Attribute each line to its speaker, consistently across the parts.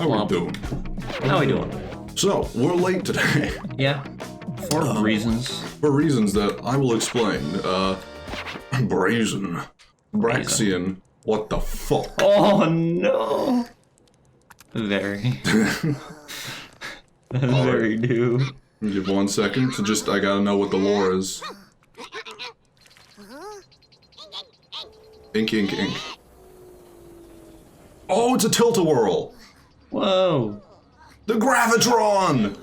Speaker 1: How we doing?
Speaker 2: How we doing?
Speaker 1: So, we're late today.
Speaker 2: Yeah. For reasons.
Speaker 1: For reasons that I will explain. Brazen. Braxian. What the fuck?
Speaker 2: Oh no! Very. Very new.
Speaker 1: Give 1 second to just, I gotta know what the lore is. Ink, ink, ink. Oh, it's a tilt-a-whirl!
Speaker 2: Whoa!
Speaker 1: The Gravitron!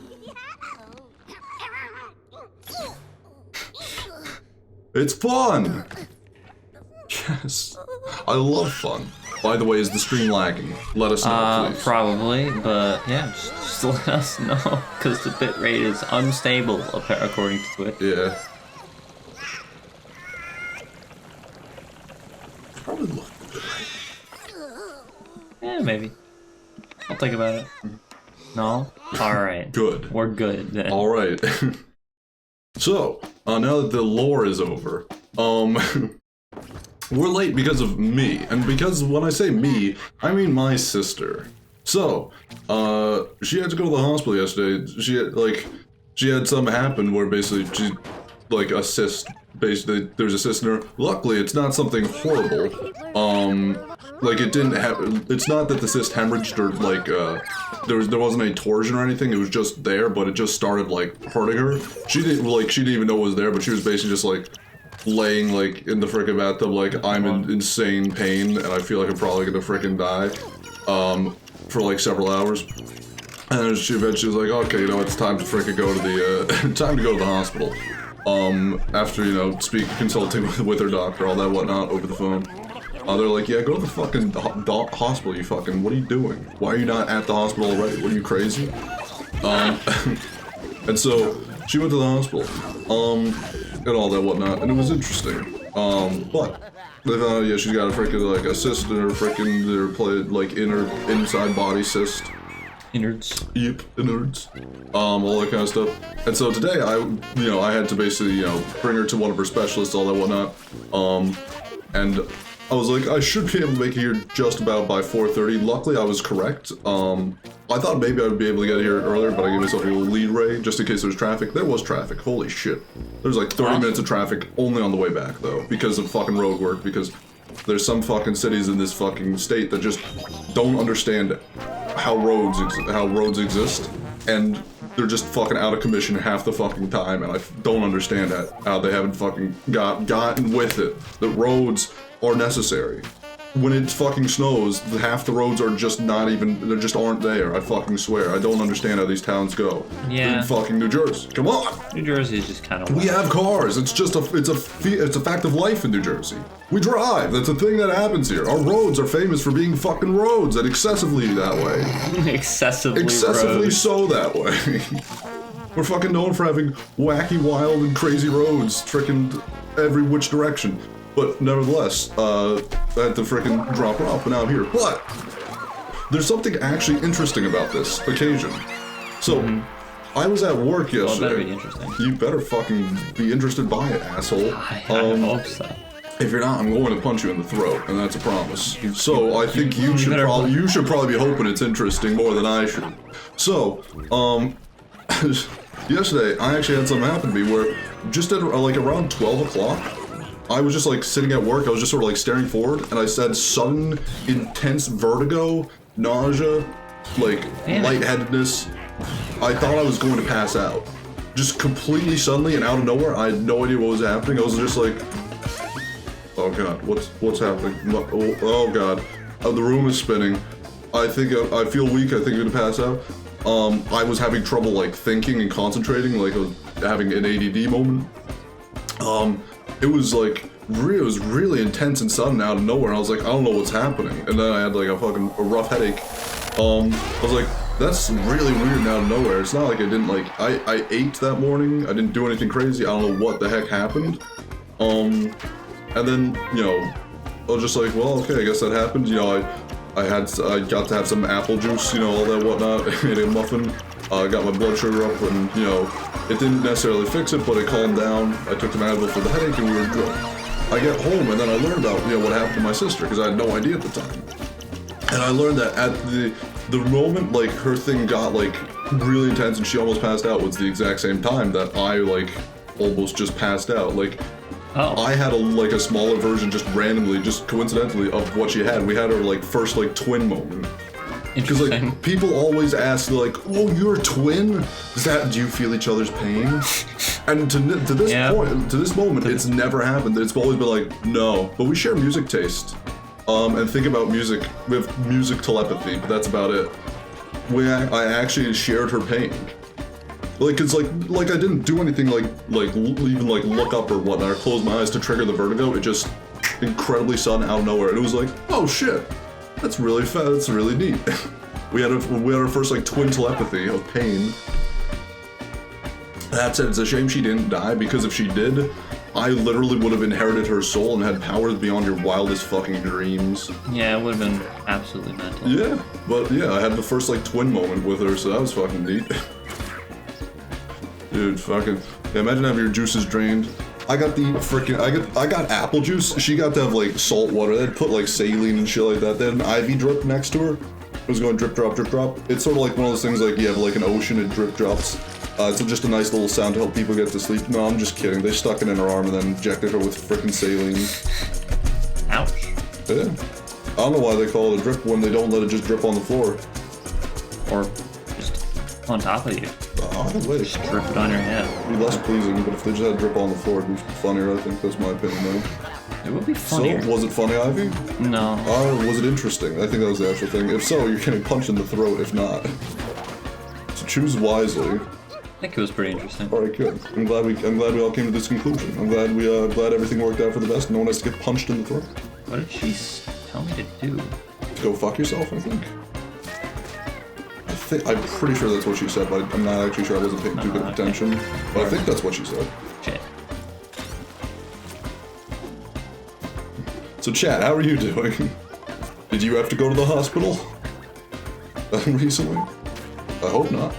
Speaker 1: It's fun! Yes. I love fun. By the way, is the stream lagging? Let us know, please.
Speaker 2: Probably, but yeah, just let us know, because the bitrate is unstable, according to Twitch.
Speaker 1: Yeah. Probably look a bit right.
Speaker 2: Yeah, maybe. I'll think about it. No? Alright.
Speaker 1: Good.
Speaker 2: We're good, then.
Speaker 1: Alright. So, now that the lore is over, we're late because of me, and because when I say me, I mean my sister. So, she had to go to the hospital yesterday. She had something happen where basically she, like, a cyst, basically, there's a cyst in her. Luckily, it's not something horrible. Like, it didn't happen, it's not that the cyst hemorrhaged or, like, there wasn't any torsion or anything, it was just there, but it just started, like, hurting her. She didn't even know it was there, but she was basically just, like, laying, like, in the frickin' bathtub, like, I'm in insane pain, and I feel like I'm probably gonna frickin' die, for, like, several hours. And then she eventually was like, okay, you know, it's time to frickin' go to the, time to go to the hospital. After, you know, consulting with her doctor, all that whatnot, over the phone. They're like, yeah, go to the fucking hospital, you fucking, what are you doing? Why are you not at the hospital already? What are you, crazy? And so, she went to the hospital, and all that whatnot, and it was interesting. But, they found out, yeah, she's got a freaking, like, a cyst in her freaking, like, inside body cyst.
Speaker 2: Innards.
Speaker 1: Yep, innards. All that kind of stuff. And so today, I had to basically, you know, bring her to one of her specialists, all that whatnot. And I was like, I should be able to make it here just about by 4:30. Luckily, I was correct. I thought maybe I would be able to get here earlier, but I gave myself a little lead ray just in case there was traffic. There was traffic. Holy shit. There was like 30 minutes of traffic only on the way back, though, because of fucking road work, because there's some fucking cities in this fucking state that just don't understand how roads exist, and they're just fucking out of commission half the fucking time, and I don't understand how they haven't fucking gotten with it. The roads are necessary. When it fucking snows, half the roads are just not even, they just aren't there, I fucking swear. I don't understand how these towns go.
Speaker 2: Yeah.
Speaker 1: In fucking New Jersey, come on!
Speaker 2: New Jersey is just kind of
Speaker 1: We have cars, it's just it's a fact of life in New Jersey. We drive, that's a thing that happens here. Our roads are famous for being fucking roads, and excessively that way. Excessively so that way. We're fucking known for having wacky, wild, and crazy roads, frickin' every which direction. But nevertheless, I had to frickin' drop her off, but now I'm here. But there's something actually interesting about this occasion. So, I was at work yesterday.
Speaker 2: Well, it better be interesting.
Speaker 1: You better fucking be interested by it, asshole.
Speaker 2: I hope so.
Speaker 1: If you're not, I'm going to punch you in the throat, and that's a promise. So I think you should probably be hoping it's interesting more than I should. So, yesterday I actually had something happen to me where just at like around 12 o'clock. I was just like sitting at work, I was just sort of like staring forward, and I said sudden, intense vertigo, nausea, like lightheadedness. I thought I was going to pass out. Just completely suddenly and out of nowhere, I had no idea what was happening. I was just like, oh god, what's happening? Oh god, the room is spinning. I think I feel weak, I think I'm gonna pass out. I was having trouble like thinking and concentrating, like I was having an ADD moment. It was like, it was really intense and sudden out of nowhere. I was like, I don't know what's happening. And then I had like a rough headache. I was like, that's really weird and out of nowhere. It's not like I didn't like, I ate that morning. I didn't do anything crazy. I don't know what the heck happened. And then, you know, I was just like, well, okay, I guess that happened. You know, I got to have some apple juice, you know, all that whatnot. I ate a muffin. I got my blood sugar up, and, you know, it didn't necessarily fix it, but it calmed down. I took some Advil for the headache, and we were good. I get home, and then I learned about, you know, what happened to my sister, because I had no idea at the time. And I learned that the moment like her thing got like really intense and she almost passed out was the exact same time that I like almost just passed out. Like I had a smaller version just randomly, just coincidentally of what she had. We had our like first like twin moment. Because like people always ask like, "Oh, you're a twin? Do you feel each other's pain?" And to this point, to this moment, it's never happened. It's always been like, no. But we share music taste, and think about music. We have music telepathy, but that's about it. I actually shared her pain. Like it's like I didn't do anything like even like look up or whatnot or close my eyes to trigger the vertigo. It just incredibly sudden out of nowhere. And it was like, oh shit. That's really fun. That's really neat. we had our first like twin telepathy of pain. That said, it's a shame she didn't die, because if she did, I literally would have inherited her soul and had powers beyond your wildest fucking dreams.
Speaker 2: Yeah, it would have been absolutely mental.
Speaker 1: Yeah, but yeah, I had the first like twin moment with her, so that was fucking neat. Dude, fucking yeah, imagine having your juices drained. I got the freaking I got apple juice. She got to have like salt water. They'd put like saline and shit like that. They had an IV drip next to her. It was going drip drop drip drop. It's sort of like one of those things like you have like an ocean and drip drops. It's just a nice little sound to help people get to sleep. No, I'm just kidding. They stuck it in her arm and then injected her with freaking saline.
Speaker 2: Ouch.
Speaker 1: Yeah. I don't know why they call it a drip when they don't let it just drip on the floor.
Speaker 2: Or just on top of you.
Speaker 1: Either way.
Speaker 2: Just drip it on your head.
Speaker 1: It'd be less pleasing, but if they just had a drip on the floor, it'd be funnier, I think. That's my opinion, though.
Speaker 2: It would be funnier.
Speaker 1: So, was it funny, Ivy?
Speaker 2: No.
Speaker 1: Or was it interesting? I think that was the actual thing. If so, you're getting punched in the throat, if not. So choose wisely.
Speaker 2: I think it was pretty interesting.
Speaker 1: Alright, good. I'm glad we all came to this conclusion. I'm glad glad everything worked out for the best. No one has to get punched in the throat.
Speaker 2: What did she tell me to do?
Speaker 1: Go fuck yourself, I think. I'm pretty sure that's what she said, but I'm not actually sure. I wasn't paying too good attention. But I think that's what she said.
Speaker 2: Shit.
Speaker 1: So, Chad, how are you doing? Did you have to go to the hospital recently? I hope not.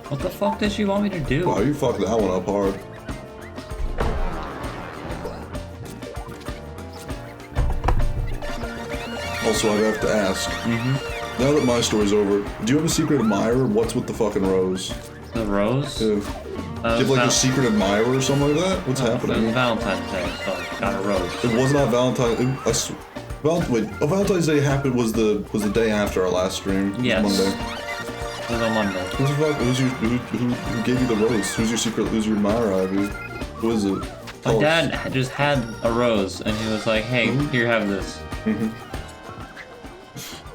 Speaker 2: What the fuck did she want me to do?
Speaker 1: Wow, you fucked that one up hard. Also, I have to ask. Now that my story's over, do you have a secret admirer? What's with the fucking rose?
Speaker 2: The rose?
Speaker 1: Yeah. Do you have like a secret admirer or something like that? What's happening?
Speaker 2: It was Valentine's Day, so I got a rose.
Speaker 1: It was not Valentine's. Valentine's Day happened was the day after our last stream.
Speaker 2: Yes.
Speaker 1: Monday.
Speaker 2: It was on Monday.
Speaker 1: Who gave you the rose? Who's your admirer, Ivy? Who is it?
Speaker 2: My dad just had a rose, and he was like, "Hey, here, have this."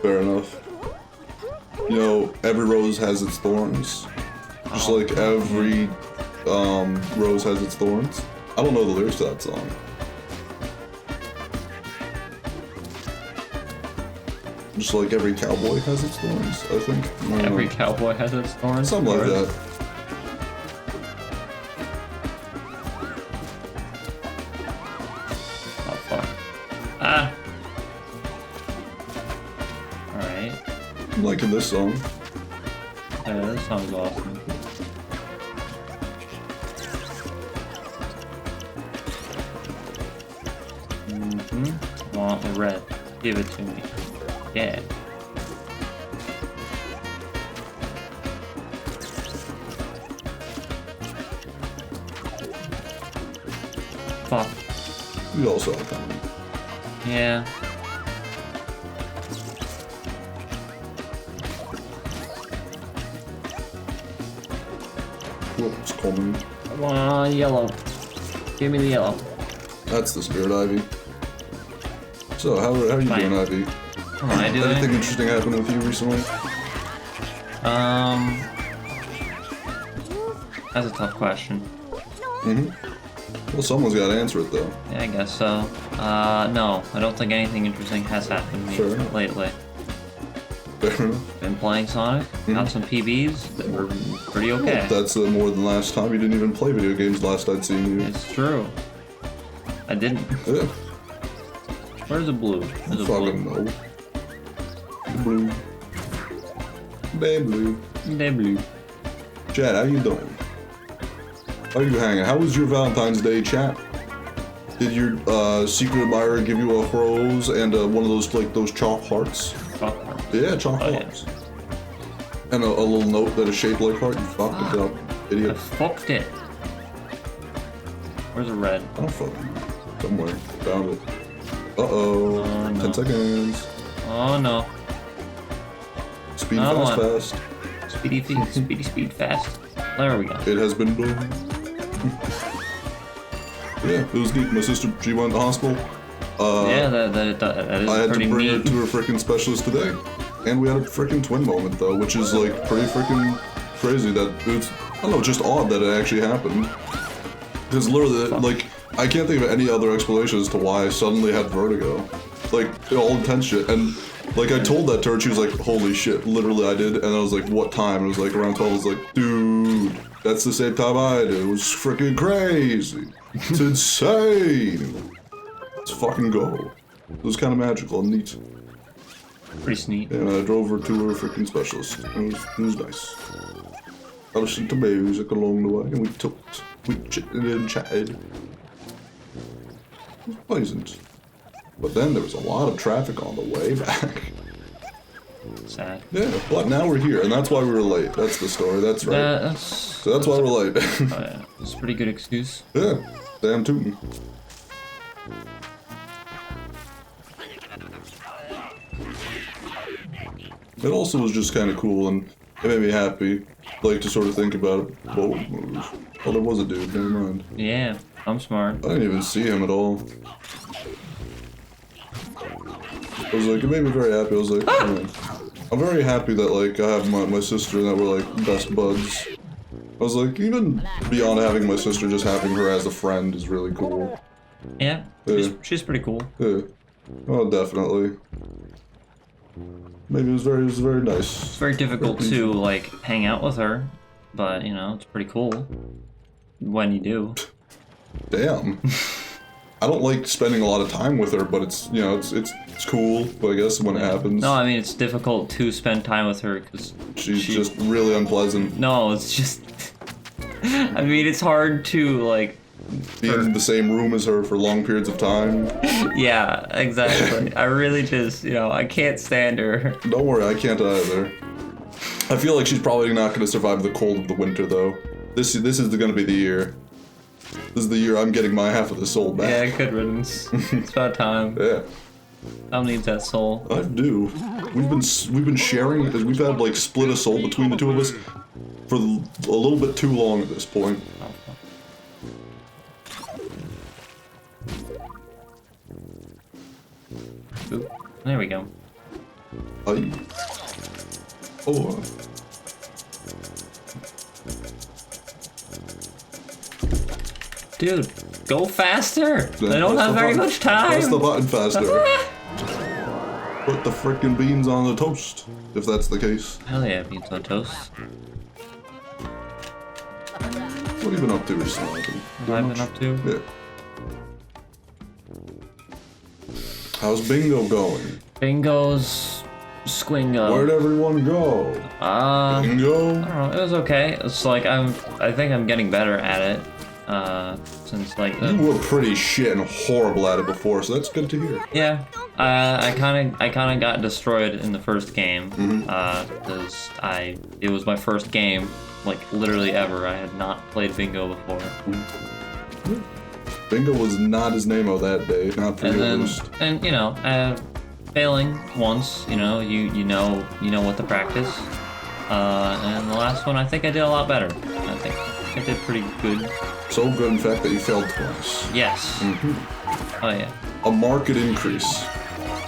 Speaker 1: Fair enough. You know, every rose has its thorns. Just like every rose has its thorns. I don't know the lyrics to that song. Just like every cowboy has its thorns, I think.
Speaker 2: Every cowboy has its thorns?
Speaker 1: Something like that.
Speaker 2: Oh, fuck. Ah! Alright.
Speaker 1: I'm liking this song.
Speaker 2: Yeah, this song's awesome. I want the red. Give it to me. Yeah. Fuck.
Speaker 1: We also have coming.
Speaker 2: Yeah.
Speaker 1: Whoops, coming.
Speaker 2: I want yellow. Give me the yellow.
Speaker 1: That's the spirit, Ivy. So, how are you doing, Ivy?
Speaker 2: How am I doing?
Speaker 1: Anything interesting happened with you recently?
Speaker 2: That's a tough question.
Speaker 1: Well, someone's got to answer it, though.
Speaker 2: Yeah, I guess so. No, I don't think anything interesting has happened to me
Speaker 1: Sure.
Speaker 2: lately.
Speaker 1: Fair enough.
Speaker 2: Been playing Sonic, got some PBs that were pretty okay.
Speaker 1: Well, that's more than last time. You didn't even play video games last I'd seen you.
Speaker 2: It's true. I didn't.
Speaker 1: Yeah.
Speaker 2: Where's the blue? There's a
Speaker 1: Fucking
Speaker 2: blue.
Speaker 1: no. Blue. Babe blue.
Speaker 2: They blue.
Speaker 1: Chad, how you doing? How are you hanging? How was your Valentine's Day, chat? Did your secret admirer give you a rose and one of those like those chalk hearts?
Speaker 2: Chalk hearts.
Speaker 1: Yeah, chocolate. And a little note that is shaped like heart. You fucked it up,
Speaker 2: I
Speaker 1: idiot.
Speaker 2: fucked it. Where's the red?
Speaker 1: I don't fucking. Somewhere. Found it. Uh-oh.
Speaker 2: Oh, no.
Speaker 1: 10 seconds.
Speaker 2: Oh no.
Speaker 1: Speed
Speaker 2: Oh,
Speaker 1: fast.
Speaker 2: Speed fast. There we go.
Speaker 1: It has been done. Yeah, it was neat. My sister, she went to the hospital.
Speaker 2: Yeah, that is
Speaker 1: I had
Speaker 2: pretty
Speaker 1: to bring
Speaker 2: neat.
Speaker 1: her to her freaking specialist today. And we had a freaking twin moment though, which is like pretty freaking crazy that it's, I don't know, just odd that it actually happened. Because literally, like, I can't think of any other explanation as to why I suddenly had vertigo. Like, all intense shit. And, like, I told that to her, and she was like, holy shit, literally I did. And I was like, what time? It was like around 12. I was like, dude, that's the same time I did. It was freaking crazy. It's insane. Let's fucking go. It was kind of magical and neat.
Speaker 2: Pretty neat.
Speaker 1: And I drove her to her freaking specialist. It was nice. I listened to music along the way, and we chitted and chatted. It was pleasant. But then there was a lot of traffic on the way back.
Speaker 2: Sad.
Speaker 1: Yeah, but now we're here, and that's why we were late. That's the story, that's right. So that's why we're late.
Speaker 2: Oh, yeah. It's a pretty good excuse.
Speaker 1: Yeah, damn tootin'. It also was just kind of cool, and it made me happy, like, to sort of think about it. Whoa, oh, there was a dude, never mind.
Speaker 2: Yeah, I'm smart.
Speaker 1: I didn't even see him at all. I was like, it made me very happy. I was like, I'm very happy that, like, I have my sister and that we're, like, best buds. I was like, even beyond having my sister, just having her as a friend is really cool.
Speaker 2: Yeah, she's pretty cool.
Speaker 1: Yeah. Oh, definitely. Maybe it was very nice.
Speaker 2: It's very difficult to, like, hang out with her, but, you know, it's pretty cool when you do.
Speaker 1: Damn. I don't like spending a lot of time with her, but it's, you know, it's cool, I guess, when it happens.
Speaker 2: No, I mean, it's difficult to spend time with her because
Speaker 1: She's just really unpleasant.
Speaker 2: No, it's just... I mean, it's hard to, like...
Speaker 1: Be in the same room as her for long periods of time.
Speaker 2: Yeah, exactly. I really just, you know, I can't stand her.
Speaker 1: Don't worry, I can't either. I feel like she's probably not going to survive the cold of the winter, though. This is going to be the year. This is the year I'm getting my half of the soul back.
Speaker 2: Yeah, good riddance. It's about time.
Speaker 1: Yeah.
Speaker 2: I'll need that soul.
Speaker 1: I do. We've been sharing. We've had like split a soul between the two of us for a little bit too long at this point.
Speaker 2: Oop, there we go.
Speaker 1: Oh.
Speaker 2: Dude, go faster! They don't have very much time!
Speaker 1: Press the button faster. Put the frickin' beans on the toast, if that's the case.
Speaker 2: Hell yeah, beans on toast.
Speaker 1: What have you been up to recently?
Speaker 2: What have I been up to?
Speaker 1: Yeah. How's bingo going?
Speaker 2: Bingo's Squingo.
Speaker 1: Where'd everyone go? Bingo?
Speaker 2: I don't know, it was okay. It's like I think I'm getting better at it. Since like
Speaker 1: You were pretty shit and horrible at it before, so that's good to hear.
Speaker 2: yeah, I kind of got destroyed in the first game because it was my first game, like literally ever. I had not played bingo before.
Speaker 1: Bingo was not his name-o that day, not for you at least.
Speaker 2: And you know, failing once, you know what to practice. And the last one, I think I did a lot better. I think I did pretty good.
Speaker 1: So good, in fact, that you failed twice.
Speaker 2: Yes. Oh yeah.
Speaker 1: A market increase.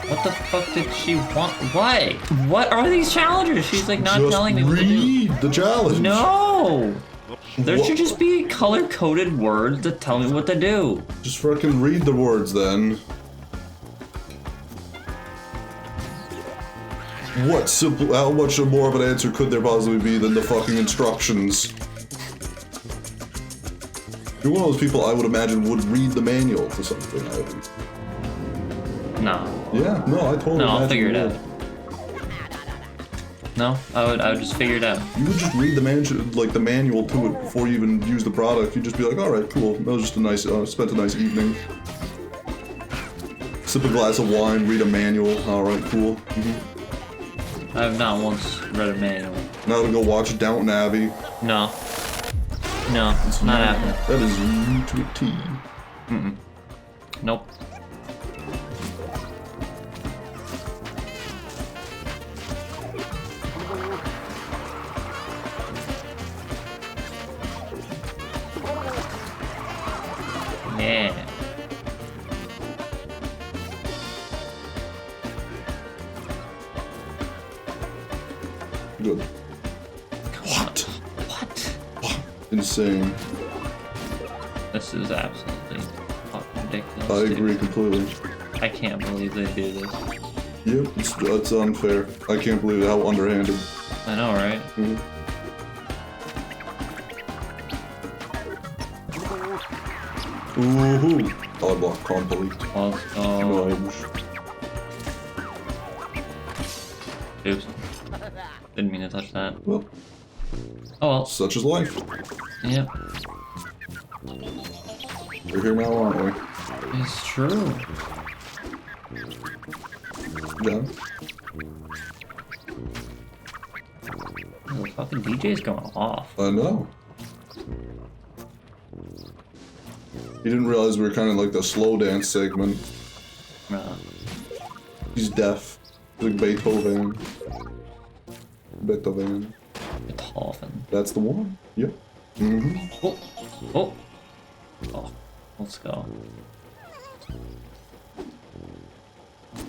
Speaker 2: What the fuck did she want? What? What are these challenges? She's like not
Speaker 1: Just
Speaker 2: telling me what to do.
Speaker 1: read the challenge.
Speaker 2: No! There
Speaker 1: What?
Speaker 2: should just be color-coded words that tell me what to do.
Speaker 1: Just fucking read the words then. What simple? How much more of an answer could there possibly be than the fucking instructions? You're one of those people I would imagine would read the manual to something.
Speaker 2: No.
Speaker 1: Yeah, no, I totally.
Speaker 2: No, I'll
Speaker 1: imagine
Speaker 2: figure it
Speaker 1: you
Speaker 2: out.
Speaker 1: would.
Speaker 2: No, I would just figure it out.
Speaker 1: You would just read the manual to it before you even use the product. You'd just be like, all right, cool. That was just a nice, spent a nice evening. Sip a glass of wine, read a manual. All right, cool.
Speaker 2: I have not once read a manual.
Speaker 1: Now to go watch Downton Abbey.
Speaker 2: No. No, it's not happening.
Speaker 1: That is you to a T.
Speaker 2: Nope. Yeah.
Speaker 1: Good. What?
Speaker 2: What?
Speaker 1: Insane.
Speaker 2: This is absolutely fucking ridiculous.
Speaker 1: I
Speaker 2: dude.
Speaker 1: agree completely.
Speaker 2: I can't believe they do this.
Speaker 1: Yep, it's unfair. I can't believe how underhanded.
Speaker 2: I know, right?
Speaker 1: Ooh, I block complete.
Speaker 2: Let's go. Oops. Didn't mean to touch that.
Speaker 1: Well,
Speaker 2: Oh well.
Speaker 1: such is life.
Speaker 2: Yep.
Speaker 1: We're here now, aren't we?
Speaker 2: It's true.
Speaker 1: John?
Speaker 2: The fucking DJ's going off.
Speaker 1: I know. He didn't realize we were kind of like the slow dance segment. He's deaf. Like Beethoven. Beethoven.
Speaker 2: Beethoven.
Speaker 1: That's the one. Yep.
Speaker 2: Oh. Oh. Oh. Let's go.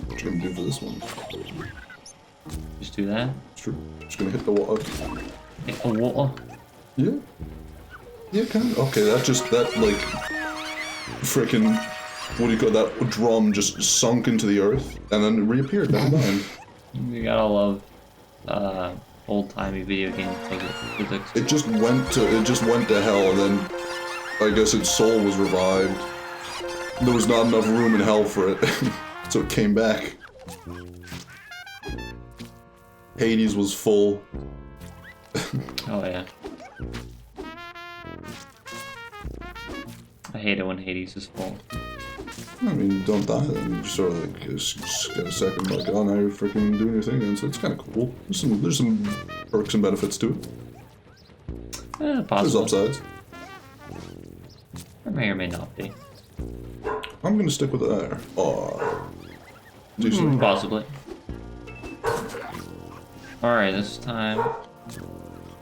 Speaker 1: What you gonna do for this one?
Speaker 2: Just do that.
Speaker 1: It's true. Just gonna hit the water.
Speaker 2: Hit the water.
Speaker 1: Yeah. Yeah, kind of. Okay, that like, freaking, what do you call that? Drum just sunk into the earth and then it reappeared. Never mind.
Speaker 2: You gotta love old-timey video game physics.
Speaker 1: It just went to hell, and then I guess its soul was revived. There was not enough room in hell for it, so it came back. Hades was full.
Speaker 2: Oh yeah. I hate it when Hades is full.
Speaker 1: I mean, don't die then. You just sort of like just get a second, like, oh, now you're freaking doing your thing, and so it's kind of cool. There's some perks and benefits to it. There's
Speaker 2: Possible.
Speaker 1: upsides.
Speaker 2: Or may or may not be.
Speaker 1: I'm gonna stick with it there. Decent.
Speaker 2: Possibly. Alright, this time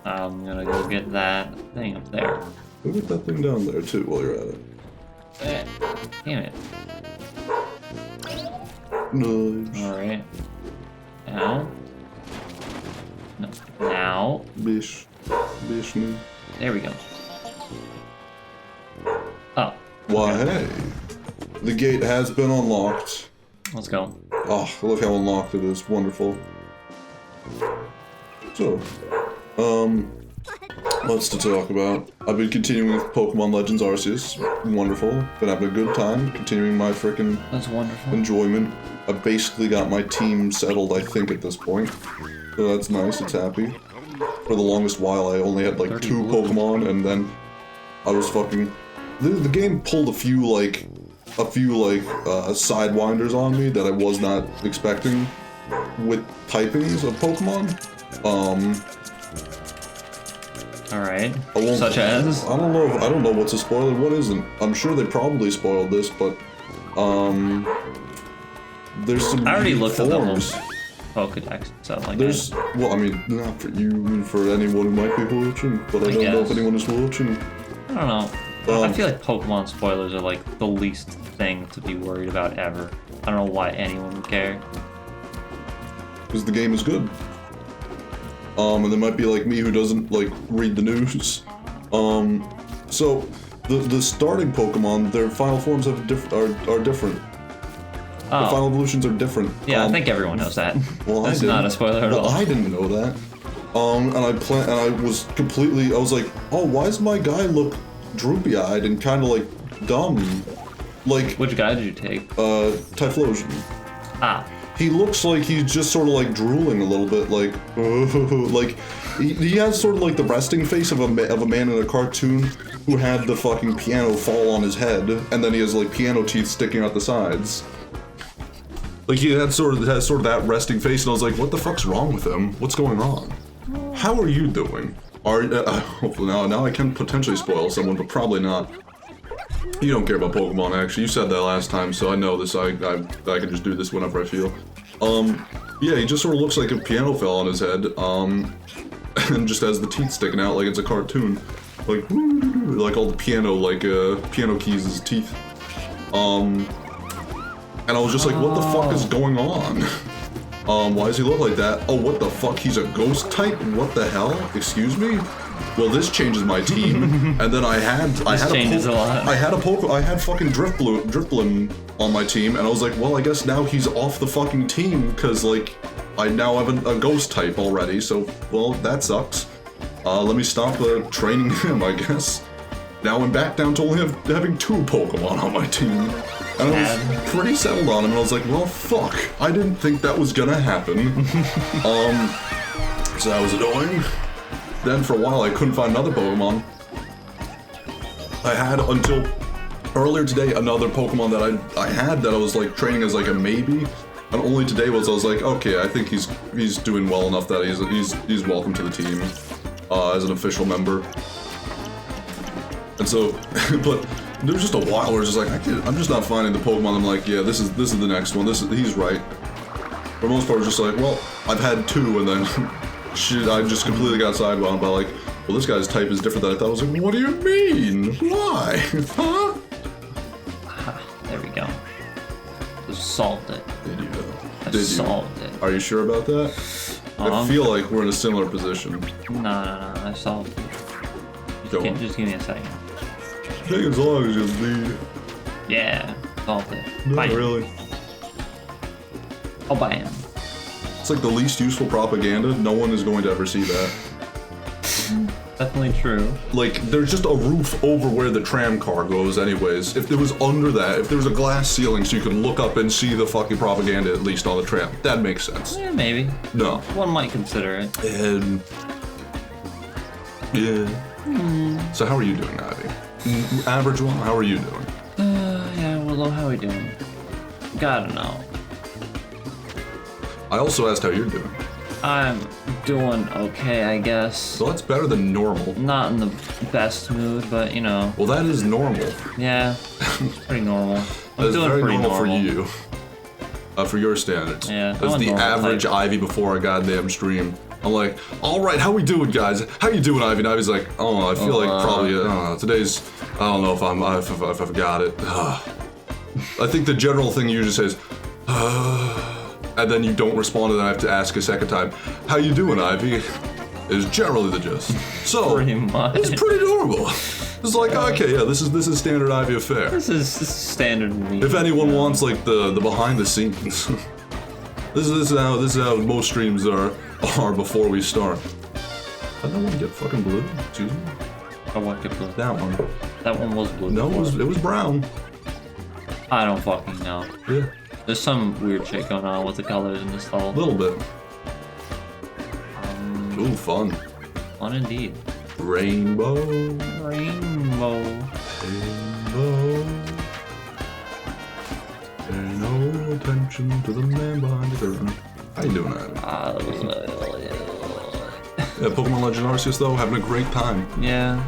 Speaker 2: I'm gonna go get that thing up there.
Speaker 1: Go get that thing down there too while you're at it.
Speaker 2: Damn it.
Speaker 1: Nice.
Speaker 2: Alright. Now. No. Now.
Speaker 1: Bish. Bish me.
Speaker 2: There we go. Oh.
Speaker 1: Why, hey. The gate has been unlocked.
Speaker 2: Let's go.
Speaker 1: Oh, look how unlocked it is. Wonderful. So, lots to talk about. I've been continuing with Pokemon Legends Arceus. Wonderful. Been having a good time. Continuing my frickin'
Speaker 2: That's wonderful.
Speaker 1: enjoyment. I basically got my team settled, I think, at this point. So that's nice. It's happy. For the longest while, I only had like 2 Pokemon, and then I was fucking... The game pulled a few sidewinders on me that I was not expecting with typings of Pokemon.
Speaker 2: Alright.
Speaker 1: I won't-
Speaker 2: Such as?
Speaker 1: I don't know what's a spoiler, what isn't. I'm sure they probably spoiled this, but there's some
Speaker 2: I already looked at the whole
Speaker 1: forms.
Speaker 2: Pokedex, so like
Speaker 1: There's, well, I mean, not for you, for anyone who might be watching, but I don't know if
Speaker 2: guess.
Speaker 1: anyone is watching.
Speaker 2: I don't know. I feel like Pokemon spoilers are like the least thing to be worried about ever. I don't know why anyone would care.
Speaker 1: Because the game is good. And there might be like me who doesn't like read the news. So the starting Pokemon, their final forms have are different. The
Speaker 2: Oh,
Speaker 1: final evolutions are different.
Speaker 2: yeah, I think everyone knows that.
Speaker 1: Well,
Speaker 2: That's
Speaker 1: I
Speaker 2: not
Speaker 1: didn't.
Speaker 2: a spoiler at
Speaker 1: Well,
Speaker 2: all.
Speaker 1: I didn't know that. And I was like, oh, why does my guy look droopy-eyed and kind of like dumb? Like,
Speaker 2: Which guy did you take?
Speaker 1: Typhlosion.
Speaker 2: Ah,
Speaker 1: He looks like he's just sort of like drooling a little bit, like, like, he has sort of like the resting face of a man in a cartoon who had the fucking piano fall on his head, and then he has like piano teeth sticking out the sides. Like he had sort of that resting face, and I was like, what the fuck's wrong with him? What's going on? How are you doing? Hopefully now I can potentially spoil someone, but probably not. You don't care about Pokemon, actually. You said that last time, so I know this. I can just do this whenever I feel. Yeah, he just sort of looks like a piano fell on his head. And just has the teeth sticking out like it's a cartoon, like all the piano, piano keys as teeth. And I was just like, what the fuck is going on? Why does he look like that? Oh, what the fuck? He's a ghost type? What the hell? Excuse me? Well, this changes my team. And then I had
Speaker 2: changes a lot.
Speaker 1: I had fucking Drifblim on my team, and I was like, well, I guess now he's off the fucking team because like I now have a ghost type already. So well, that sucks. Let me stop training him, I guess. Now I'm back down to only having 2 Pokemon on my team. And I was pretty settled on him, and I was like, well, fuck. I didn't think that was gonna happen. So that was annoying. Then for a while, I couldn't find another Pokemon. I had, until earlier today, another Pokemon that I had that I was like training as like a maybe. And only today I was like, okay, I think he's doing well enough that he's welcome to the team as an official member. And so, but there was just a while where it's just like I'm just not finding the Pokemon. I'm like, yeah, this is the next one. He's right. For the most part, it's just like, well, I've had 2, and then I just completely got sidebound by like, well, this guy's type is different than I thought. I was like, what do you mean? Why? Huh?
Speaker 2: There we go. Solved it.
Speaker 1: Did you?
Speaker 2: I solved it.
Speaker 1: Are you sure about that? I feel like we're in a similar position.
Speaker 2: No, I solved it. Just give me a second.
Speaker 1: Take as long as you need.
Speaker 2: Yeah, solved it.
Speaker 1: Not really.
Speaker 2: I'll buy him.
Speaker 1: It's like the least useful propaganda. No one is going to ever see that.
Speaker 2: Definitely true.
Speaker 1: Like, there's just a roof over where the tram car goes anyways. If it was under that, if there was a glass ceiling so you could look up and see the fucking propaganda at least on the tram, that makes sense.
Speaker 2: Yeah, maybe.
Speaker 1: No.
Speaker 2: One might consider it.
Speaker 1: And... yeah. So how are you doing, Ivy? Average one, how are you doing?
Speaker 2: Yeah, well, how are we doing? Gotta know.
Speaker 1: I also asked how you're doing.
Speaker 2: I'm doing okay, I guess.
Speaker 1: So that's better than normal.
Speaker 2: Not in the best mood, but you know.
Speaker 1: Well, that is normal.
Speaker 2: Yeah, it's pretty normal. I'm
Speaker 1: That's
Speaker 2: doing
Speaker 1: very
Speaker 2: pretty
Speaker 1: normal for you. For your standards.
Speaker 2: Yeah,
Speaker 1: That's
Speaker 2: I'm a
Speaker 1: the
Speaker 2: normal
Speaker 1: average
Speaker 2: type.
Speaker 1: Ivy before a goddamn stream. I'm like, all right, how we doing, guys? How you doing, Ivy? And Ivy's like, oh, I feel like probably, today's, I don't know if I've got it. I think the general thing you just says, and then you don't respond, and then I have to ask a second time, how you doing, Ivy? Is generally the gist. So,
Speaker 2: Pretty much.
Speaker 1: it's pretty normal. It's like, okay, yeah, this is standard Ivy affair.
Speaker 2: This is standard me.
Speaker 1: If anyone wants like the behind the scenes, this is how most streams are before we start. Did that one get fucking blue? Excuse me.
Speaker 2: Oh, what get blue?
Speaker 1: That one.
Speaker 2: That one was blue.
Speaker 1: No, it was brown.
Speaker 2: I don't fucking know.
Speaker 1: Yeah,
Speaker 2: There's some weird shit going on with the colors in this
Speaker 1: a
Speaker 2: level.
Speaker 1: little bit. Ooh, fun.
Speaker 2: Fun indeed.
Speaker 1: Rainbow.
Speaker 2: Rainbow.
Speaker 1: Rainbow. Pay no attention to the man behind the curtain. How you doing, Adam? Yeah, Pokemon Legend Arceus though, having a great time.
Speaker 2: Yeah.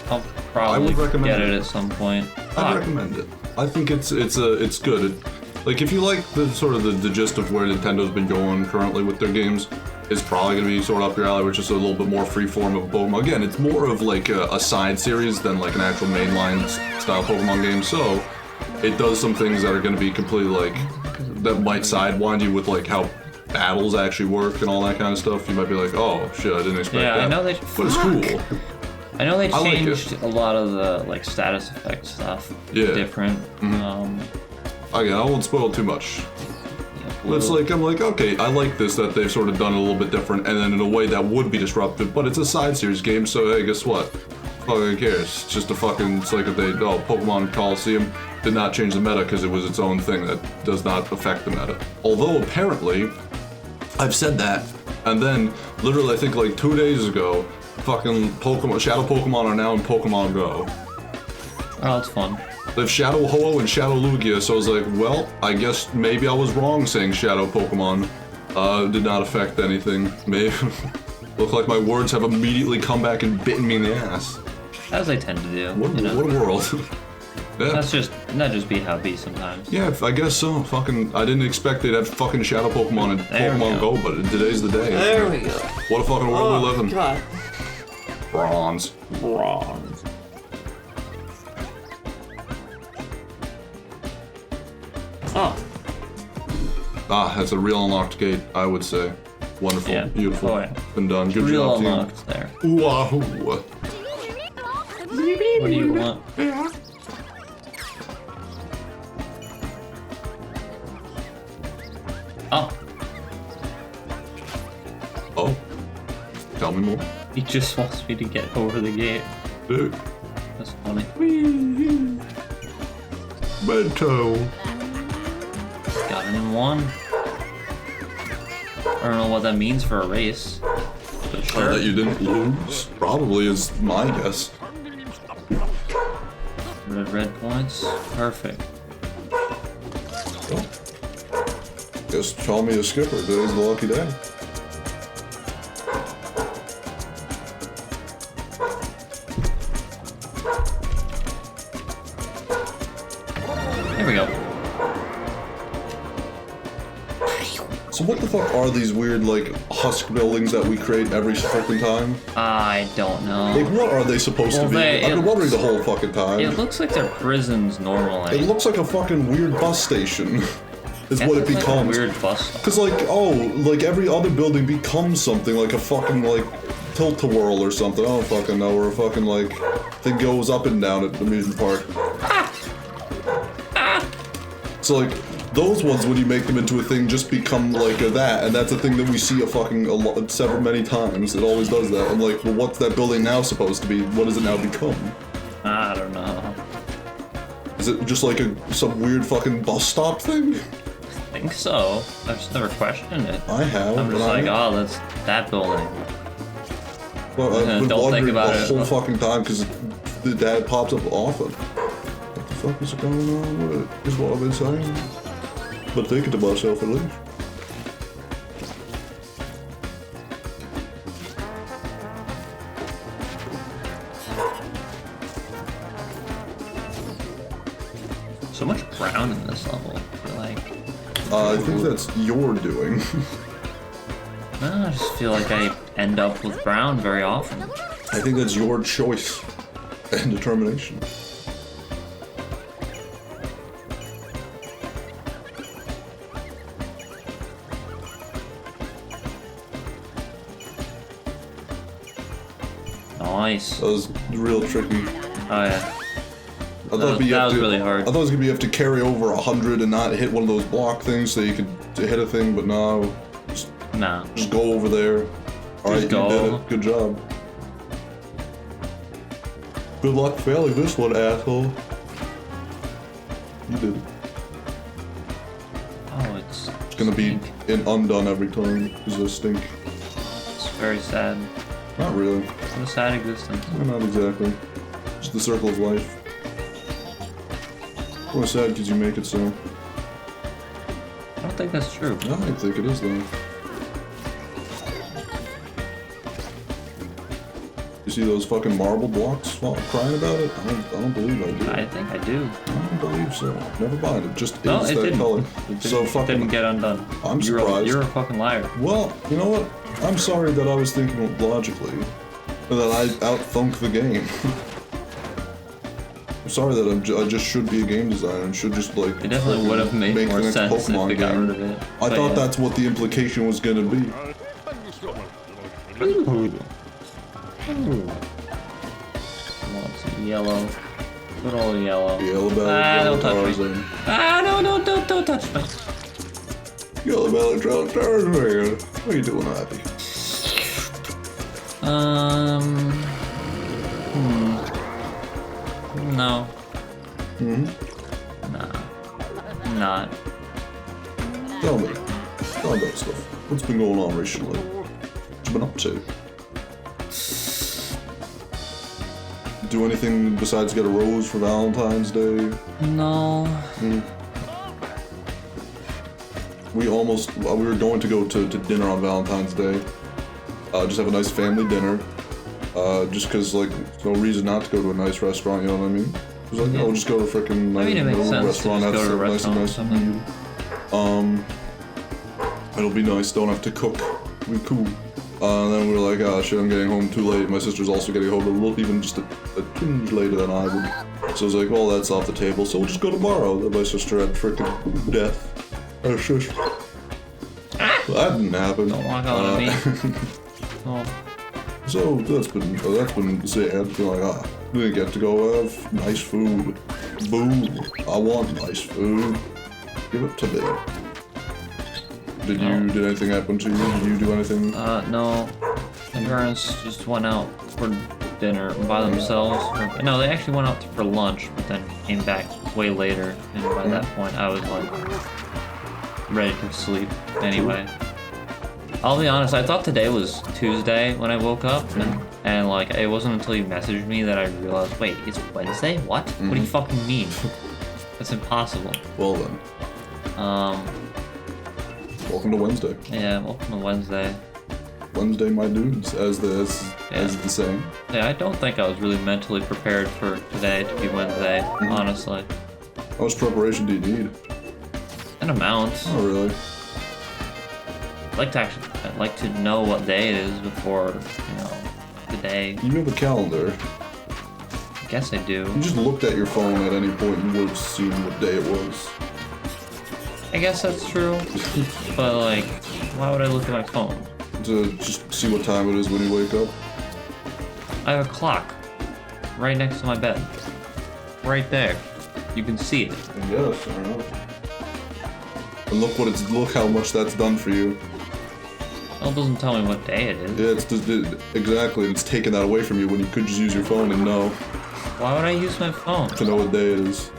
Speaker 2: I'll probably
Speaker 1: I would recommend
Speaker 2: get
Speaker 1: it.
Speaker 2: it at some point.
Speaker 1: I'd recommend it. I think it's good. Like if you like the sort of the gist of where Nintendo's been going currently with their games, it's probably gonna be sort of up your alley, which is a little bit more freeform of a Pokemon. Again, it's more of like a side series than like an actual mainline style Pokemon game. So it does some things that are gonna be completely like that might sidewind you with like how battles actually work and all that kind of stuff. You might be like, oh shit, I didn't expect
Speaker 2: Yeah,
Speaker 1: that.
Speaker 2: I know they.
Speaker 1: But it's cool.
Speaker 2: I know they
Speaker 1: I like
Speaker 2: changed
Speaker 1: it.
Speaker 2: a lot of the like status effect stuff.
Speaker 1: Yeah.
Speaker 2: Different.
Speaker 1: Again, I won't spoil too much.
Speaker 2: Yeah,
Speaker 1: But it's like, I'm like, okay, I like this that they've sort of done it a little bit different, and then in a way that would be disruptive, but it's a side series game, so hey, guess what? Fucking cares. It's just a fucking, it's like if Pokemon Coliseum did not change the meta because it was its own thing that does not affect the meta. Although apparently, I've said that, and then literally I think like 2 days ago, fucking Shadow Pokemon are now in Pokemon Go.
Speaker 2: Oh, it's fun.
Speaker 1: They have Shadow Ho-Oh and Shadow Lugia, so I was like, well, I guess maybe I was wrong saying Shadow Pokemon. Did not affect anything. Maybe look like my words have immediately come back and bitten me in the ass.
Speaker 2: As they tend to do.
Speaker 1: What a world. Yeah.
Speaker 2: That just be how it be sometimes.
Speaker 1: Yeah, I guess so. Fucking, I didn't expect they'd have fucking Shadow Pokemon and Pokemon Go, but today's the day.
Speaker 3: There we go.
Speaker 1: What a fucking world we live in.
Speaker 3: God.
Speaker 1: Bronze.
Speaker 2: Bronze.
Speaker 3: Oh.
Speaker 1: Ah, that's a real unlocked gate, I would say. Wonderful,
Speaker 2: Yeah.
Speaker 1: beautiful.
Speaker 2: Oh, yeah.
Speaker 1: Been done. Good
Speaker 2: Real
Speaker 1: job,
Speaker 2: unlocked there.
Speaker 1: team. Wow.
Speaker 2: What do you want? Oh,
Speaker 1: Oh. Tell me more.
Speaker 2: he just wants me to get over the gate.
Speaker 1: Dude.
Speaker 2: That's funny.
Speaker 1: Bento.
Speaker 2: Got it in one. I don't know what that means for a race. But sure.
Speaker 1: That you didn't lose? Probably is my guess.
Speaker 2: Red points. Perfect.
Speaker 1: Well, guess call me a skipper. Today's the lucky day.
Speaker 2: Here we go.
Speaker 1: So what the fuck are these weird, like, husk buildings that we create every fucking time?
Speaker 2: I don't know.
Speaker 1: Like, what are they supposed to be? I've been wondering the whole fucking time.
Speaker 2: It looks like they're prisons normally.
Speaker 1: It looks like a fucking weird bus station. Is what it
Speaker 2: It's like a
Speaker 1: becomes.
Speaker 2: weird bus.
Speaker 1: Cause like, oh, like every other building becomes something, like a fucking, like, tilt-a-whirl or something. I don't fucking know, or a fucking, like, thing goes up and down at the amusement park. So like, those ones, when you make them into a thing, just become like that, and that's a thing that we see several many times. It always does that. I'm like, well, what's that building now supposed to be? What does it now become?
Speaker 2: I don't know.
Speaker 1: Is it just like some weird fucking bus stop thing?
Speaker 2: I think so. I've just never questioned it.
Speaker 1: I have.
Speaker 2: I'm just like, oh, that's that building.
Speaker 1: Well, I've been
Speaker 2: Don't think
Speaker 1: wondering
Speaker 2: about
Speaker 1: the
Speaker 2: it.
Speaker 1: whole fucking time because the dad pops up often. What the fuck is going on with it? Is what I've been saying. But thinking to myself at least.
Speaker 2: So much brown in this level. I feel like.
Speaker 1: I think that's your doing.
Speaker 2: I just feel like I end up with brown very often.
Speaker 1: I think that's your choice and determination.
Speaker 2: Nice.
Speaker 1: That was real tricky.
Speaker 2: Oh yeah.
Speaker 1: I thought
Speaker 2: That was really hard.
Speaker 1: I thought it was gonna be you have to carry over 100 and not hit one of those block things so you could hit a thing, but no,
Speaker 2: Nah.
Speaker 1: just go over there. All right,
Speaker 2: go.
Speaker 1: you did it. Good job. Good luck failing this one, asshole. You did it.
Speaker 2: Oh, it's
Speaker 1: Gonna be undone every time because of stink.
Speaker 2: It's very sad.
Speaker 1: Not really.
Speaker 2: It's a sad existence.
Speaker 1: Not exactly. Just the circle of life. Well, sad because you make it so.
Speaker 2: I don't think that's true.
Speaker 1: No, I think it is though. You see those fucking marble blocks crying about it? I don't believe I do.
Speaker 2: I think I do.
Speaker 1: I don't believe so. Never mind. It just
Speaker 2: No,
Speaker 1: is
Speaker 2: it
Speaker 1: that
Speaker 2: didn't.
Speaker 1: color.
Speaker 2: It
Speaker 1: So
Speaker 2: didn't
Speaker 1: fucking.
Speaker 2: get undone.
Speaker 1: I'm
Speaker 2: You're
Speaker 1: surprised.
Speaker 2: you're a fucking liar.
Speaker 1: Well, you know what? I'm sorry that I was thinking logically, and that I outthunk the game. I'm sorry that I just should be a game designer and should just like.
Speaker 2: It definitely would have made
Speaker 1: make
Speaker 2: more
Speaker 1: the next
Speaker 2: sense
Speaker 1: Pokemon
Speaker 2: if they got
Speaker 1: game.
Speaker 2: rid of it.
Speaker 1: I
Speaker 2: But
Speaker 1: thought
Speaker 2: yeah.
Speaker 1: that's what the implication was gonna be.
Speaker 2: Want some yellow. Good old yellow.
Speaker 1: Yellow Belly,
Speaker 2: don't touch me.
Speaker 1: Tarzan.
Speaker 2: Don't touch me.
Speaker 1: Yellow Belly, Tarzan. What are you doing, Happy?
Speaker 2: No.
Speaker 1: Mm-hmm.
Speaker 2: Nah. Not.
Speaker 1: Tell me about stuff. What's been going on recently? What you been up to? do anything besides get a rose for Valentine's Day?
Speaker 2: No.
Speaker 1: We were going to go to dinner on Valentine's Day. Just have a nice family dinner. Just because, like, there's no reason not to go to a nice restaurant, you know what I mean? It's like,
Speaker 2: Yeah.
Speaker 1: we'll just go to a freaking
Speaker 2: It makes sense
Speaker 1: restaurant,
Speaker 2: to just go to a
Speaker 1: have
Speaker 2: restaurant or
Speaker 1: nice
Speaker 2: something.
Speaker 1: meal. It'll be nice, don't have to cook. We cool. And then we were like, ah, shit, I'm getting home too late. My sister's also getting home a little, even just a tinge later than I would. So I was like, well, that's off the table, so we'll just go tomorrow. Then my sister had freaking death. Oh, shush. Well, that didn't happen.
Speaker 2: Don't walk out on me. Oh.
Speaker 1: So that's been sad. Feel like, didn't get to go have nice food. Boo! I want nice food. Give it to me. Did anything happen to you? Did you do anything?
Speaker 2: No. My parents just went out for dinner by themselves. No, they actually went out for lunch, but then came back way later. And by that point, I was like ready to sleep. Anyway, I'll be honest. I thought today was Tuesday when I woke up, and like it wasn't until you messaged me that I realized, wait, it's Wednesday? What? What do you fucking mean? That's impossible.
Speaker 1: Well then. Welcome to Wednesday.
Speaker 2: Yeah, welcome to Wednesday.
Speaker 1: Wednesday, my dudes, as the saying.
Speaker 2: Yeah, I don't think I was really mentally prepared for today to be Wednesday, honestly.
Speaker 1: How much preparation do you need?
Speaker 2: An amount.
Speaker 1: Oh, really?
Speaker 2: I'd like to know what day it is before, the day.
Speaker 1: You have a calendar.
Speaker 2: I guess I do.
Speaker 1: You just looked at your phone at any point and would have seen what day it was.
Speaker 2: I guess that's true. But, like, why would I look at my phone?
Speaker 1: To just see what time it is when you wake up.
Speaker 2: I have a clock right next to my bed. Right there. You can see it.
Speaker 1: Yes, I know. And look how much that's done for you.
Speaker 2: Well, it doesn't tell me what day it is.
Speaker 1: Yeah, exactly. It's taking that away from you when you could just use your phone and know.
Speaker 2: Why would I use my phone?
Speaker 1: To know what day it is.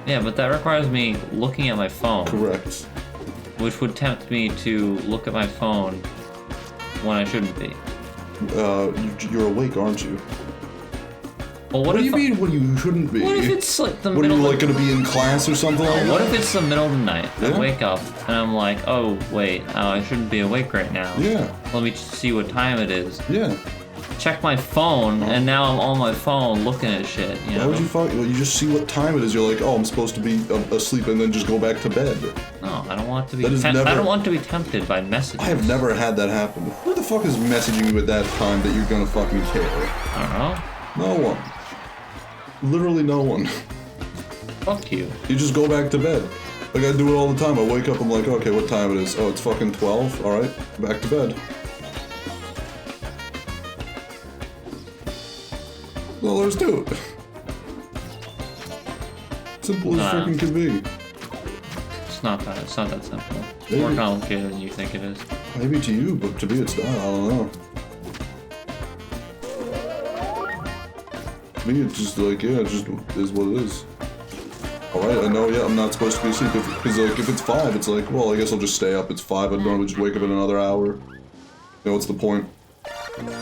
Speaker 2: Yeah, but that requires me looking at my phone.
Speaker 1: Correct.
Speaker 2: Which would tempt me to look at my phone when I shouldn't be.
Speaker 1: You're awake, aren't you?
Speaker 2: Well,
Speaker 1: What do you mean when you shouldn't be?
Speaker 2: What if it's like the
Speaker 1: What are
Speaker 2: middle
Speaker 1: you,
Speaker 2: of
Speaker 1: like, gonna be in class or something like that?
Speaker 2: What if it's the middle of the night?
Speaker 1: Yeah.
Speaker 2: I wake up and I'm like, oh wait, I shouldn't be awake right now.
Speaker 1: Yeah.
Speaker 2: Let me just see what time it is.
Speaker 1: Yeah.
Speaker 2: Check my phone, and now I'm on my phone looking at shit. You
Speaker 1: Why
Speaker 2: know?
Speaker 1: would you Well, you just see what time it is. You're like, oh, I'm supposed to be asleep, and then just go back to bed.
Speaker 2: No, I don't want to be.
Speaker 1: That is
Speaker 2: I
Speaker 1: never-
Speaker 2: don't want to be tempted by messages.
Speaker 1: I have never had that happen. Who the fuck is messaging you at that time that you're gonna fucking care?
Speaker 2: I don't know.
Speaker 1: No one. Literally no one.
Speaker 2: Fuck you.
Speaker 1: You just go back to bed. Like, I do it all the time. I wake up, I'm like, okay, what time it is? Oh, it's fucking 12. Alright, back to bed. Well, there's to it. Simple as freaking can be.
Speaker 2: It's not that. It's not that simple. It's
Speaker 1: Maybe.
Speaker 2: more complicated than you think it is.
Speaker 1: Maybe to you, but to me it's not. I don't know. To me, it's just like, yeah, it just is what it is. Alright, I know, yeah, I'm not supposed to be asleep. Because, like, if it's 5, it's like, well, I guess I'll just stay up. It's 5, I'd normally just wake up in another hour. You know, what's the point?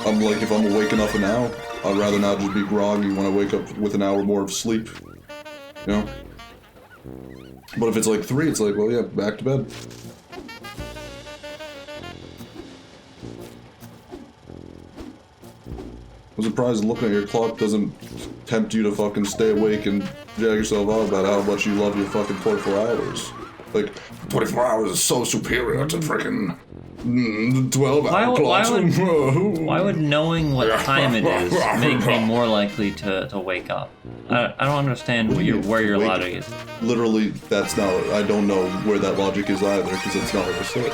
Speaker 1: I'm like, if I'm awake enough now, I'd rather not just be groggy when I wake up with an hour more of sleep. You know? But if it's like 3, it's like, well, yeah, back to bed. I'm surprised looking at your clock doesn't tempt you to fucking stay awake and jag yourself out about how much you love your fucking 24 hours. Like, 24 hours is so superior to freaking 12-hour clocks.
Speaker 2: Why would knowing what time it is make me more likely to wake up? I don't understand where your logic is.
Speaker 1: Literally, that's not. I don't know where that logic is either, because it's not what I said.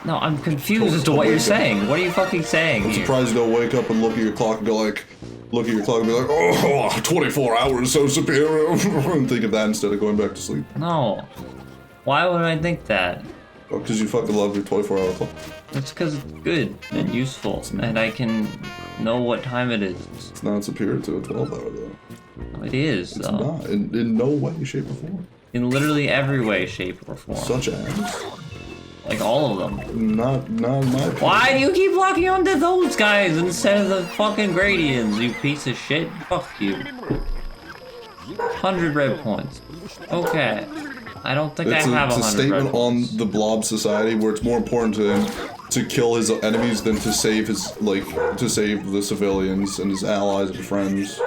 Speaker 2: No, I'm confused as to what you're saying. What are you fucking saying
Speaker 1: I'm
Speaker 2: here?
Speaker 1: surprised you don't wake up and look at your clock and go like, look at your clock and be like, oh, 24 hours, so superior, and think of that instead of going back to sleep.
Speaker 2: No. Why would I think that?
Speaker 1: Oh, because you fucking love your 24-hour clock.
Speaker 2: It's because it's good and useful, and I can know what time it is.
Speaker 1: It's not superior to a 12-hour, though.
Speaker 2: No, it is,
Speaker 1: It's
Speaker 2: though.
Speaker 1: not. In no way, shape, or form.
Speaker 2: In literally every way, shape, or form.
Speaker 1: Such as.
Speaker 2: Like all of them.
Speaker 1: Not in my opinion.
Speaker 2: Why do you keep locking onto those guys instead of the fucking Gradients, you piece of shit? Fuck you. 100 red points. Okay. I don't think I have 100
Speaker 1: It's a statement
Speaker 2: red points.
Speaker 1: on the Blob society where it's more important to him to kill his enemies than to save to save the civilians and his allies and friends.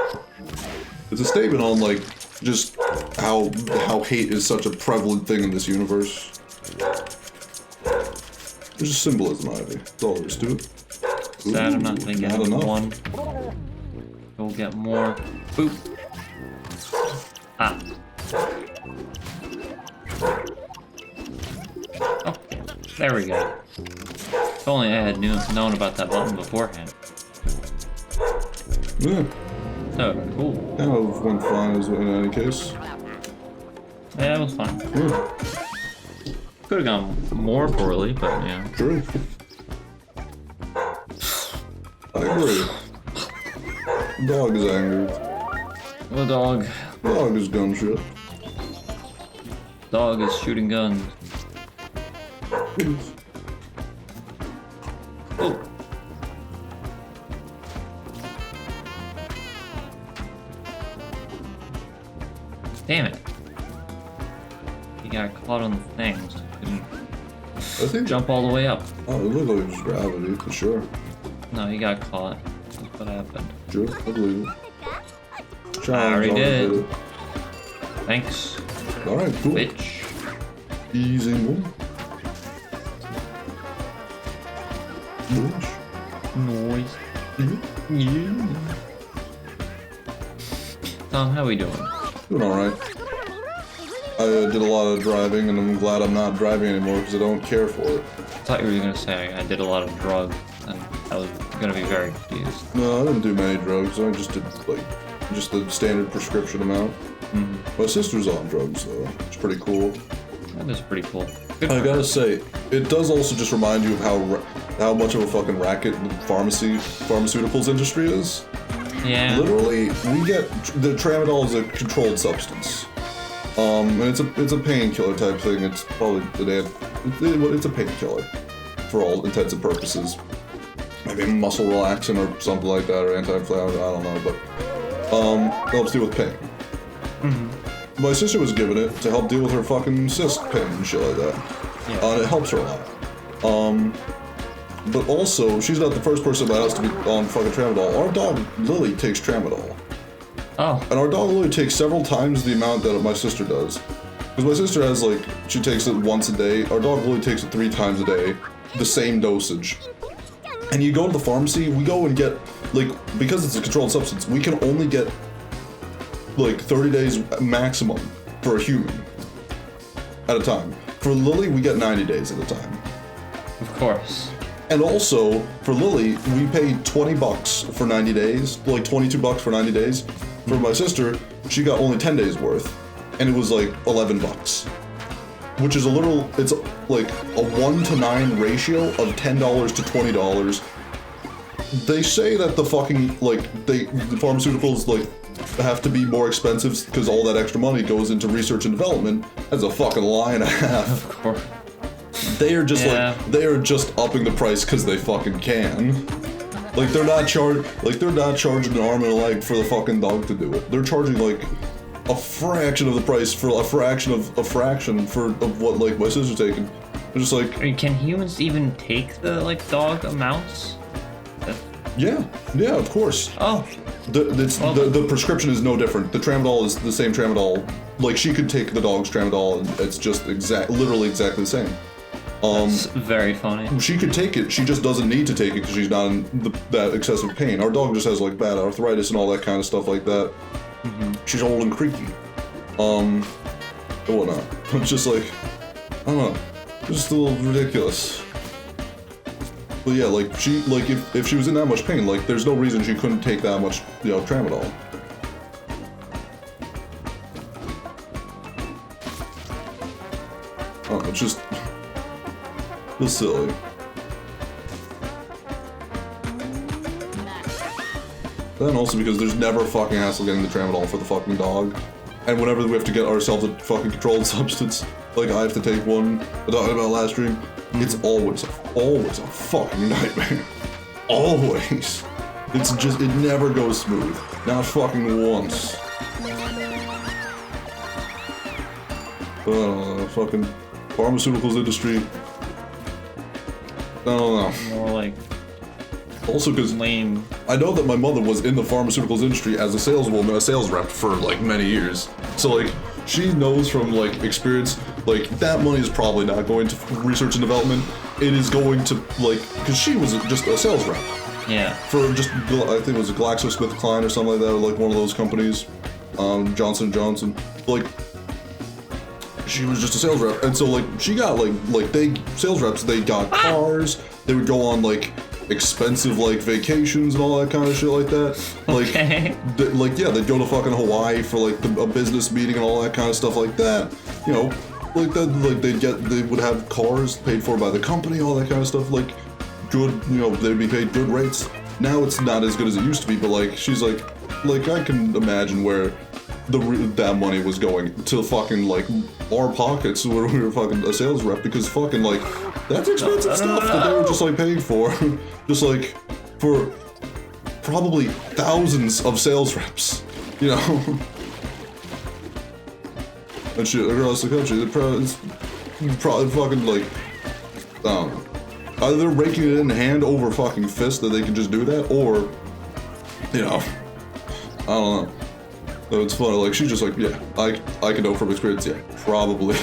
Speaker 1: It's a statement on like just how hate is such a prevalent thing in this universe. There's just symbolism out of it. That's all there is to it.
Speaker 2: Sad I'm not gonna get
Speaker 1: Not enough.
Speaker 2: one. Go get more. Boop. Ah. Oh, there we go. If only I had known about that button beforehand.
Speaker 1: Yeah,
Speaker 2: Oh, cool.
Speaker 1: that went fine in any case.
Speaker 2: Yeah, it was fine.
Speaker 1: Yeah,
Speaker 2: Could have gone more poorly, but yeah.
Speaker 1: true. I agree. Dog is angry.
Speaker 2: The dog.
Speaker 1: Dog is gun shit.
Speaker 2: Dog is shooting guns. Oh. Damn it. He got caught on the things. Couldn't
Speaker 1: I think
Speaker 2: jump all the way up.
Speaker 1: Oh, it looked like it was gravity for sure.
Speaker 2: No, he got caught. That's what happened.
Speaker 1: Sure, I believe it.
Speaker 2: I already did.
Speaker 1: it.
Speaker 2: Thanks,
Speaker 1: Alright, cool.
Speaker 2: bitch.
Speaker 1: Easy one. Nice.
Speaker 2: Noise.
Speaker 1: Mhm.
Speaker 2: Yeah. Tom, how we doing?
Speaker 1: Doing alright. I did a lot of driving, and I'm glad I'm not driving anymore because I don't care for it.
Speaker 2: I thought you were gonna say I did a lot of drugs, and I was gonna be very confused.
Speaker 1: No, I didn't do many drugs. I just did, like, just the standard prescription amount. My sister's on drugs, though. It's pretty cool.
Speaker 2: That is pretty cool. Good
Speaker 1: I
Speaker 2: for
Speaker 1: gotta
Speaker 2: her.
Speaker 1: say, it does also just remind you of how much of a fucking racket the pharmaceuticals industry is.
Speaker 2: Yeah.
Speaker 1: Literally, we get the tramadol is a controlled substance, and it's a painkiller type thing. It's probably it's a painkiller for all intents and purposes. Maybe muscle relaxant or something like that, or anti-inflammatory. I don't know, but helps deal with pain. My sister was given it to help deal with her fucking cyst pain and shit like that.
Speaker 2: Yeah.
Speaker 1: And it helps her a lot. But also, she's not the first person in my house to be on fucking tramadol. Our dog, Lily, takes tramadol.
Speaker 2: Oh.
Speaker 1: And our dog Lily takes several times the amount that my sister does. Because my sister has, like, she takes it once a day. Our dog Lily takes it 3 times a day. The same dosage. And you go to the pharmacy, we go and get, like, because it's a controlled substance, we can only get, like, 30 days maximum for a human at a time. For Lily, we get 90 days at a time.
Speaker 2: Of course.
Speaker 1: And also, for Lily, we paid $20 for 90 days, like $22 for 90 days. For my sister, she got only 10 days worth, and it was like $11. Which is it's like a 1-to-9 ratio of $10 to $20. They say that the fucking, like, the pharmaceuticals, like, have to be more expensive because all that extra money goes into research and development. That's a fucking lie and a half.
Speaker 2: Of course.
Speaker 1: They are just
Speaker 2: Yeah.
Speaker 1: they are just upping the price because they fucking can. Like they're not charging an arm and a leg for the fucking dog to do it. They're charging like a fraction of the price for a fraction of what like my sister's taking. They're just like,
Speaker 2: I mean, can humans even take the, like, dog amounts?
Speaker 1: yeah, of course.
Speaker 2: Oh.
Speaker 1: The prescription is no different. The tramadol is the same tramadol. Like she could take the dog's tramadol and it's just literally exactly the same.
Speaker 2: That's very funny.
Speaker 1: She could take it, she just doesn't need to take it because she's not in that excessive pain. Our dog just has like bad arthritis and all that kind of stuff like that. She's old and creaky. And whatnot. It's just like, I don't know, just a little ridiculous. But yeah, like if she was in that much pain, like there's no reason she couldn't take that much, tramadol. Oh, it's just silly. Then also because there's never fucking hassle getting the tramadol for the fucking dog. And whenever we have to get ourselves a fucking controlled substance, like I have to take one, I talked about last stream, It's always a fucking nightmare. Always. It's just, it never goes smooth. Not fucking once. Fucking pharmaceuticals industry. I don't know.
Speaker 2: More like
Speaker 1: Also, because
Speaker 2: lame.
Speaker 1: I know that my mother was in the pharmaceuticals industry as a saleswoman, a sales rep for like many years. So like, she knows from like experience, like that money is probably not going to research and development. It is going to like, because she was just a sales rep.
Speaker 2: Yeah.
Speaker 1: For just, I think it was a GlaxoSmithKline or something like that, or like one of those companies, Johnson & Johnson. Like, she was just a sales rep, and so like she got sales reps, they got cars, they would go on like expensive like vacations and all that kind of shit like that. Like,
Speaker 2: Okay.
Speaker 1: They'd go to fucking Hawaii for like a business meeting and all that kind of stuff like that. You know, like that, like they would have cars paid for by the company, all that kind of stuff. Like, good, you know, they'd be paid good rates. Now it's not as good as it used to be, but like she's like I can imagine where that money was going to fucking like our pockets where we were fucking a sales rep, because fucking like that's expensive stuff that they were just like paying for, just like for probably thousands of sales reps, you know. And shit across the country, it's probably fucking like either they're raking it in hand over fucking fist that they can just do that, or you know, I don't know. So it's funny, like, she's just like, yeah, I can know from experience, yeah, probably.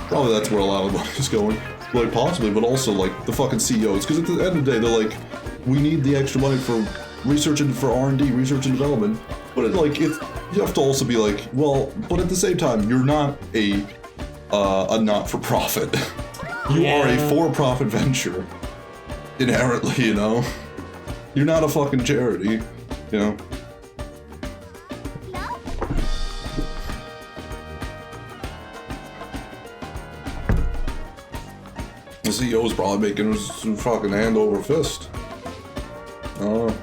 Speaker 1: Probably that's where a lot of money is going. Like, possibly, but also, like, the fucking CEOs, because at the end of the day, they're like, we need the extra money for research and for R&D, research and development, but you have to also be like, well, but at the same time, you're not a not-for-profit. You are a for-profit venture, inherently, you know? You're not a fucking charity, you know? The CEO is probably making some fucking hand over fist. Oh.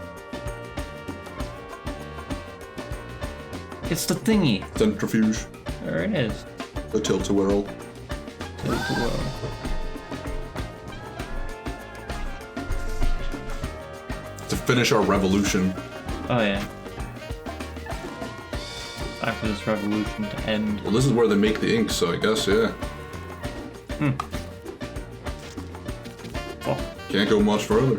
Speaker 2: It's the thingy.
Speaker 1: Centrifuge.
Speaker 2: There it is.
Speaker 1: The tilt-a-whirl.
Speaker 2: Tilt-a-whirl.
Speaker 1: To finish our revolution.
Speaker 2: Oh yeah. Time for this revolution to end.
Speaker 1: Well, this is where they make the ink, so I guess, yeah.
Speaker 2: Oh.
Speaker 1: Can't go much further.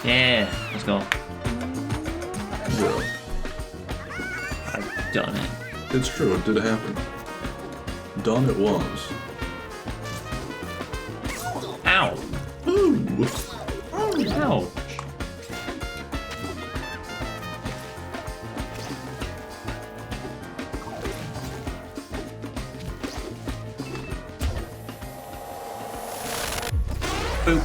Speaker 2: Yeah, let's go.
Speaker 1: Yeah.
Speaker 2: I've done it.
Speaker 1: It's true, it did happen. Done it was.
Speaker 2: Ow!
Speaker 1: Ooh!
Speaker 2: Ouch! Boop.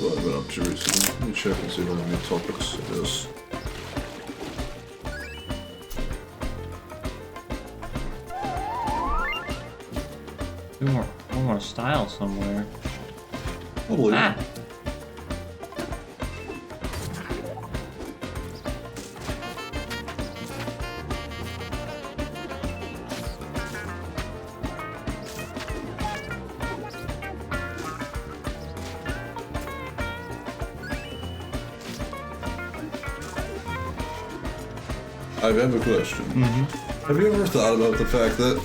Speaker 1: What have I been up to recently? Let me check and see if I have any topics of this.
Speaker 2: One more style somewhere.
Speaker 1: Probably.
Speaker 2: Ah!
Speaker 1: I have a question. Have you ever thought about the fact that,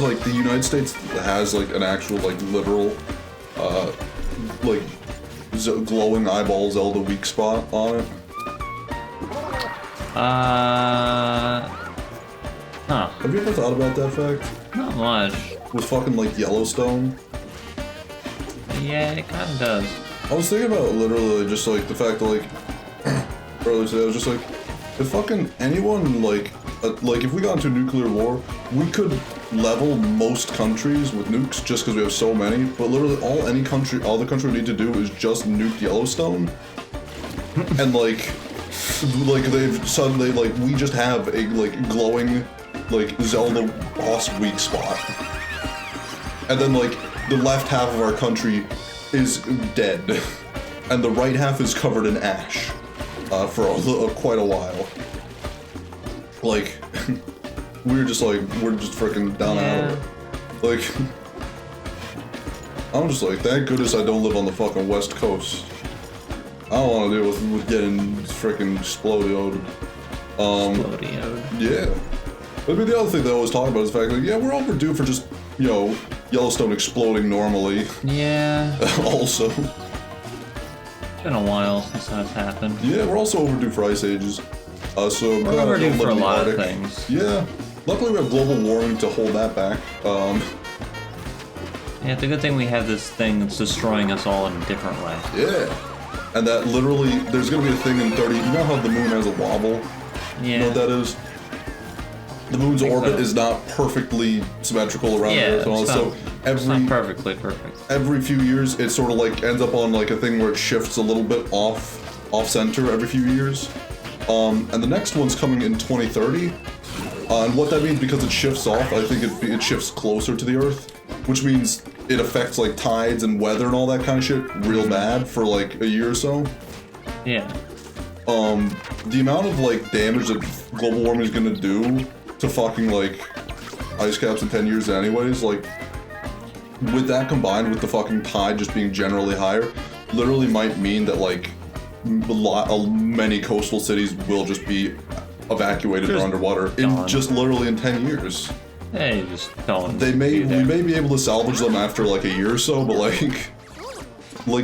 Speaker 1: like, the United States has, like, an actual, like, literal, like, glowing eyeball Zelda weak spot on it?
Speaker 2: Huh.
Speaker 1: Have you ever thought about that fact?
Speaker 2: Not much.
Speaker 1: With fucking, like, Yellowstone?
Speaker 2: Yeah, it kind of does.
Speaker 1: I was thinking about literally just, like, the fact that, like, earlier today, I was just like, if fucking anyone, like, if we got into a nuclear war, we could level most countries with nukes just because we have so many. But literally, all the country would need to do is just nuke Yellowstone, and like they've suddenly we just have a glowing Zelda boss weak spot, and then the left half of our country is dead, and the right half is covered in ash for quite a while. We're just freaking down out of it. I'm just thank goodness I don't live on the fucking West Coast. I don't want to deal with getting freaking exploded. Yeah. But the other thing they always talk about is the fact that, we're overdue for just, Yellowstone exploding normally.
Speaker 2: Yeah.
Speaker 1: Also.
Speaker 2: It's been a while since that's happened.
Speaker 1: Yeah, we're also overdue for ice ages. So
Speaker 2: we're overdue for a lot of things.
Speaker 1: Yeah. Luckily we have global warming to hold that back.
Speaker 2: Yeah, it's a good thing we have this thing that's destroying us all in a different way.
Speaker 1: Yeah. And that literally, there's gonna be a thing in 30, you know how the moon has a wobble?
Speaker 2: Yeah.
Speaker 1: You know what that is? The moon's orbit is not perfectly symmetrical around the Earth,
Speaker 2: it's not perfectly perfect.
Speaker 1: Every few years, it sort of ends up on a thing where it shifts a little bit off center every few years. And the next one's coming in 2030. And what that means, because it shifts off, I think it shifts closer to the Earth, which means it affects tides and weather and all that kind of shit real bad for a year or so.
Speaker 2: Yeah.
Speaker 1: The amount of damage that global warming is gonna do to fucking ice caps in 10 years anyways, with that combined with the fucking tide just being generally higher, literally might mean that many coastal cities will just be evacuated or underwater just literally in 10 years.
Speaker 2: Hey, just don't.
Speaker 1: We may be able to salvage them after a year or so, but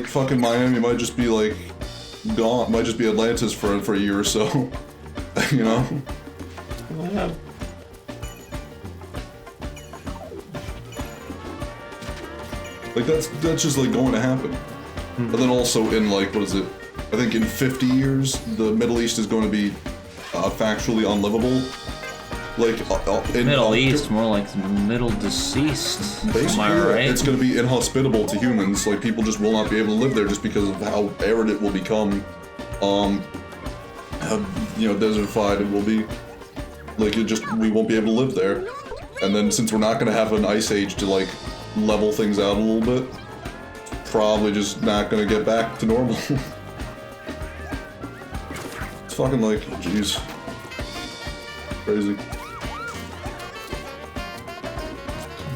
Speaker 1: fucking Miami might just be gone. Might just be Atlantis for a year or so. You know?
Speaker 2: Yeah.
Speaker 1: That's just going to happen. And then also in what is it? I think in 50 years the Middle East is going to be factually unlivable. In
Speaker 2: Middle East, more like middle deceased.
Speaker 1: Basically,
Speaker 2: am I right?
Speaker 1: It's going to be inhospitable to humans. People just will not be able to live there just because of how arid it will become. How desertified it will be. We won't be able to live there. And then since we're not going to have an ice age to level things out a little bit, probably just not going to get back to normal. It's fucking jeez. Crazy.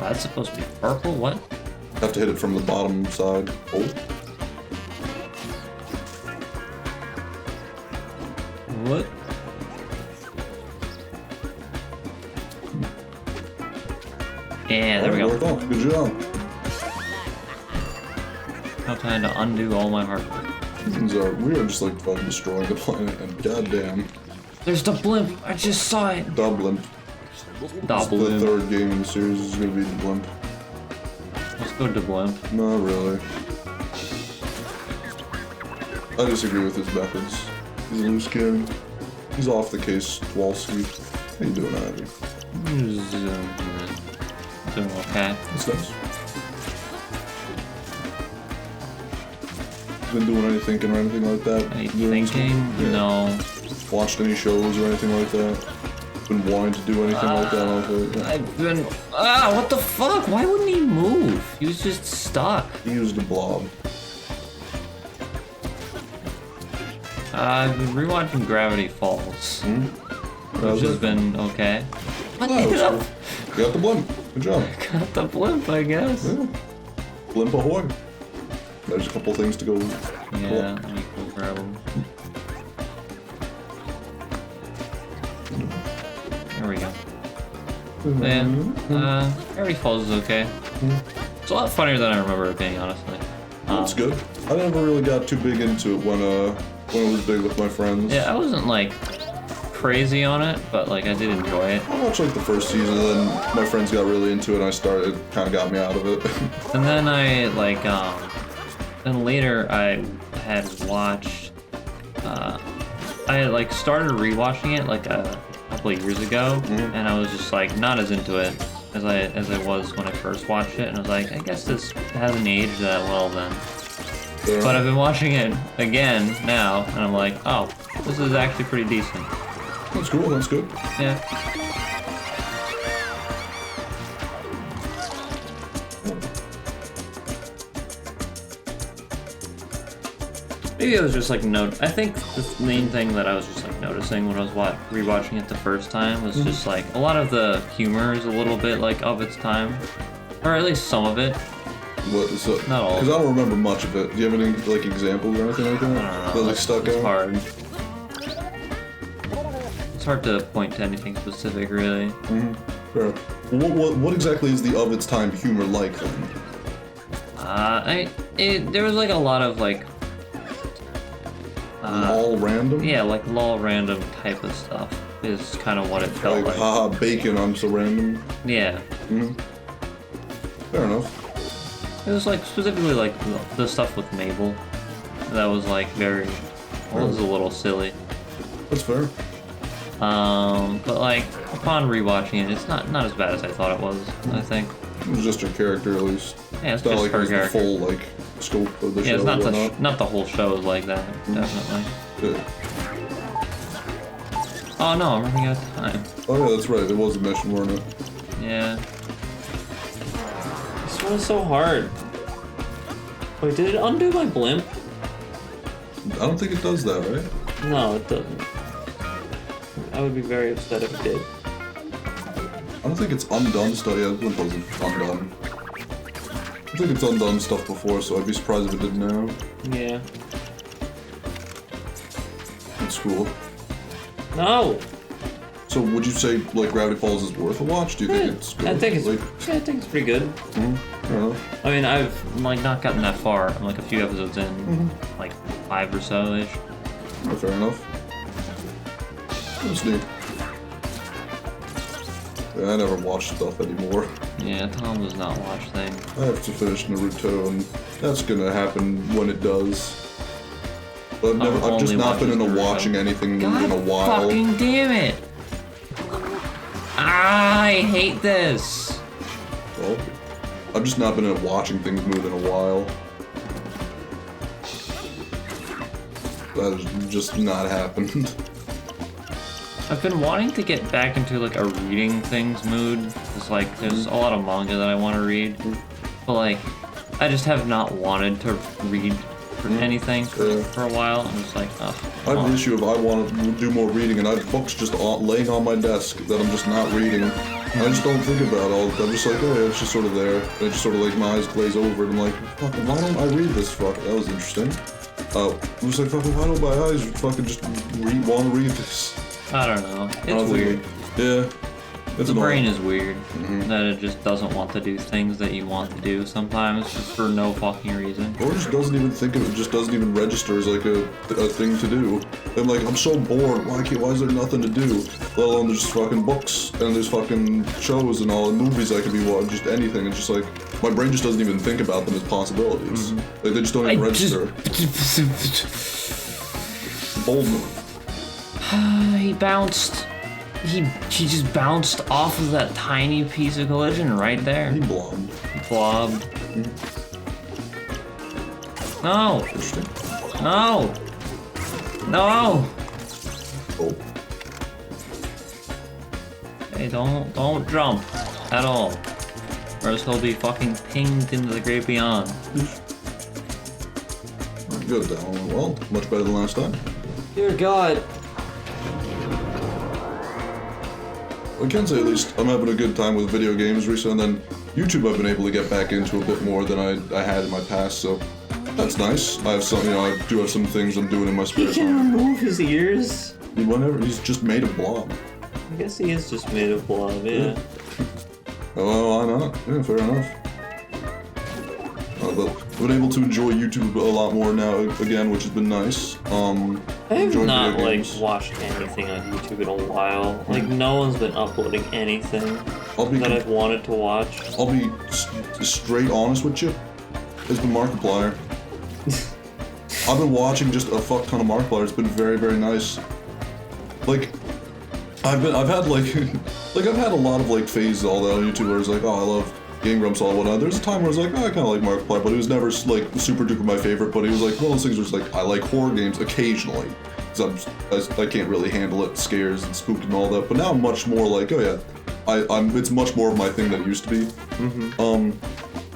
Speaker 2: That's supposed to be purple? What?
Speaker 1: Have to hit it from the bottom side. Oh.
Speaker 2: What? Yeah, there we go.
Speaker 1: Worked out. Good job.
Speaker 2: Now time to undo all my hard work.
Speaker 1: We are just fucking destroying the planet, and goddamn.
Speaker 2: There's the blimp! I just saw it!
Speaker 1: The blimp. The third game in the series is gonna be the blimp.
Speaker 2: Let's go to blimp.
Speaker 1: Not really. I disagree with his methods. He's a loose cannon. He's off the case, Walski. How you doing, Abby?
Speaker 2: Doing okay.
Speaker 1: That's nice. Been doing any thinking or anything like that?
Speaker 2: Any thinking? Yeah. No.
Speaker 1: Watched any shows or anything like that? Been wanting to do anything like that off it? Yeah.
Speaker 2: I've been... what the fuck? Why wouldn't he move? He was just stuck.
Speaker 1: He used a blob.
Speaker 2: I've been rewatching Gravity Falls. Which has been okay. What?
Speaker 1: Oh, got the blimp. Good job.
Speaker 2: Got the blimp, I guess.
Speaker 1: Yeah. Blimp ahoy. There's a couple things to go.
Speaker 2: Yeah, let me go grab them. There we go. Yeah, Gravity Falls is okay. It's a lot funnier than I remember it being, honestly.
Speaker 1: It's good. I never really got too big into it when it was big with my friends.
Speaker 2: Yeah, I wasn't crazy on it, but I did enjoy it.
Speaker 1: I watched the first season, and then my friends got really into it, and it kind of got me out of it.
Speaker 2: And then I then later I had watched, I had started rewatching it a couple of years ago, and I was just not as into it as I was when I first watched it, and I was like, I guess this hasn't aged that well then.
Speaker 1: Yeah.
Speaker 2: But I've been watching it again now, and I'm like, oh, this is actually pretty decent.
Speaker 1: That's cool, that's good.
Speaker 2: Yeah. Maybe I was just like I think the main thing that I was just like noticing when I was rewatching it the first time was just like a lot of the humor is a little bit like of its time, or at least some of it.
Speaker 1: What is it?
Speaker 2: Not all.
Speaker 1: Because I don't remember much of it. Do you have any like examples or anything like that?
Speaker 2: I don't know.
Speaker 1: That like stuck
Speaker 2: It's
Speaker 1: out?
Speaker 2: hard. It's hard to point to anything specific, really.
Speaker 1: Fair. What exactly is the of its time humor like then?
Speaker 2: There was like a lot of like.
Speaker 1: All random?
Speaker 2: Yeah, like lol random type of stuff is kind of what it felt
Speaker 1: Like,
Speaker 2: like.
Speaker 1: haha, bacon, I'm so random.
Speaker 2: Yeah.
Speaker 1: Fair enough.
Speaker 2: It was like specifically like the stuff with Mabel. That was like very. Well, it was a little silly.
Speaker 1: That's fair.
Speaker 2: But like upon rewatching it, it's not as bad as I thought it was. I think.
Speaker 1: It was just your character, at least.
Speaker 2: Yeah, it's
Speaker 1: not
Speaker 2: just
Speaker 1: like it
Speaker 2: her
Speaker 1: was the
Speaker 2: character.
Speaker 1: full like scope of the show.
Speaker 2: Yeah, it's not
Speaker 1: or
Speaker 2: the
Speaker 1: whatnot.
Speaker 2: not the whole show is like that. Definitely.
Speaker 1: Yeah.
Speaker 2: Oh no, I'm running out of time.
Speaker 1: Oh yeah, that's right. It was a mission, weren't it?
Speaker 2: Yeah.
Speaker 3: This one is so hard. Wait, did it undo my blimp?
Speaker 1: I don't think it does that, right?
Speaker 3: No, it doesn't. I would be very upset if it did.
Speaker 1: I don't think it's undone stuff. Yeah, it wasn't undone. I think it's undone stuff before, so I'd be surprised if it did now.
Speaker 3: Yeah.
Speaker 1: It's cool.
Speaker 3: No!
Speaker 1: So would you say like Gravity Falls is worth a watch? Do you think it's good?
Speaker 3: I think it's
Speaker 1: like,
Speaker 3: I think it's pretty good.
Speaker 1: I don't know.
Speaker 2: I mean, I've like not gotten that far. I'm like a few episodes in, like 5 or so ish.
Speaker 1: Oh, fair enough. That's neat. Yeah, I never watch stuff anymore.
Speaker 2: Yeah, Tom does not watch things.
Speaker 1: I have to finish Naruto, and that's gonna happen when it does. But I've just
Speaker 2: only
Speaker 1: not been
Speaker 2: watches
Speaker 1: into
Speaker 2: Naruto.
Speaker 1: watching anything in a while.
Speaker 2: Fucking damn it! I hate this.
Speaker 1: Well, I've just not been into watching things move in a while. That has just not happened.
Speaker 2: I've been wanting to get back into like a reading things mood. It's like there's a lot of manga that I want to read, but like I just have not wanted to read for anything for a while. I'm just like, oh.
Speaker 1: I have the issue of I want to do more reading, and I have books just laying on my desk that I'm just not reading. I just don't think about it. I'm just like, oh yeah, it's just sort of there. And it's just sort of like my eyes glaze over, and I'm like, fuck, why don't I read this? Fuck, that was interesting. I'm just like, fucking, why don't my eyes fucking just want to read this?
Speaker 2: I don't know. It's
Speaker 1: Honestly,
Speaker 2: weird.
Speaker 1: Yeah. It's
Speaker 2: The brain
Speaker 1: annoying.
Speaker 2: is weird. That it just doesn't want to do things that you want to do sometimes just for no fucking reason.
Speaker 1: Or just doesn't even think of it, just doesn't even register as like a thing to do. I'm like, I'm so bored, why is there nothing to do? Let alone there's fucking books, and there's fucking shows and all, and movies I could be watching, just anything. It's just like, my brain just doesn't even think about them as possibilities. Like, they just don't even register. Bold move.
Speaker 2: He bounced. He just bounced off of that tiny piece of collision right there.
Speaker 1: He blobbed.
Speaker 2: Blob. No.
Speaker 1: Interesting.
Speaker 2: No. No.
Speaker 1: Oh.
Speaker 2: Hey, don't jump at all, or else he'll be fucking pinged into the great beyond.
Speaker 1: Good, that one went well. Much better than last time.
Speaker 3: Dear God.
Speaker 1: I can say at least I'm having a good time with video games recently, and then YouTube I've been able to get back into a bit more than I had in my past, so that's nice. I have some, I do have some things I'm doing in my spare
Speaker 3: He can
Speaker 1: time.
Speaker 3: remove his ears?
Speaker 1: Whenever, he's just made of blob.
Speaker 3: I guess he is just made of blob, yeah.
Speaker 1: Oh, why not? Yeah, fair enough. But I've been able to enjoy YouTube a lot more now again, which has been nice.
Speaker 3: I have
Speaker 1: enjoying
Speaker 3: not,
Speaker 1: video
Speaker 3: like,
Speaker 1: games.
Speaker 3: watched anything on YouTube in a while. Like, no one's been uploading anything
Speaker 1: I'll be
Speaker 3: that I've wanted to watch.
Speaker 1: I'll be straight honest with you. It's been Markiplier. I've been watching just a fuck ton of Markiplier. It's been very, very nice. Like, I've had like, I've had a lot of like phases all that on YouTube where it's like, oh, I love Game Grumps and all whatnot. There's a time where I was like, oh, I kind of like Markiplier, but he was never like super duper my favorite. But he was like one of those things where it's like, I like horror games occasionally because I can't really handle it, scares and spooked and all that. But now I'm much more like, oh yeah, it's much more of my thing than it used to be.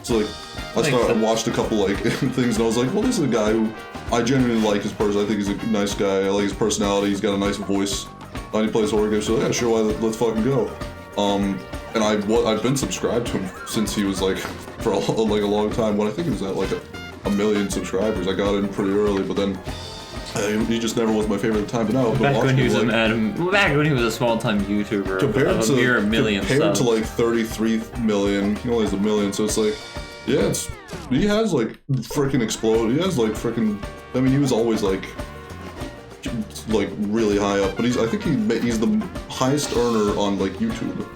Speaker 1: So like, I watched a couple like things and I was like, well, this is a guy who I genuinely like his person. I think he's a nice guy. I like his personality. He's got a nice voice. And he plays horror games, so yeah, sure, let's fucking go. And I've been subscribed to him since he was like for a long time. When I think he was at like a million subscribers, I got in pretty early, but then he just never was my favorite at the time. But now
Speaker 2: back when he was back when he was a small-time YouTuber
Speaker 1: compared
Speaker 2: of a mere million
Speaker 1: compared
Speaker 2: subs.
Speaker 1: to like 33 million, he only has a million, so it's like, yeah, he has like freaking exploded. He has like freaking. I mean, he was always like really high up, but I think he's the highest earner on like YouTube.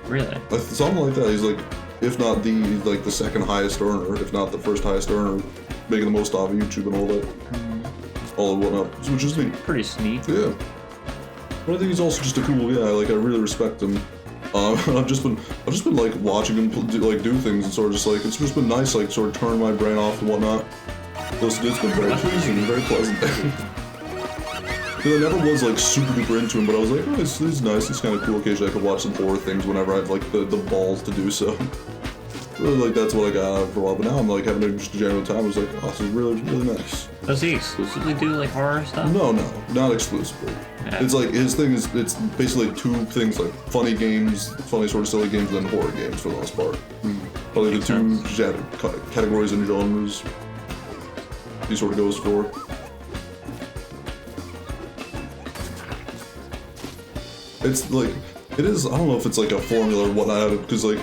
Speaker 2: Really?
Speaker 1: Something like that. He's like, if not the second highest earner, if not the first highest earner, making the most off of YouTube and all that, all and whatnot, which is neat.
Speaker 2: Pretty sneak.
Speaker 1: Yeah. But I think he's also just a cool guy. Like I really respect him. I've just been like watching him do things and sort of just like it's just been nice, like sort of turn my brain off and whatnot. It's been very pleasing and very pleasant. Because I never was like super duper into him, but I was like, oh, this is nice, it's kind of cool. Occasionally I could watch some horror things whenever I have like the balls to do so. Like that's what I got out of it for a while, but now I'm like having just a genuine time. I was like, oh, this is really, really nice.
Speaker 2: Does he exclusively do like horror stuff?
Speaker 1: No, not exclusively.
Speaker 2: Yeah.
Speaker 1: It's like his thing is it's basically two things, like funny games, funny sort of silly games, and then horror games for the most part. Probably the two categories and genres he sort of goes for. It's like, it is, I don't know if it's like a formula or whatnot, because like,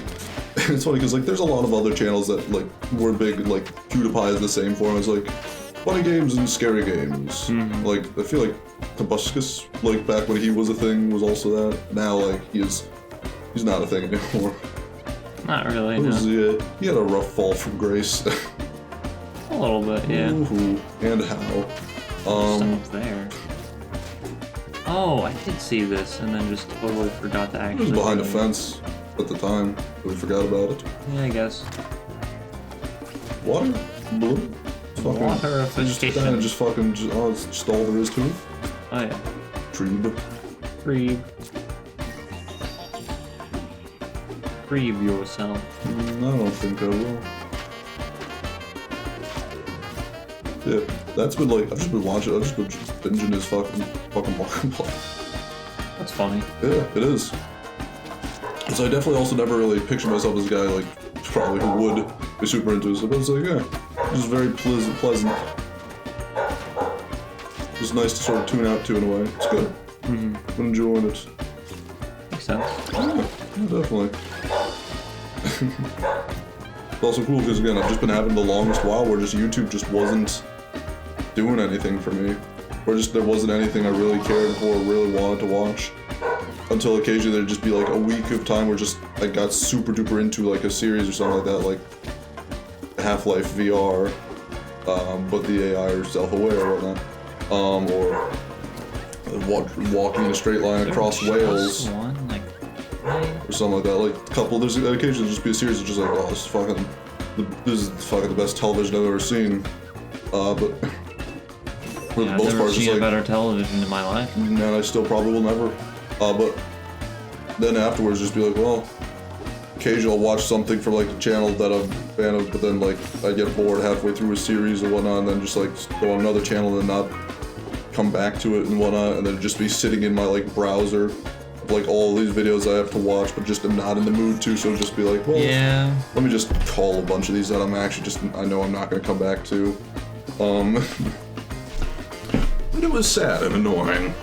Speaker 1: it's funny because like there's a lot of other channels that like were big, like PewDiePie is the same for him. It's like funny games and scary games. Like I feel like Tobuscus, like back when he was a thing, was also that. Now like he's not a thing anymore.
Speaker 2: Not really, no.
Speaker 1: Yeah, he had a rough fall from grace.
Speaker 2: A little bit, yeah.
Speaker 1: Ooh, and how.
Speaker 2: Stuff there. Oh, I did see this and then just totally forgot to
Speaker 1: He
Speaker 2: actually.
Speaker 1: was behind a fence at the time. We forgot about it.
Speaker 2: Yeah, I guess.
Speaker 1: Water? Blue? Fucking, just
Speaker 2: Waterification.
Speaker 1: just fucking, it's just all there is to it.
Speaker 2: Oh yeah.
Speaker 1: Treeb.
Speaker 2: Grieve yourself.
Speaker 1: I don't think I will. Yeah, that's been like, I've just been watching, I've just been binging his fucking Markiplier.
Speaker 2: That's funny.
Speaker 1: Yeah, it is. So I definitely also never really pictured myself as a guy like, probably who would be super into it, but it's like, yeah, just very pleasant. It's nice to sort of tune out to in a way. It's good. I'm enjoying it.
Speaker 2: Makes sense.
Speaker 1: Yeah, definitely. It's also cool because again, I've just been having the longest while where just YouTube just wasn't doing anything for me. Where just there wasn't anything I really cared for or really wanted to watch. Until occasionally there'd just be like a week of time where just I got super duper into like a series or something like that, like Half-Life VR, but the AI are self-aware or whatnot. Or walking in a straight line across Wales.
Speaker 2: One, like,
Speaker 1: Or something like that. Like a couple, there's occasionally just be a series of just like, oh, this is fucking the best television I've ever seen. But for the
Speaker 2: I've
Speaker 1: most
Speaker 2: never
Speaker 1: part, it's
Speaker 2: seen
Speaker 1: just
Speaker 2: a
Speaker 1: like,
Speaker 2: better television in my life.
Speaker 1: and I still probably will never. But then afterwards, just be like, well, occasionally I'll watch something for like a channel that I'm a fan of, but then like I get bored halfway through a series or whatnot, and then just like go on another channel and not come back to it and whatnot, and then just be sitting in my like browser, of, like all these videos I have to watch, but just am not in the mood to, so just be like, well,
Speaker 2: Yeah.
Speaker 1: let me just call a bunch of these that I'm actually just, I know I'm not gonna come back to. And it was sad and annoying.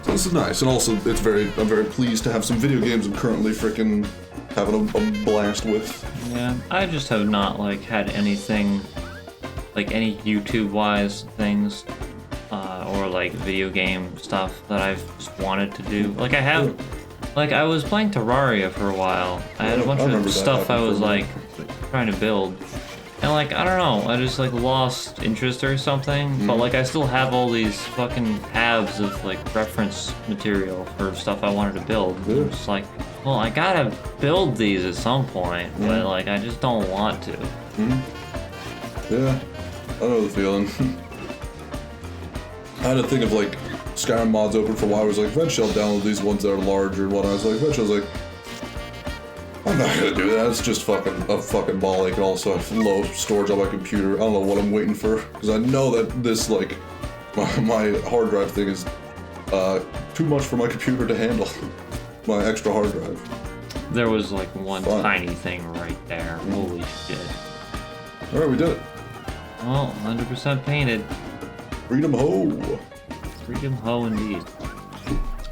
Speaker 1: So this is nice, and also I'm very pleased to have some video games I'm currently freaking having a blast with.
Speaker 2: Yeah. I just have not like had anything, like any YouTube-wise things, or like video game stuff that I've just wanted to do. Like I have, like I was playing Terraria for a while. I had a bunch
Speaker 1: I remember
Speaker 2: of
Speaker 1: that
Speaker 2: stuff I
Speaker 1: happened
Speaker 2: was
Speaker 1: for me.
Speaker 2: like trying to build, And like, I don't know, I just like lost interest or something, but like I still have all these fucking tabs of like reference material for stuff I wanted to build.
Speaker 1: Yeah.
Speaker 2: It's like, well, I gotta build these at some point, but like I just don't want to.
Speaker 1: Yeah, I know the feeling. I had to think of like Skyrim mods open for a while. I was like, eventually I'll download these ones that are larger and whatnot. I was like, eventually I was like, I'm not gonna do that. It's just a fucking ball ache. And also, I have low storage on my computer. I don't know what I'm waiting for because I know that this like my hard drive thing is too much for my computer to handle. My extra hard drive.
Speaker 2: There was like one
Speaker 1: Fun.
Speaker 2: tiny thing right there. Holy shit.
Speaker 1: All right, we did it.
Speaker 2: Well, 100% painted.
Speaker 1: Freedom ho.
Speaker 2: Freedom ho indeed.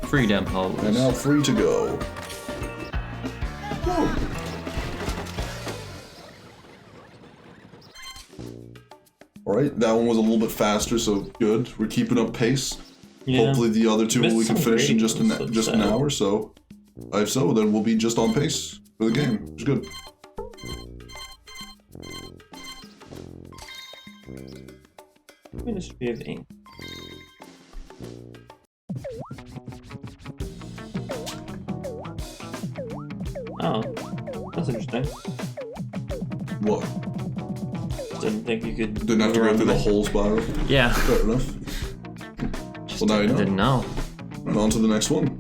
Speaker 2: Freedom ho.
Speaker 1: And now free to go. Whoa. Alright, that one was a little bit faster, so good. We're keeping up pace.
Speaker 3: Yeah.
Speaker 1: Hopefully the other two
Speaker 3: Missed
Speaker 1: we can
Speaker 3: some
Speaker 1: finish in
Speaker 3: ratings,
Speaker 1: just an hour, so if so, then we'll be just on pace for the game, which is good.
Speaker 3: Ministry of Ink. Oh, that's interesting.
Speaker 1: What?
Speaker 3: Didn't think you could.
Speaker 1: Didn't have to go
Speaker 3: around
Speaker 1: through the
Speaker 3: it.
Speaker 1: whole spiral?
Speaker 2: Yeah.
Speaker 1: Fair enough. Well, now you know.
Speaker 2: Didn't know.
Speaker 1: And on to the next one.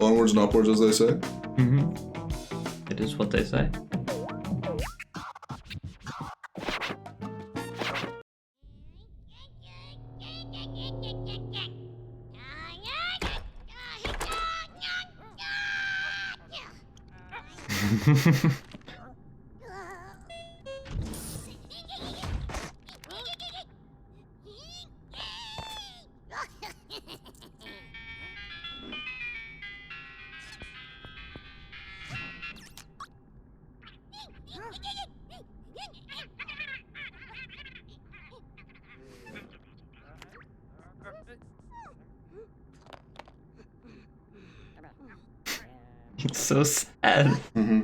Speaker 1: Onwards and upwards, as they say.
Speaker 2: Mm-hmm. It is what they say. It's so sad.
Speaker 1: Mm-hmm.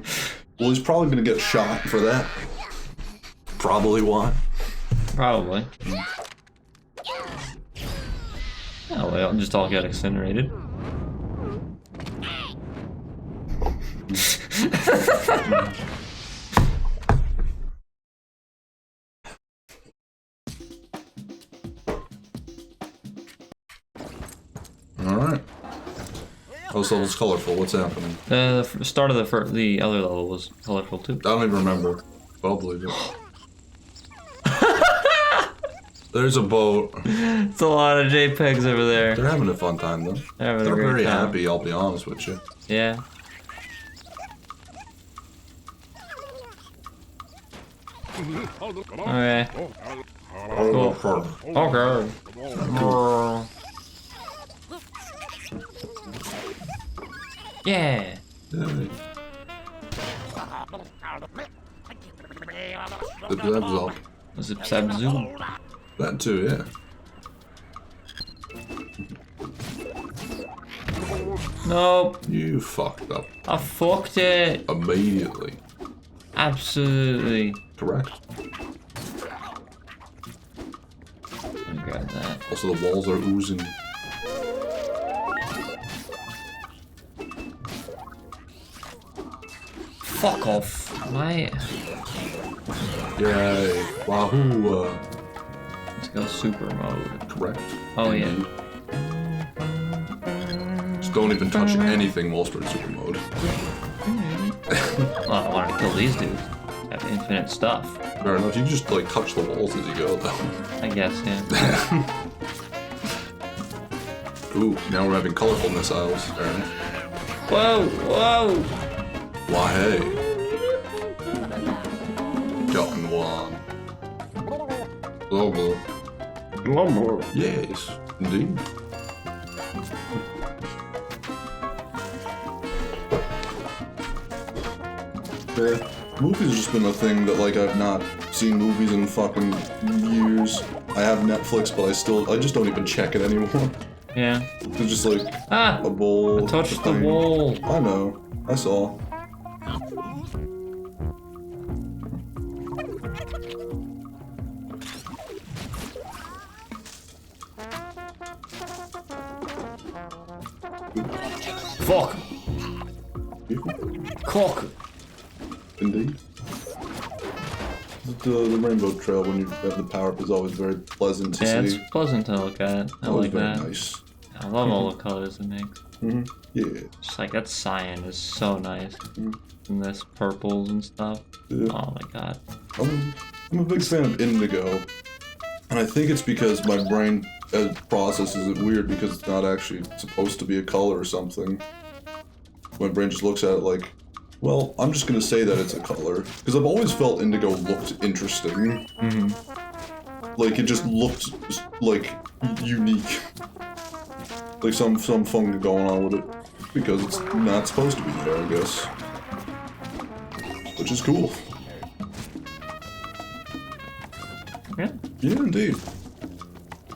Speaker 1: Well, he's probably gonna get shot for that. Probably why.
Speaker 2: Probably. Oh well, just all got incinerated.
Speaker 1: Alright. Oh, this level's colorful. What's happening?
Speaker 2: The start of the other level was colorful too.
Speaker 1: I don't even remember. I'll believe it. There's a boat.
Speaker 2: It's a lot of JPEGs over there.
Speaker 1: They're having a fun time, though.
Speaker 2: They're having a
Speaker 1: They're
Speaker 2: great
Speaker 1: very
Speaker 2: time.
Speaker 1: happy, I'll be honest with you.
Speaker 2: Yeah. Okay.
Speaker 1: Oh,
Speaker 2: Okay. Yeah.
Speaker 1: Yay. The blab's up.
Speaker 2: Zip zap zoom.
Speaker 1: That too, yeah.
Speaker 2: Nope.
Speaker 1: You fucked up
Speaker 2: I fucked it.
Speaker 1: immediately.
Speaker 2: Absolutely.
Speaker 1: Correct.
Speaker 2: Let me grab that.
Speaker 1: Also, the walls are oozing.
Speaker 2: Fuck off. My.
Speaker 1: Yay. Wahoo.
Speaker 2: Let's go super mode.
Speaker 1: Correct.
Speaker 2: Oh yeah.
Speaker 1: Indeed. Just don't even touch anything whilst we're in super mode.
Speaker 2: Well, I want to kill these dudes. Have infinite stuff.
Speaker 1: Fair enough. You can just like touch the walls as you go, though.
Speaker 2: I guess, yeah.
Speaker 1: Ooh, now we're having colorful missiles. Fair enough.
Speaker 2: Whoa, whoa.
Speaker 1: Why, hey. Gotten one. Global.
Speaker 2: Global.
Speaker 1: Yes, indeed. Yeah. Movies have just been a thing that, like, I've not seen movies in fucking years. I have Netflix, but I just don't even check it anymore.
Speaker 2: Yeah.
Speaker 1: It's just like
Speaker 2: Ah!
Speaker 1: a bowl.
Speaker 2: I touched the
Speaker 1: thing.
Speaker 2: wall.
Speaker 1: I know. I saw.
Speaker 2: Fuck! Cock!
Speaker 1: Indeed. The rainbow trail when you have the power up is always very pleasant to
Speaker 2: Yeah,
Speaker 1: see.
Speaker 2: it's pleasant to look at. I
Speaker 1: Always
Speaker 2: like
Speaker 1: very
Speaker 2: that.
Speaker 1: nice.
Speaker 2: I love all the colors it makes.
Speaker 1: Yeah.
Speaker 2: Just like that cyan is so nice. And this purples and stuff.
Speaker 1: Yeah.
Speaker 2: Oh my god.
Speaker 1: I'm a big fan of indigo. And I think it's because my brain processes it weird because it's not actually supposed to be a color or something. My brain just looks at it like, well, I'm just gonna say that it's a color. Because I've always felt indigo looked interesting. Like, it just looked, like, unique. Like some fun going on with it. Because it's not supposed to be there, I guess. Which is cool.
Speaker 2: Yeah,
Speaker 1: Yeah, indeed.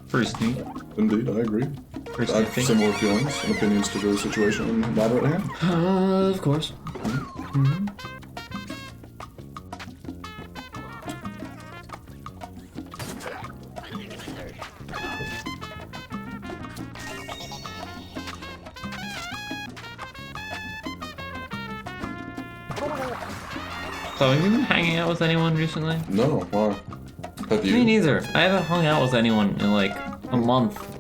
Speaker 2: pretty neat.
Speaker 1: Indeed, I agree.
Speaker 2: Pretty
Speaker 1: I have
Speaker 2: sneaky.
Speaker 1: similar feelings and opinions to the situation and matter at hand.
Speaker 2: Of course. So have you been hanging out with anyone recently?
Speaker 1: No, why? Have you?
Speaker 2: Me neither. I haven't hung out with anyone in like a month.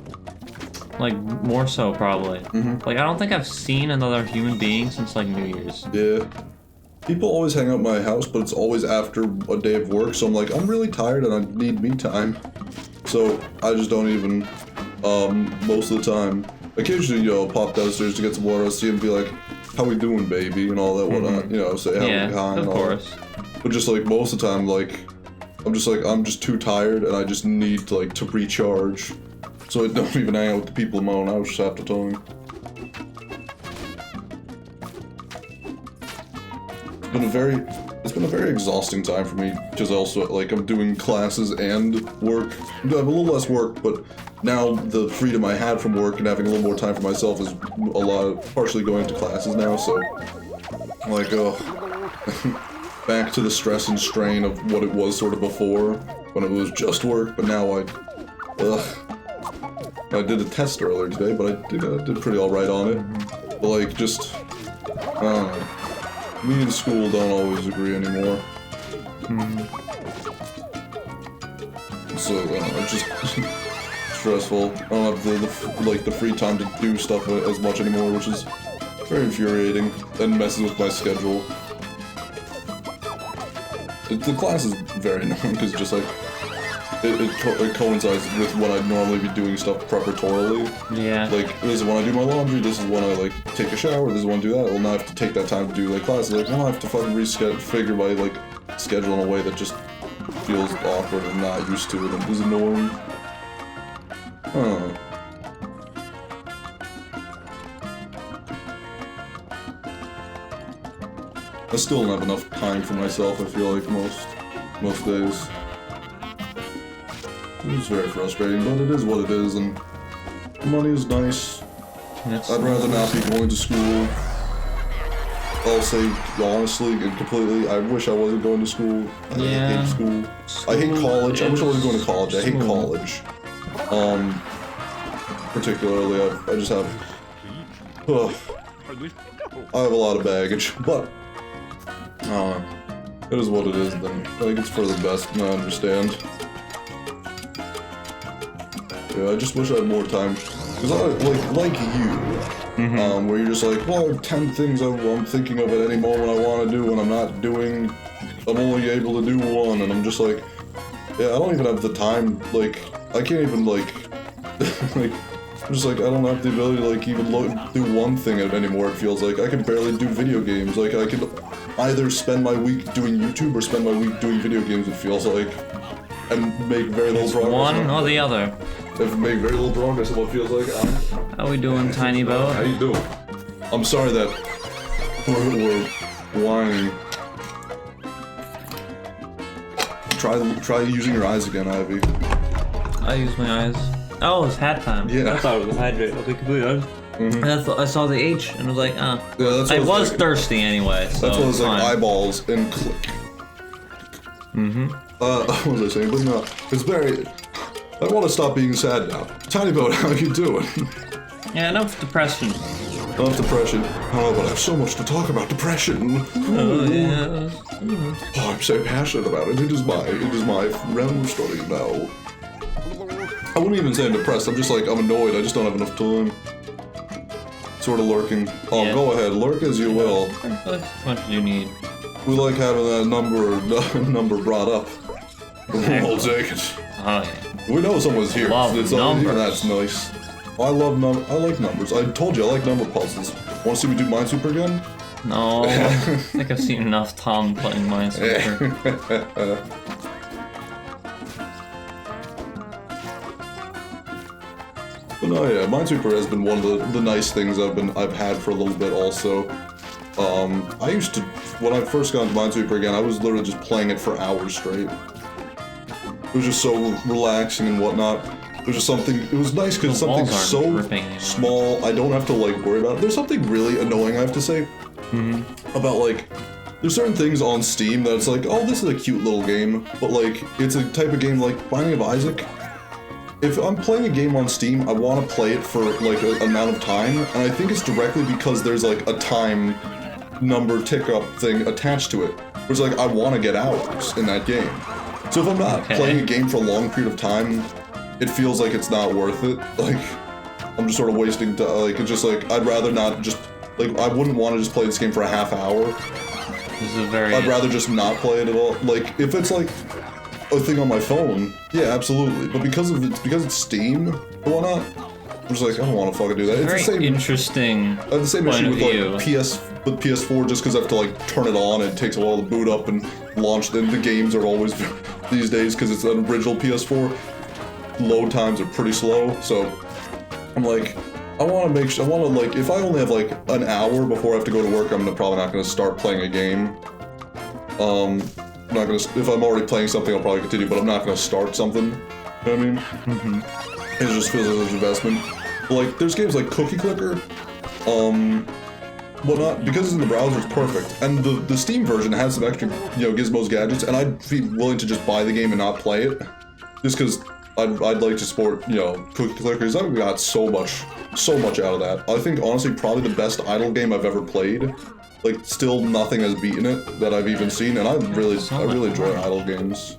Speaker 2: Like more so probably. Like I don't think I've seen another human being since like New Year's.
Speaker 1: Yeah. People always hang out at my house, but it's always after a day of work, so I'm like, I'm really tired and I need me time. So I just don't even, most of the time. Occasionally, you know, I'll pop downstairs to get some water, I'll see him and be like, how we doing, baby, and all that whatnot, you know, say
Speaker 2: Yeah,
Speaker 1: hi and
Speaker 2: of
Speaker 1: all
Speaker 2: course.
Speaker 1: that. But just like most of the time, like, I'm just too tired and I just need to, like, to recharge. So I don't even hang out with the people in my own house half the time. It's been a very exhausting time for me because also like I'm doing classes and work. I have a little less work, but now the freedom I had from work and having a little more time for myself is partially going to classes now. So I'm like, back to the stress and strain of what it was sort of before when it was just work. But now I did a test earlier today, but I did pretty all right on it. But like just I don't know. Me and school don't always agree anymore. So, it's just stressful. I don't have the free time to do stuff as much anymore, which is very infuriating and messes with my schedule. The class is very annoying because just like, it coincides with when I'd normally be doing stuff preparatorily.
Speaker 2: Yeah.
Speaker 1: Like, this is when I do my laundry, this is when I, like, take a shower, this is when I do that. Well, now I have to take that time to do, like, classes. Like, now I have to fucking figure my, like, schedule in a way that just feels awkward and not used to it and is annoying. I still don't have enough time for myself, I feel like, most days. It's very frustrating, but it is what it is, and money is nice. I'd rather not be going to school. I'll say honestly and completely, I wish I wasn't going to school. I hate school. I hate college. I wish I wasn't going to college. I hate college. Particularly, I just have... I have a lot of baggage, but... it is what it is, then. I think it's for the best, and I understand. Yeah, I just wish I had more time. Because like you, where you're just like, well, I have 10 things I'm thinking of at any moment I want to do, and I'm only able to do one, and I'm just like, yeah, I don't even have the time, like, I can't even, like, like, I'm just like, I don't have the ability to, like, even do one thing anymore, it feels like. I can barely do video games, like, I could either spend my week doing YouTube or spend my week doing video games, it feels like, and make very little progress.
Speaker 2: One or the other.
Speaker 1: I've made very little progress in what feels like.
Speaker 2: How we doing, Tiny Boat?
Speaker 1: How you doing? I'm sorry that we're whining. Try using your eyes again, Ivy.
Speaker 2: I use my eyes. Oh, it's hat time.
Speaker 1: Yeah.
Speaker 3: I thought it was hydrate. I'll be completely honest.
Speaker 2: And I saw the H and was like,
Speaker 1: Yeah, that's
Speaker 2: I
Speaker 1: what
Speaker 2: was
Speaker 1: like,
Speaker 2: thirsty anyway, so
Speaker 1: that's what
Speaker 2: it's
Speaker 1: it's like,
Speaker 2: fine.
Speaker 1: eyeballs and click. What was I saying? But no, it's very... I want to stop being sad now. Tiny Boat, how you doing?
Speaker 2: Yeah, enough depression.
Speaker 1: Enough depression. Oh, but I have so much to talk about depression.
Speaker 2: Oh, yeah.
Speaker 1: Oh, I'm so passionate about it. It is my realm story now. I wouldn't even say I'm depressed. I'm just like, I'm annoyed. I just don't have enough time. Sort of lurking. Oh,
Speaker 2: Yeah.
Speaker 1: go ahead. Lurk as you will.
Speaker 2: How much do you need?
Speaker 1: We like having that number brought up. We'll take it.
Speaker 2: Oh, yeah.
Speaker 1: We know someone's here.
Speaker 2: Love
Speaker 1: It's
Speaker 2: numbers.
Speaker 1: That's nice. I like numbers. I told you I like number puzzles. Want to see me do Minesweeper again?
Speaker 2: No, I think I've seen enough Tom playing Minesweeper.
Speaker 1: But no, yeah, Minesweeper has been one of the nice things I've had for a little bit also. I used to, when I first got into Minesweeper again, I was literally just playing it for hours straight. It was just so relaxing and whatnot. It was just something, it was nice because
Speaker 2: The
Speaker 1: something
Speaker 2: walls aren't
Speaker 1: so
Speaker 2: ripping anymore.
Speaker 1: small, I don't have to like worry about it. There's something really annoying I have to say about like, there's certain things on Steam that it's like, oh, this is a cute little game, but like, it's a type of game like Binding of Isaac. If I'm playing a game on Steam, I want to play it for like an amount of time, and I think it's directly because there's like a time number tick up thing attached to it. Whereas like, I want to get hours in that game. So if I'm not playing a game for a long period of time, it feels like it's not worth it. Like, I'm just sort of wasting time. Like, it's just like, I'd rather not just, like, I wouldn't want to just play this game for a half hour.
Speaker 2: This is a very...
Speaker 1: I'd rather just not play it at all. Like, if it's like a thing on my phone, yeah, absolutely. But because it's Steam and whatnot, I'm just like, I don't want to fucking do that. It's
Speaker 2: very
Speaker 1: the same
Speaker 2: interesting
Speaker 1: I have the same
Speaker 2: point
Speaker 1: issue
Speaker 2: of
Speaker 1: with like
Speaker 2: view.
Speaker 1: PS4 just because I have to like turn it on and it takes a while to boot up and launch. Then the games are always these days because it's an original PS4. Load times are pretty slow, so I'm like, I want to like, if I only have like an hour before I have to go to work, I'm probably not going to start playing a game. I'm not gonna, if I'm already playing something, I'll probably continue, but I'm not going to start something. You know what I mean? It just feels like there's investment. But, like, there's games like Cookie Clicker, whatnot, because it's in the browser, it's perfect. And the Steam version has some extra, you know, gizmos, gadgets, and I'd be willing to just buy the game and not play it. Just because I'd like to support, you know, Cookie Clickers. I've got so much out of that. I think, honestly, probably the best idle game I've ever played. Like, still nothing has beaten it that I've even seen, and I really enjoy idle games.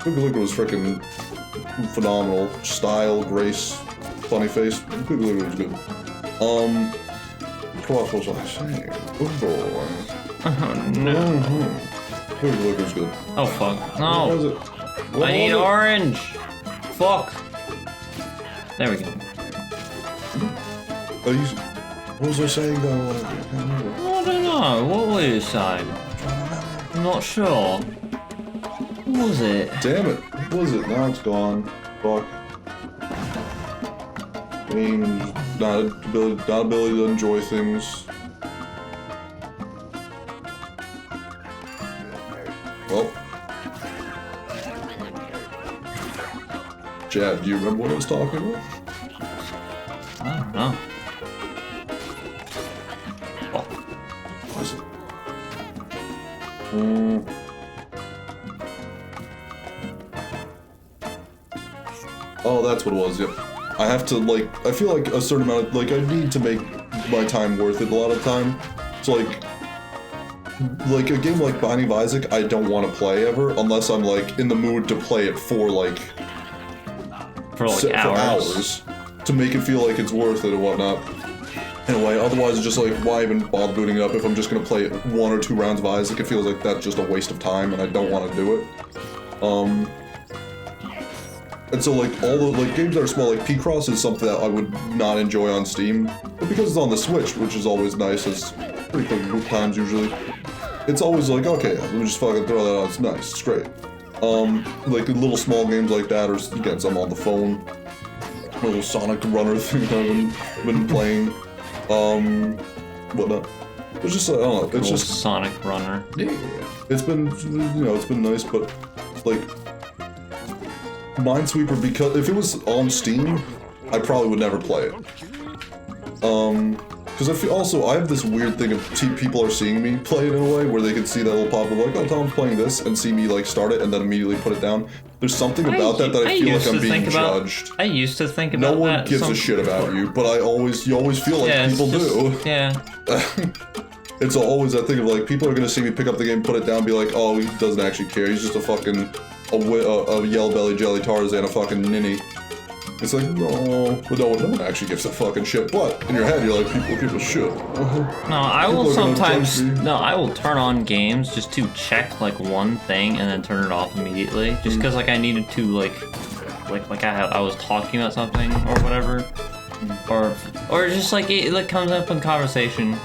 Speaker 1: Cookie Clicker was freaking phenomenal. Style, grace, funny face. Cookie Clicker was good. What was I saying? Good boy.
Speaker 2: Oh, no.
Speaker 1: Cookie Clicker's good.
Speaker 2: Oh, fuck.
Speaker 1: What was
Speaker 2: No.
Speaker 1: it? What
Speaker 2: I need
Speaker 1: was it?
Speaker 2: orange. Fuck. There we go.
Speaker 1: What was I saying though? I can't remember.
Speaker 2: I don't know. What were you saying? I'm not sure. What was it?
Speaker 1: Damn it! What was it? Now it's gone. Fuck. Game, not ability to enjoy things. Well. Chad, do you remember what I was talking about?
Speaker 2: I don't know.
Speaker 1: What is it? Oh, that's what it was, yep. I have to, like, I feel like a certain amount of, like, I need to make my time worth it a lot of time. So, like a game like Binding of Isaac, I don't want to play ever, unless I'm, like, in the mood to play it for, like,
Speaker 2: For hours.
Speaker 1: to make it feel like it's worth it and whatnot. In a way, otherwise it's just like, why even bother booting it up if I'm just gonna play 1 or 2 rounds of Isaac? It feels like that's just a waste of time, and I don't want to do it. And so like all the like games that are small, like P-Cross is something that I would not enjoy on Steam, but because it's on the Switch, which is always nice, it's pretty quick boot times usually. It's always like, okay, let me just fucking throw that out. It's nice, it's great. Like little small games like that, or again, some on the phone. Little Sonic Runner thing I've been playing. Whatnot. It's just, I don't know, it's
Speaker 2: Cool
Speaker 1: just,
Speaker 2: Sonic Runner.
Speaker 1: yeah, it's been, you know, it's been nice, but, like, Minesweeper, because, if it was on Steam, I probably would never play it. Because I feel, also, I have this weird thing of people are seeing me play it in a way, where they can see that little pop of like, oh, Tom's playing this, and see me, like, start it, and then immediately put it down. There's something about that I feel like I'm being judged.
Speaker 2: I used to think about that.
Speaker 1: No one gives a shit about you, but you always feel like people do.
Speaker 2: Yeah.
Speaker 1: It's always that thing of like, people are gonna see me pick up the game, put it down, be like, oh, he doesn't actually care. He's just a fucking, a yellow belly jelly Tarzan, a fucking ninny. It's like, no, but no one actually gives a fucking shit. But in your head, you're like, people give a shit.
Speaker 2: No, I will sometimes. No, I will turn on games just to check like one thing and then turn it off immediately, just because like I needed to like I was talking about something or whatever, or just like it like comes up in conversation,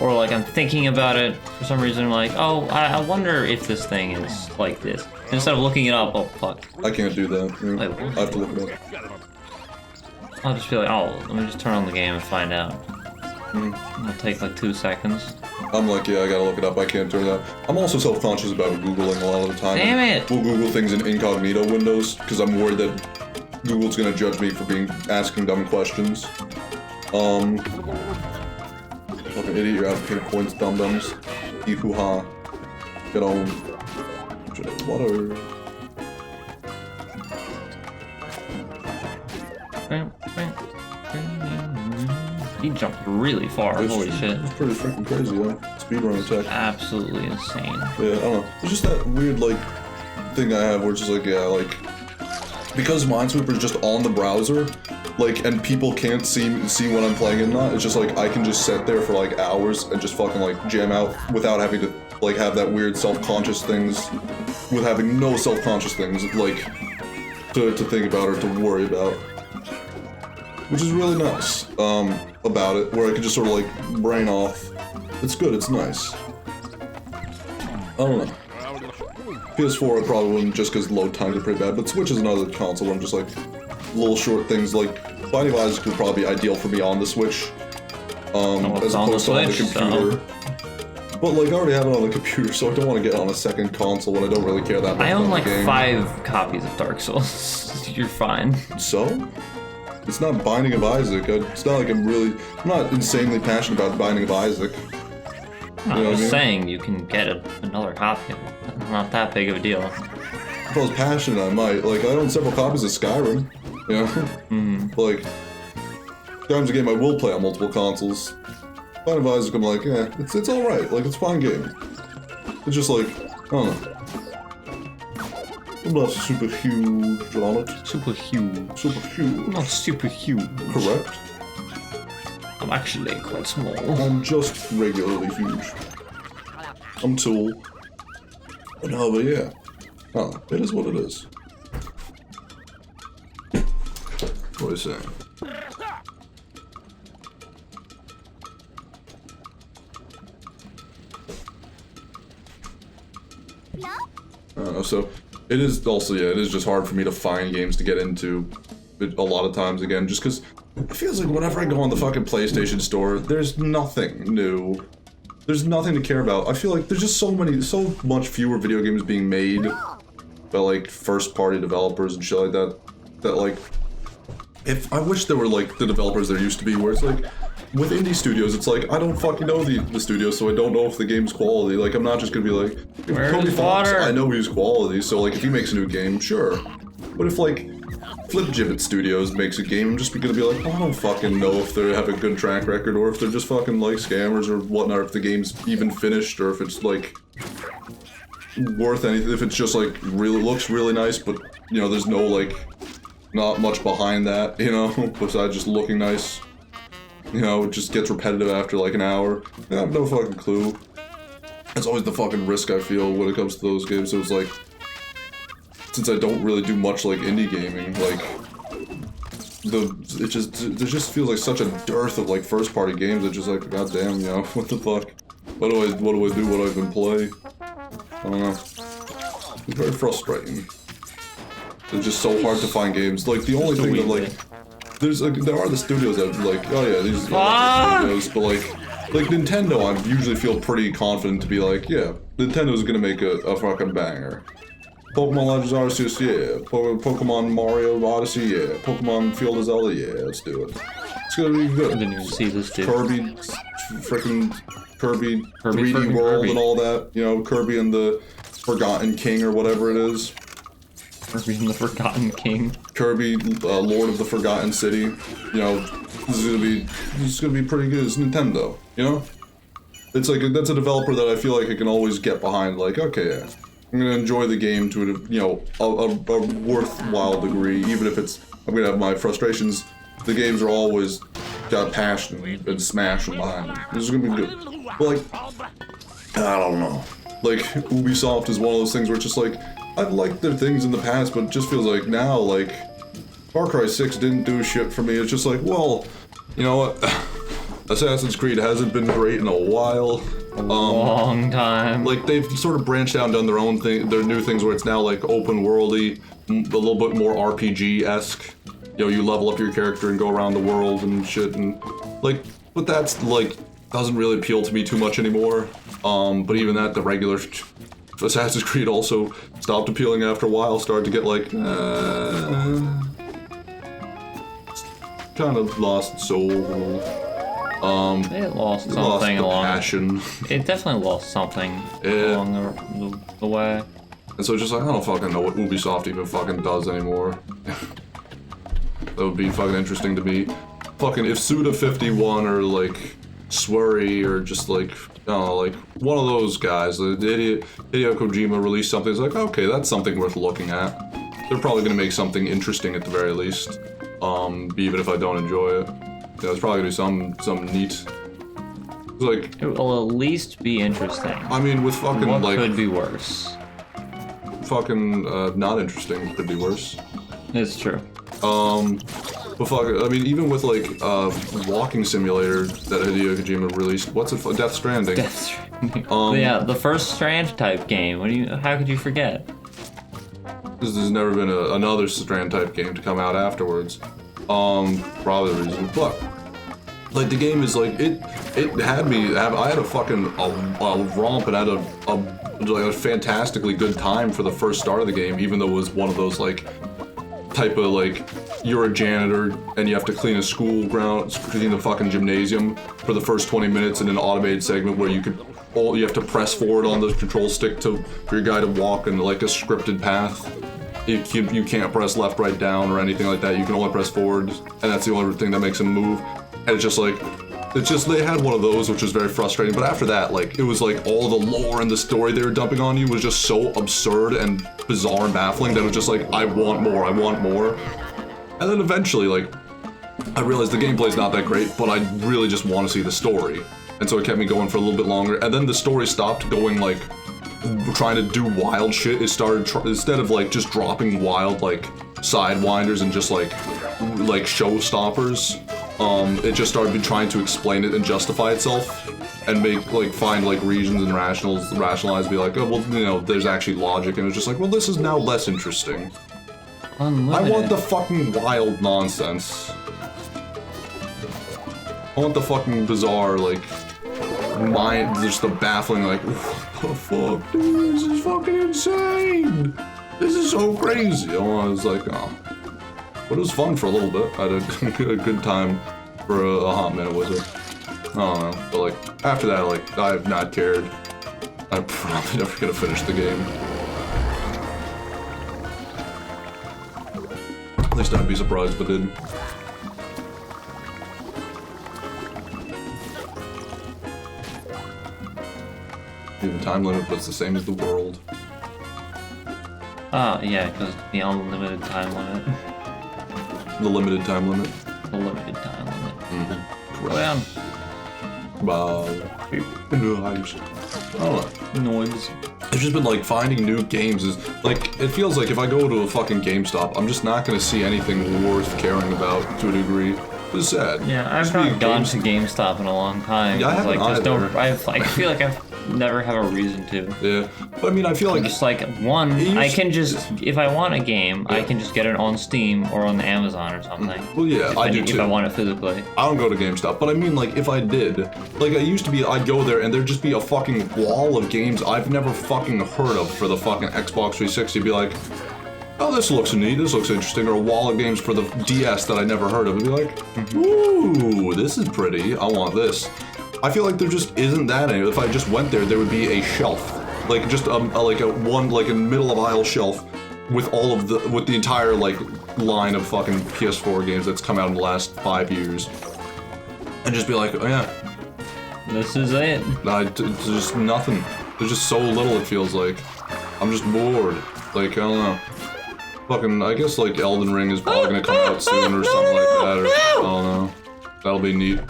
Speaker 2: or like I'm thinking about it for some reason. I'm like, oh, I wonder if this thing is like this. Instead of looking it up, oh fuck.
Speaker 1: I can't do that. Yeah. I have to look it up.
Speaker 2: I'll just be like, oh, let me just turn on the game and find out. It'll take like 2 seconds.
Speaker 1: I'm like, yeah, I gotta look it up. I can't turn it out. I'm also self-conscious about Googling a lot of the time.
Speaker 2: Damn it!
Speaker 1: We'll Google things in incognito windows because I'm worried that Google's gonna judge me for asking dumb questions. Fucking idiot, you're asking points, dum-dums. Hee-hoo-ha. Get on. Water.
Speaker 2: He jumped really far. Holy shit.
Speaker 1: It's pretty freaking crazy, yeah. Speedrun attack.
Speaker 2: Absolutely insane.
Speaker 1: Yeah, I don't know. It's just that weird, like, thing I have where it's just like, yeah, like, because Minesweeper is just on the browser, like, and people can't see when I'm playing it or not, it's just like, I can just sit there for, like, hours and just fucking, like, jam out without having to, like, have that weird self-conscious things, with having no self-conscious things, like, to think about or to worry about. Which is really nice, about it, where I can just sort of, like, brain off. It's good, it's nice. I don't know. PS4 I probably wouldn't just because load times are pretty bad, but Switch is another console where I'm just, like, little short things, like, Binding of Isaac would probably be ideal for me on the Switch, as opposed to on the computer. So. But, like, I already have it on the computer, so I don't want to get on a second console when I don't really care that much.
Speaker 2: I own, like,
Speaker 1: game.
Speaker 2: 5 copies of Dark Souls. You're fine.
Speaker 1: So? It's not Binding of Isaac. It's not like I'm not insanely passionate about Binding of Isaac.
Speaker 2: I was saying you can get another copy of it. Not that big of a deal.
Speaker 1: If I was passionate, I might. Like, I own several copies of Skyrim. You know? Like, Skyrim's a game I will play on multiple consoles. Binding of Isaac, I'm like, yeah, it's alright. Like, it's a fine game. It's just like, I don't know. I'm not super huge on it.
Speaker 2: Super huge.
Speaker 1: Super huge.
Speaker 2: Not super huge.
Speaker 1: Correct.
Speaker 2: I'm actually quite small.
Speaker 1: I'm just regularly huge. I'm tall. No, but yeah. Oh, it is what it is. What are you saying? I don't know, so it is also, yeah, it is just hard for me to find games to get into a lot of times again, just because it feels like whenever I go on the fucking PlayStation Store, there's nothing new. There's nothing to care about. I feel like there's just so much fewer video games being made by, like, first-party developers and shit like that, like, I wish there were, like, the developers there used to be, where it's like, with indie studios, it's like, I don't fucking know the studio, so I don't know if the game's quality. Like, I'm not just gonna be like, Cody Fox, I know he's quality, so, like, if he makes a new game, sure. But if, like, Flip Gibbet Studios makes a game, I'm just gonna be like, oh, I don't fucking know if they have a good track record, or if they're just fucking, like, scammers or whatnot, if the game's even finished, or if it's, like, worth anything, if it's just, like, really looks really nice, but, you know, there's no, like, not much behind that, you know, besides just looking nice. You know, it just gets repetitive after like an hour. I have no fucking clue. That's always the fucking risk I feel when it comes to those games. So it's like, since I don't really do much like indie gaming, like, there just feels like such a dearth of like first party games. It's just like, goddamn, you know, what the fuck? What do I do? What I even play? I don't know. It's very frustrating. It's just so hard to find games. Like, the only thing that, like, there are the studios that, like, oh yeah, these are the studios, but, like Nintendo, I usually feel pretty confident to be like, yeah, Nintendo's gonna make a fucking banger. Pokemon Legends Arceus, yeah. Pokemon Mario Odyssey, yeah. Pokemon Field of Zelda, yeah, let's do it. It's gonna be good.
Speaker 2: I didn't even see this dude.
Speaker 1: Kirby 3D World and all that, you know, Kirby and the Forgotten King or whatever it is.
Speaker 2: Kirby and the Forgotten King.
Speaker 1: Kirby, Lord of the Forgotten City. You know, this is gonna be pretty good as Nintendo. You know, it's like that's a developer that I feel like I can always get behind. Like, okay, yeah, I'm gonna enjoy the game to a worthwhile degree, even if I'm gonna have my frustrations. The games are always got passion and smash behind them. This is gonna be good. But like, I don't know. Like, Ubisoft is one of those things where it's just like, I've liked their things in the past, but it just feels like now, like, Far Cry 6 didn't do shit for me. It's just like, well, you know what? Assassin's Creed hasn't been great in a while.
Speaker 2: A long time.
Speaker 1: Like, they've sort of branched out and done their own thing, their new things where it's now, like, open worldy, a little bit more RPG-esque. You know, you level up your character and go around the world and shit, and, like, but that's, like, doesn't really appeal to me too much anymore. But even that, the regular Assassin's Creed also stopped appealing after a while, started to get, like, kind of lost its soul.
Speaker 2: It lost something
Speaker 1: lost the
Speaker 2: along.
Speaker 1: passion.
Speaker 2: It definitely lost something along the way.
Speaker 1: And so it's just like, I don't fucking know what Ubisoft even fucking does anymore. That would be fucking interesting to me. Fucking if Suda51 or like Swery or just like, I don't know, like one of those guys, the Hideo Kojima released something, it's like, okay, that's something worth looking at. They're probably gonna make something interesting at the very least. Even if I don't enjoy it. Yeah, there's probably gonna be some neat. It's like,
Speaker 2: It will at least be interesting.
Speaker 1: I mean, with fucking
Speaker 2: What
Speaker 1: like
Speaker 2: could be worse?
Speaker 1: fucking not interesting could be worse.
Speaker 2: It's true.
Speaker 1: But fuck, I mean, even with like walking simulator that Hideo Kojima released, what's it? Death Stranding.
Speaker 2: Death Stranding. Yeah, the first Strand type game. How could you forget?
Speaker 1: There's never been another Strand type game to come out afterwards. Probably the reason. But like the game is like it had me. I had a fucking a romp and had a fantastically good time for the first start of the game, even though it was one of those like type of like you're a janitor and you have to clean a school ground, clean the fucking gymnasium for the first 20 minutes in an automated segment where you have to press forward on the control stick for your guy to walk in like a scripted path. You can't press left, right, down or anything like that. You can only press forward, and that's the only thing that makes him move. And it's just they had one of those, which was very frustrating. But after that, like, it was like all the lore and the story they were dumping on you was just so absurd and bizarre and baffling that it was just like, I want more, I want more. And then eventually, like, I realized the gameplay's not that great, but I really just want to see the story. And so it kept me going for a little bit longer. And then the story stopped going, like, trying to do wild shit. It started, instead of, like, just dropping wild, like, sidewinders and just, like showstoppers, it just started trying to explain it and justify itself. And find, like, reasons and rationalize, be like, oh, well, you know, there's actually logic. And it was just like, well, this is now less interesting.
Speaker 2: Unlimited.
Speaker 1: I want the fucking wild nonsense. I want the fucking bizarre, like, just the baffling, like, what the fuck, dude, this is fucking insane! This is so crazy! I was like, oh. But it was fun for a little bit. I had a good time for a hot minute with it. I don't know, but like, after that, like, I have not cared. I'm probably never gonna finish the game. At least I'd be surprised if it did. Even time limit, but it's the same as the world.
Speaker 2: Oh, yeah, because the unlimited time limit.
Speaker 1: The limited time limit.
Speaker 2: The limited time limit.
Speaker 1: Mm-hmm.
Speaker 2: Go down.
Speaker 1: Wow. Nice. I don't know.
Speaker 2: Noise.
Speaker 1: It's just been like finding new games is like, it feels like if I go to a fucking GameStop, I'm just not gonna see anything worth caring about to a degree. It's sad.
Speaker 2: Yeah, I've not gone to GameStop in a long time.
Speaker 1: Yeah, I haven't either.
Speaker 2: I feel like I've never have a reason to.
Speaker 1: Yeah, but I mean, I feel like
Speaker 2: Just like one, I can just if I want a game, I can just get it on Steam or on Amazon or something.
Speaker 1: Well, yeah, I do
Speaker 2: If
Speaker 1: too.
Speaker 2: I want it physically.
Speaker 1: I don't go to GameStop, but I mean, like, if I did, like, I used to be, I'd go there and there'd just be a fucking wall of games I've never fucking heard of for the fucking Xbox 360. Be like, oh, this looks neat, this looks interesting, or a wall of games for the DS that I never heard of. It'd be like, ooh, this is pretty, I want this. I feel like there just isn't that any. If I just went there, there would be a shelf, like just like a middle of aisle shelf with the entire like line of fucking PS4 games that's come out in the last 5 years, and just be like, oh yeah,
Speaker 2: This is it.
Speaker 1: it's just nothing. There's just so little. It feels like I'm just bored. Like I don't know. Fucking, I guess like Elden Ring is probably gonna come out soon or something like that. Or I don't know. That'll be neat.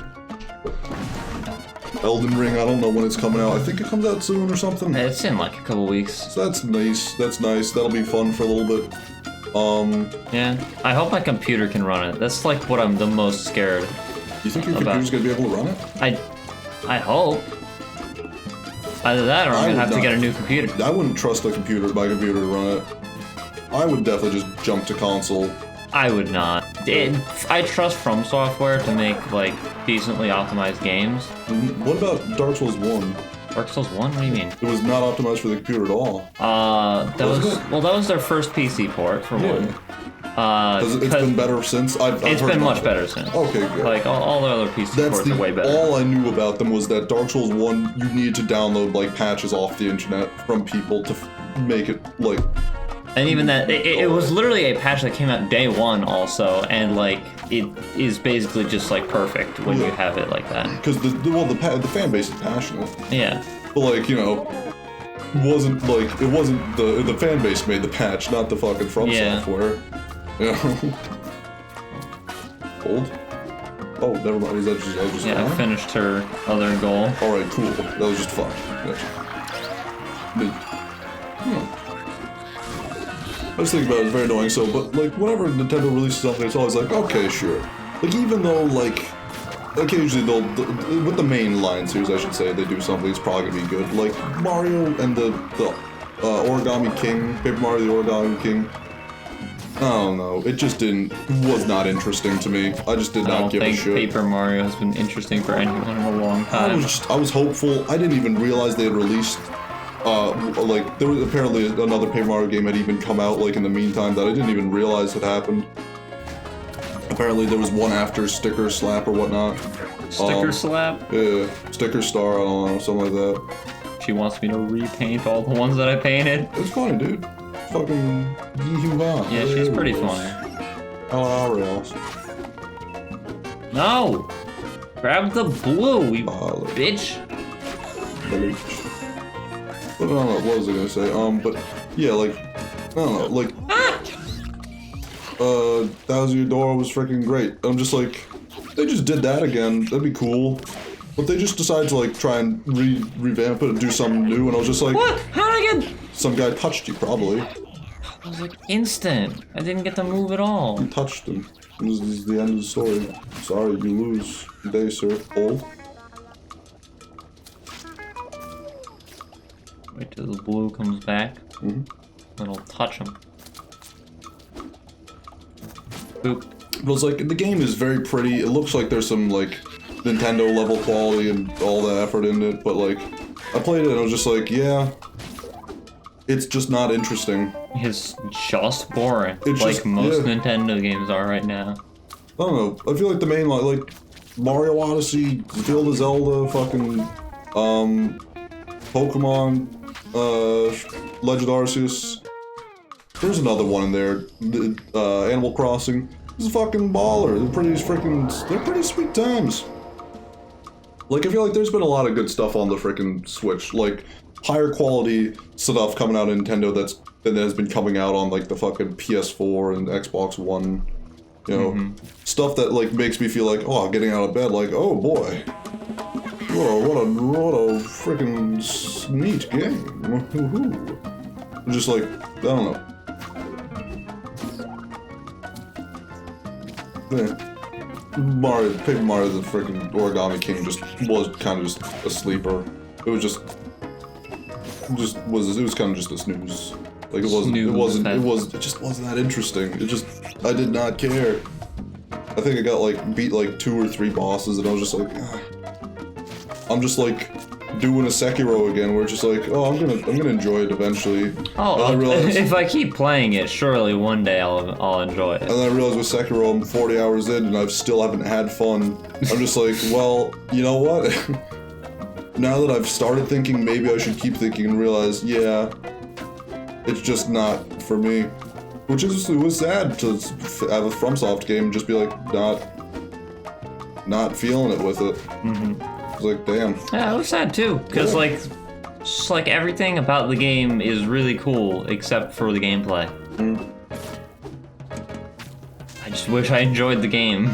Speaker 1: Elden Ring, I don't know when it's coming out. I think it comes out soon or something.
Speaker 2: It's in like a couple weeks.
Speaker 1: So that's nice. That's nice. That'll be fun for a little bit.
Speaker 2: Yeah. I hope my computer can run it. That's like what I'm the most scared.
Speaker 1: You think your computer's gonna be able to run it?
Speaker 2: I hope. Either that or I'm gonna have to get a new computer.
Speaker 1: I wouldn't trust my computer to run it. I would definitely just jump to console.
Speaker 2: I would not. I trust From Software to make like decently optimized games.
Speaker 1: What about Dark Souls 1?
Speaker 2: Dark Souls 1? What do you mean?
Speaker 1: It was not optimized for the computer at all.
Speaker 2: That was their first PC port for one.
Speaker 1: It's been better since?
Speaker 2: It's been much better since.
Speaker 1: Okay, good.
Speaker 2: Like all the other PC ports are way better.
Speaker 1: All I knew about them was that Dark Souls 1, you needed to download like patches off the internet from people to make it like.
Speaker 2: And even that, it was literally a patch that came out day one also, and like it is basically just like perfect when you have it like that.
Speaker 1: Because the fan base is passionate.
Speaker 2: Yeah.
Speaker 1: But like, you know, it wasn't the fan base made the patch, not the fucking From Software. You know. Old? Oh, never mind. Is that just
Speaker 2: yeah, I finished her other goal.
Speaker 1: Alright, cool. That was just fun. I was thinking about it, it's very annoying, but like, whenever Nintendo releases something, it's always like, okay, sure. Like, even though, like, occasionally with the mainline series, I should say, they do something that's probably gonna be good. Like, Mario and the Origami King, Paper Mario the Origami King, I don't know, it just was not interesting to me. I just did not give a shit.
Speaker 2: I don't think Paper Mario has been interesting for anyone in a long time.
Speaker 1: I was hopeful. I didn't even realize they had released like, there was apparently another Paper Mario game had even come out, like, in the meantime that I didn't even realize had happened. Apparently there was one after Sticker Slap or whatnot.
Speaker 2: Sticker Slap?
Speaker 1: Yeah, Sticker Star, I don't know, something like that.
Speaker 2: She wants me to repaint all the ones that I painted.
Speaker 1: It's funny, dude. Fucking yee-hoo-ha.
Speaker 2: Yeah, she's pretty funny.
Speaker 1: Rails.
Speaker 2: No! Grab the blue, you bitch!
Speaker 1: But I don't know, what was I gonna say? But yeah, like, I don't know, like, Thousand Year Door was freaking great. I'm just like, they just did that again, that'd be cool. But they just decided to like try and revamp it and do something new, and I was just like,
Speaker 2: what? How did I get?
Speaker 1: Some guy touched you, probably.
Speaker 2: It was like instant. I didn't get to move at all.
Speaker 1: You touched him. This is the end of the story. Sorry, you lose. Good day, sir. Old.
Speaker 2: Wait till the blue comes back.
Speaker 1: Mm-hmm.
Speaker 2: Then I'll touch him. Boop.
Speaker 1: But it's like, the game is very pretty. It looks like there's some, like, Nintendo level quality and all the effort in it, but, like, I played it and I was just like, yeah, it's just not interesting.
Speaker 2: It's just boring.
Speaker 1: It's
Speaker 2: like
Speaker 1: just,
Speaker 2: most
Speaker 1: yeah.
Speaker 2: Nintendo games are right now.
Speaker 1: I don't know. I feel like the main, like, Mario Odyssey, Field of Zelda, fucking, Pokemon, Legend Arceus. There's another one in there, Animal Crossing. This is a fucking baller. They're pretty sweet times. Like, I feel like there's been a lot of good stuff on the freaking Switch. Like, higher quality stuff coming out of Nintendo that has been coming out on, like, the fucking PS4 and Xbox One. You know, stuff that, like, makes me feel like, oh, getting out of bed, like, oh boy. What a freaking neat game. Woohoo. Just like, I don't know. Yeah. Paper Mario the freaking Origami King was kind of just a sleeper. It was kind of just a snooze. Like it just wasn't that interesting. I did not care. I think I got like beat like 2 or 3 bosses and I was just like, I'm just like doing a Sekiro again, where it's just like, oh, I'm gonna enjoy it eventually.
Speaker 2: Oh, if I keep playing it, surely one day I'll enjoy it.
Speaker 1: And then I realized with Sekiro, I'm 40 hours in and I still haven't had fun. I'm just like, well, you know what? Now that I've started thinking, maybe I should keep thinking and realize, yeah, it's just not for me. Which is, it was sad to have a FromSoft game just be like, not feeling it with it. It's like, damn.
Speaker 2: Yeah, it was sad too, because
Speaker 1: Yeah.
Speaker 2: like, just like everything about the game is really cool except for the gameplay. I just wish I enjoyed the game.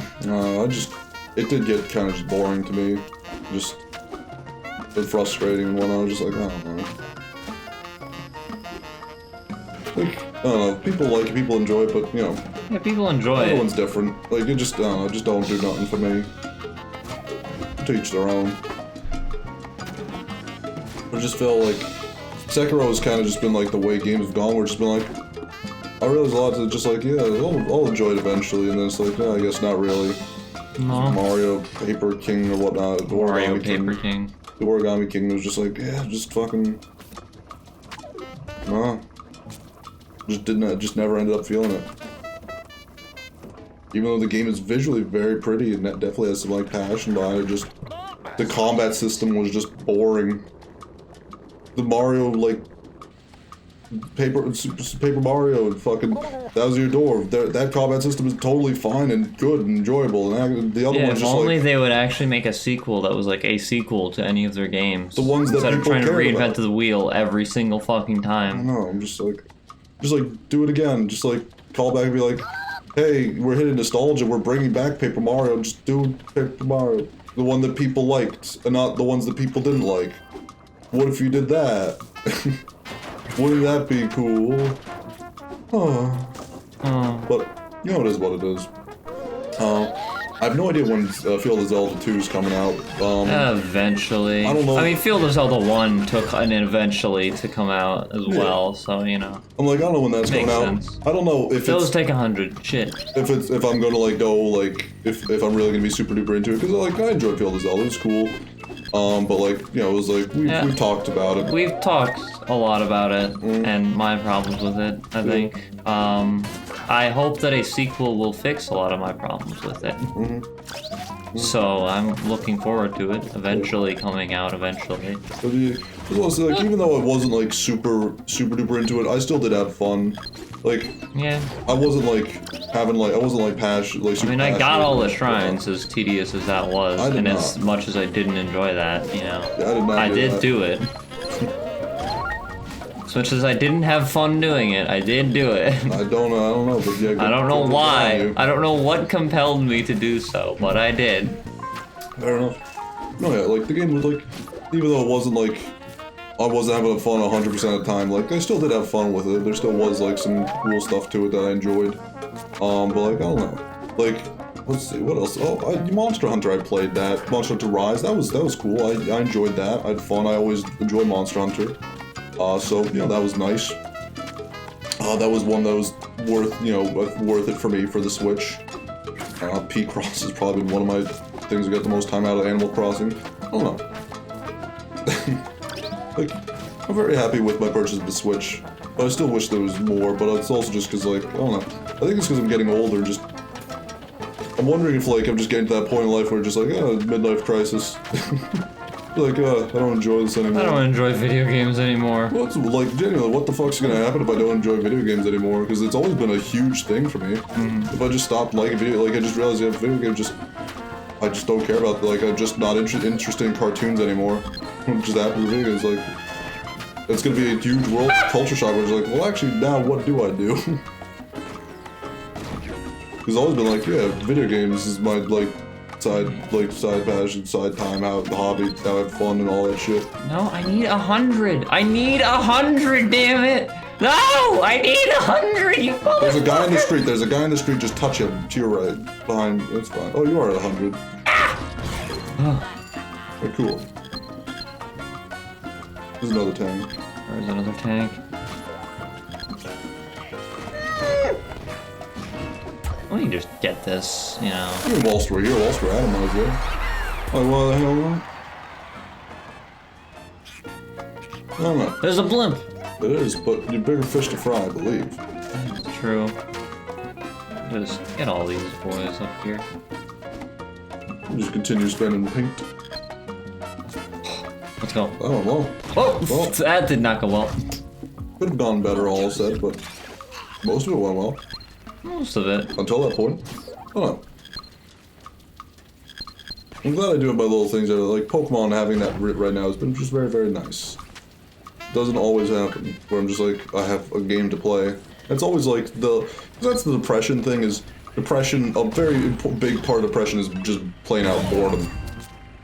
Speaker 1: It did get kind of just boring to me. Just been frustrating and whatnot. I was just like, I don't know. Like, I don't know. People like it, people enjoy it, but you know,
Speaker 2: Yeah, people enjoy it.
Speaker 1: everyone's different. Like, it just, I don't know, just don't do nothing for me. To each their own. I just feel like Sekiro has kind of just been like the way games have gone, where it's just been like, I realize a lot of just like, yeah, I'll enjoy it eventually, and then it's like, I guess not really.
Speaker 2: No.
Speaker 1: Mario Paper King or whatnot. The
Speaker 2: Mario
Speaker 1: Origami
Speaker 2: Paper King.
Speaker 1: The Origami King was just like, yeah, just fucking, no. Just never ended up feeling it. Even though the game is visually very pretty and that definitely has some like passion behind it, just the combat system was just boring. The Mario like Paper Mario and fucking that was your door. That combat system is totally fine and good and enjoyable. And the other
Speaker 2: Yeah,
Speaker 1: one's
Speaker 2: if
Speaker 1: just
Speaker 2: only
Speaker 1: like
Speaker 2: they would actually make a sequel that was like a sequel to any of their games.
Speaker 1: the ones that
Speaker 2: instead of
Speaker 1: people
Speaker 2: trying to
Speaker 1: care
Speaker 2: reinvent
Speaker 1: about.
Speaker 2: the wheel every single fucking
Speaker 1: I
Speaker 2: time.
Speaker 1: don't know. I'm just like do it again. Just like call back and be like, hey, we're hitting nostalgia. We're bringing back Paper Mario. Just do Paper Mario, the one that people liked, and not the ones that people didn't like. What if you did that? Wouldn't that be cool? Oh. But you know, it is what it is. I have no idea when Field of Zelda 2 is coming out.
Speaker 2: Eventually.
Speaker 1: I don't know.
Speaker 2: I mean, Field of Zelda 1 took an eventually to come out as well, so, you know.
Speaker 1: I'm like, I don't know when that's
Speaker 2: Makes
Speaker 1: coming
Speaker 2: sense.
Speaker 1: out. I don't know if
Speaker 2: Those
Speaker 1: it's
Speaker 2: take 100. Shit.
Speaker 1: if I'm gonna like go like if I'm really gonna be super duper into it, because like I enjoy Field of Zelda, it's cool. But like, you know, it was like we've talked about it.
Speaker 2: We've talked a lot about it and my problems with it, I think. I hope that a sequel will fix a lot of my problems with it. So I'm looking forward to it eventually coming out eventually.
Speaker 1: But also, like, even though I wasn't like super duper into it, I still did have fun. Like,
Speaker 2: Yeah.
Speaker 1: I wasn't like having like I wasn't like passionate like
Speaker 2: I
Speaker 1: super
Speaker 2: mean, I got
Speaker 1: passionate
Speaker 2: all the
Speaker 1: about it.
Speaker 2: shrines, as tedious as that was,
Speaker 1: I did
Speaker 2: and
Speaker 1: not.
Speaker 2: as much as I didn't enjoy that, you know.
Speaker 1: Yeah, I did not
Speaker 2: I
Speaker 1: do
Speaker 2: did
Speaker 1: that.
Speaker 2: do it. As much as I didn't have fun doing it, I did do it.
Speaker 1: I don't know, but yeah.
Speaker 2: I don't know
Speaker 1: good on
Speaker 2: why.
Speaker 1: you.
Speaker 2: I don't know what compelled me to do so, but I did.
Speaker 1: Fair enough. No, yeah, like the game was like, even though it wasn't like, I wasn't having fun 100% of the time, like I still did have fun with it. There still was like some cool stuff to it that I enjoyed. But like, I don't know. Like, let's see, what else? Oh, Monster Hunter, I played that. Monster Hunter Rise, that was cool. I enjoyed that. I had fun. I always enjoy Monster Hunter. So, you know, that was nice. That was one that was worth it for me for the Switch. P-Cross is probably one of my things that got the most time out of Animal Crossing. I don't know. Like, I'm very happy with my purchase of the Switch, but I still wish there was more, but it's also just because, like, I don't know. I think it's because I'm getting older, just... I'm wondering if, like, I'm just getting to that point in life where it's just like, midlife crisis. Like, I don't enjoy this anymore.
Speaker 2: I don't enjoy video games anymore.
Speaker 1: Well, it's like, genuinely, what the fuck's gonna happen if I don't enjoy video games anymore? Because it's always been a huge thing for me. If I just stopped liking video, like, I just realized, video games I just don't care about, like, I'm just not interested in cartoons anymore. I'm just happy with video games, like, it's gonna be a huge world culture shock where it's like, well, actually, now what do I do? Because it's always been like, yeah, video games is my, like, side passion, side time, out the hobby, how I have fun and all that shit.
Speaker 2: No, I need 100. I need 100, damn it! No! I need 100, you motherfucker!
Speaker 1: There's a guy in the street, just touch him to your right, behind, that's fine. Oh, you are at 100. Very cool. There's another tank.
Speaker 2: There's another tank. We can just get this, you know.
Speaker 1: You're in Wall Street, Adam, might as well. Oh, what the hell, man? I don't know.
Speaker 2: There's a blimp!
Speaker 1: It is, but you're bigger fish to fry, I believe.
Speaker 2: That's true. Just get all these boys up here.
Speaker 1: You just continue spending paint.
Speaker 2: Let's go.
Speaker 1: I don't know.
Speaker 2: Oh!
Speaker 1: Well.
Speaker 2: That did not go well.
Speaker 1: Could have gone better, all said, but Most of it went well.
Speaker 2: Most of it.
Speaker 1: Until that point. Hold on. I'm glad I do it by little things that are like Pokemon having that right now has been just very, very nice. Doesn't always happen where I'm just like, I have a game to play. It's always like that's the depression thing is depression, a very big part of depression is just plain out boredom.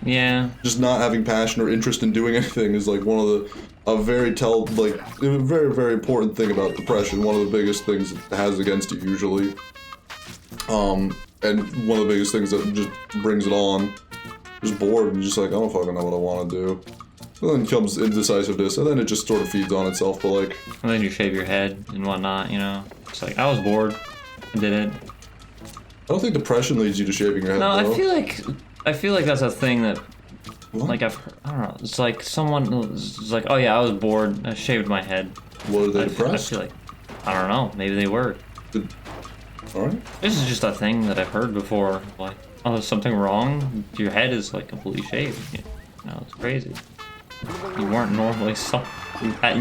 Speaker 2: Yeah.
Speaker 1: Just not having passion or interest in doing anything is like one of a very, very important thing about depression. One of the biggest things it has against you usually. And one of the biggest things that just brings it on. Just bored and just like, I don't fucking know what I want to do. And then comes indecisiveness, and then it just sort of feeds on itself, but like...
Speaker 2: And then you shave your head and whatnot, you know? It's like, I was bored. I did it.
Speaker 1: I don't think depression leads you to shaving your head,
Speaker 2: No,
Speaker 1: though.
Speaker 2: I feel like that's a thing that...
Speaker 1: What?
Speaker 2: Like, I don't know. It's like someone... It's like, oh yeah, I was bored. I shaved my head.
Speaker 1: Were they
Speaker 2: I
Speaker 1: depressed?
Speaker 2: feel like... I don't know. Maybe they were.
Speaker 1: Alright.
Speaker 2: This is just a thing that I've heard before. Like, oh, there's something wrong? Your head is, like, completely shaved. You know, it's crazy. You weren't normally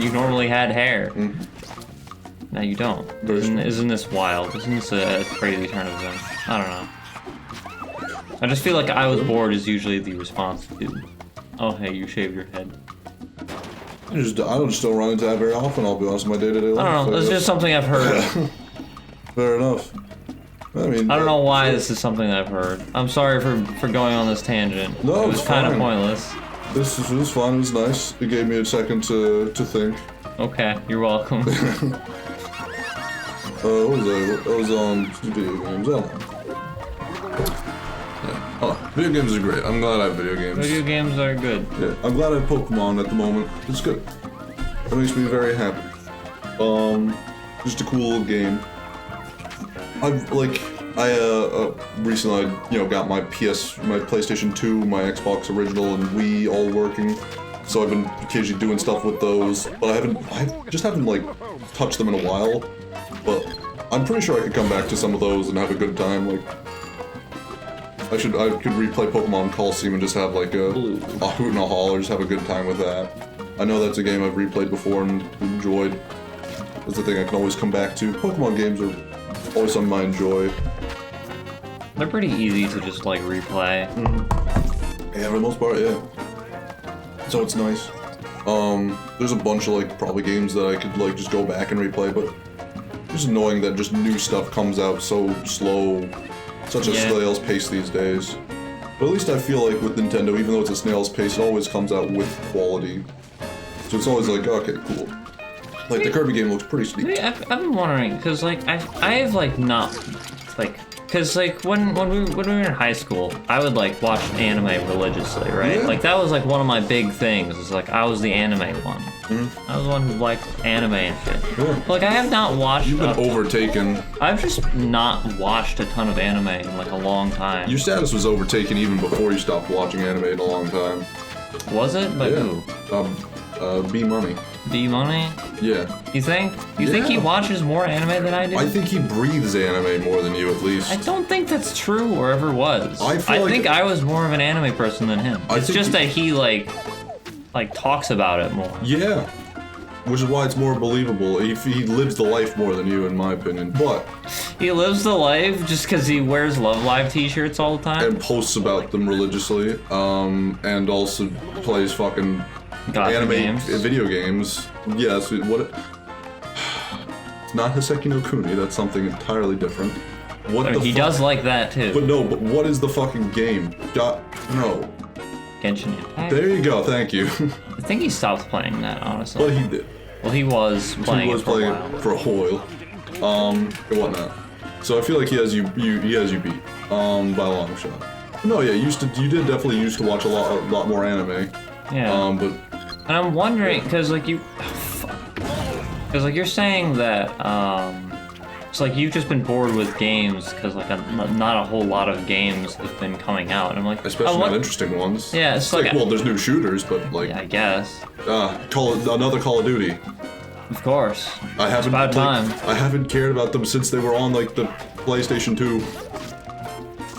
Speaker 2: you normally had hair.
Speaker 1: Mm-hmm.
Speaker 2: Now you don't. Isn't this wild? Isn't this a crazy turn of events? I don't know. I just feel like I was bored is usually the response to, oh hey, you shaved your head.
Speaker 1: I just don't run into that very often, I'll be honest, in my day-to-day life.
Speaker 2: I don't know, it's just something I've heard.
Speaker 1: Fair enough. I mean...
Speaker 2: I don't know why this is something that I've heard. I'm sorry for going on this tangent.
Speaker 1: No,
Speaker 2: it was kind of
Speaker 1: fine.
Speaker 2: pointless.
Speaker 1: This was fun, it was nice. It gave me a second to think.
Speaker 2: Okay, you're welcome.
Speaker 1: What was that? I was on video games. I don't know. Yeah. Oh, video games are great. I'm glad I have video games.
Speaker 2: Video games are good.
Speaker 1: Yeah, I'm glad I have Pokemon at the moment. It's good. That makes me very happy. Just a cool game. Recently got my PlayStation 2, my Xbox original, and Wii all working. So I've been occasionally doing stuff with those, but I just haven't like touched them in a while. But I'm pretty sure I could come back to some of those and have a good time. Like, I could replay Pokemon Coliseum and just have like a hoot and a holler, just have a good time with that. I know that's a game I've replayed before and enjoyed. That's the thing I can always come back to. Pokemon games are always something I enjoy.
Speaker 2: They're pretty easy to just like replay.
Speaker 1: Yeah, for the most part, yeah. So it's nice. There's a bunch of like probably games that I could like just go back and replay, but it's annoying that just new stuff comes out so slow, such a snail's pace these days. But at least I feel like with Nintendo, even though it's a snail's pace, it always comes out with quality. So it's always like, okay, cool. Like the Kirby game looks pretty sneaky.
Speaker 2: I've been wondering because like I've like not like. Cause like when we were in high school, I would like watch anime religiously, right?
Speaker 1: Yeah.
Speaker 2: Like that was like one of my big things. Is like I was the anime one. I was the one who liked anime and shit.
Speaker 1: Yeah.
Speaker 2: Like I have not watched.
Speaker 1: You've been overtaken.
Speaker 2: I've just not watched a ton of anime in like a long time.
Speaker 1: Your status was overtaken even before you stopped watching anime in a long time.
Speaker 2: Was it? By who?
Speaker 1: B Money.
Speaker 2: D Money?
Speaker 1: Yeah.
Speaker 2: You think? You think he
Speaker 1: Yeah.
Speaker 2: watches more anime than I do?
Speaker 1: I think he breathes anime more than you, at least.
Speaker 2: I don't think that's true or ever was.
Speaker 1: I feel like-
Speaker 2: think I was more of an anime person than him.
Speaker 1: I
Speaker 2: It's
Speaker 1: think
Speaker 2: just
Speaker 1: he-
Speaker 2: that he like talks about it more.
Speaker 1: Yeah. Which is why it's more believable. He lives the life more than you, in my opinion. But
Speaker 2: He lives the life just because he wears Love Live t-shirts all the time.
Speaker 1: and posts about them religiously. And also plays fucking
Speaker 2: Gotcha
Speaker 1: anime
Speaker 2: games.
Speaker 1: video games. Yes. It's not Hiseki no Kuni. That's something entirely different. What
Speaker 2: I mean,
Speaker 1: the
Speaker 2: he
Speaker 1: fuck?
Speaker 2: does like that too.
Speaker 1: But no. But what is the fucking game? No.
Speaker 2: Genshin Impact.
Speaker 1: There you go. Thank you.
Speaker 2: I think he stopped playing that honestly.
Speaker 1: But he did.
Speaker 2: Well, he was playing
Speaker 1: He was
Speaker 2: it for
Speaker 1: playing
Speaker 2: a while.
Speaker 1: it for a while. And whatnot. So I feel like he has you beat. By a long shot. No, yeah, you did definitely used to watch a lot more anime.
Speaker 2: Yeah.
Speaker 1: But
Speaker 2: And I'm wondering, because like because like you're saying that it's like you've just been bored with games because like not a whole lot of games have been coming out. And I'm like,
Speaker 1: especially
Speaker 2: oh,
Speaker 1: not interesting ones.
Speaker 2: Yeah, it's like
Speaker 1: well, there's new shooters, but like
Speaker 2: yeah, I guess.
Speaker 1: another Call of Duty.
Speaker 2: Of course.
Speaker 1: I haven't
Speaker 2: about time.
Speaker 1: I haven't cared about them since they were on like the PlayStation 2.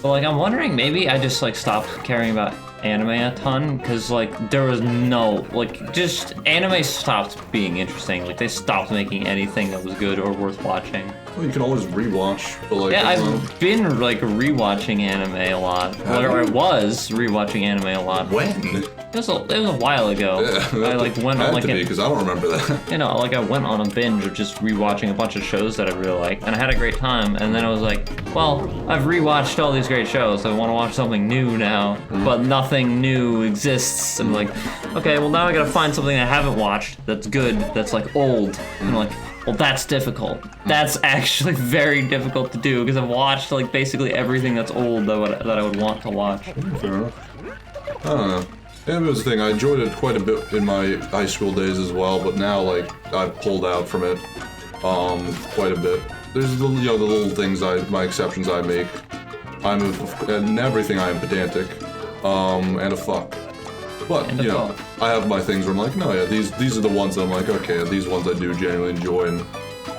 Speaker 2: But like I'm wondering, maybe I just like stopped caring about anime a ton because like there was no like just anime stopped being interesting. Like they stopped making anything that was good or worth watching.
Speaker 1: Well, you can always rewatch, but like
Speaker 2: Yeah, I've been like rewatching anime a lot. Or I was rewatching anime a lot.
Speaker 1: when?
Speaker 2: It was a while ago.
Speaker 1: Yeah,
Speaker 2: I like went on like
Speaker 1: because I don't remember that.
Speaker 2: you know, like I went on a binge of just rewatching a bunch of shows that I really liked, and I had a great time. And then I was like, well, I've rewatched all these great shows. I want to watch something new now, but nothing new exists. I'm like, okay, well now I gotta find something I haven't watched that's good, that's like old. And I'm like, well, that's difficult. That's actually very difficult to do because I've watched like basically everything that's old that I would want to watch.
Speaker 1: Fair enough. I don't know. Anime was the thing. I enjoyed it quite a bit in my high school days as well, but now like I've pulled out from it quite a bit. There's the the little things my exceptions I make. In everything I am pedantic, and a fuck. But
Speaker 2: And a
Speaker 1: you know,
Speaker 2: fuck.
Speaker 1: I have my things where I'm like, no, yeah, these are the ones that I'm like, okay, these ones I do genuinely enjoy, and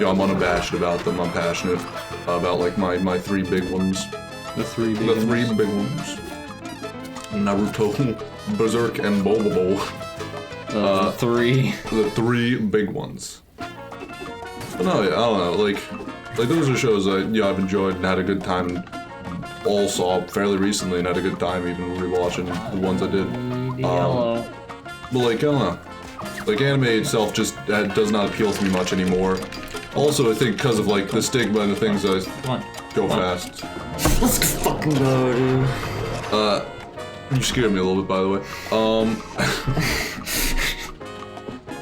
Speaker 1: you know, I'm unabashed about them. I'm passionate about like my three big ones.
Speaker 2: The three
Speaker 1: The three big ones. Naruto, Berserk, and Bobobo.
Speaker 2: The three.
Speaker 1: The three big ones. But no, yeah, I don't know, like those are shows I've enjoyed and had a good time, and all saw fairly recently and had a good time even rewatching the ones I did.
Speaker 2: Yellow.
Speaker 1: But like, I don't know, like anime itself just does not appeal to me much anymore. Also, I think because of like the stigma and the things I
Speaker 2: Come on.
Speaker 1: go
Speaker 2: Come on.
Speaker 1: fast.
Speaker 3: Let's fucking go, dude.
Speaker 1: You scared me a little bit, by the way. I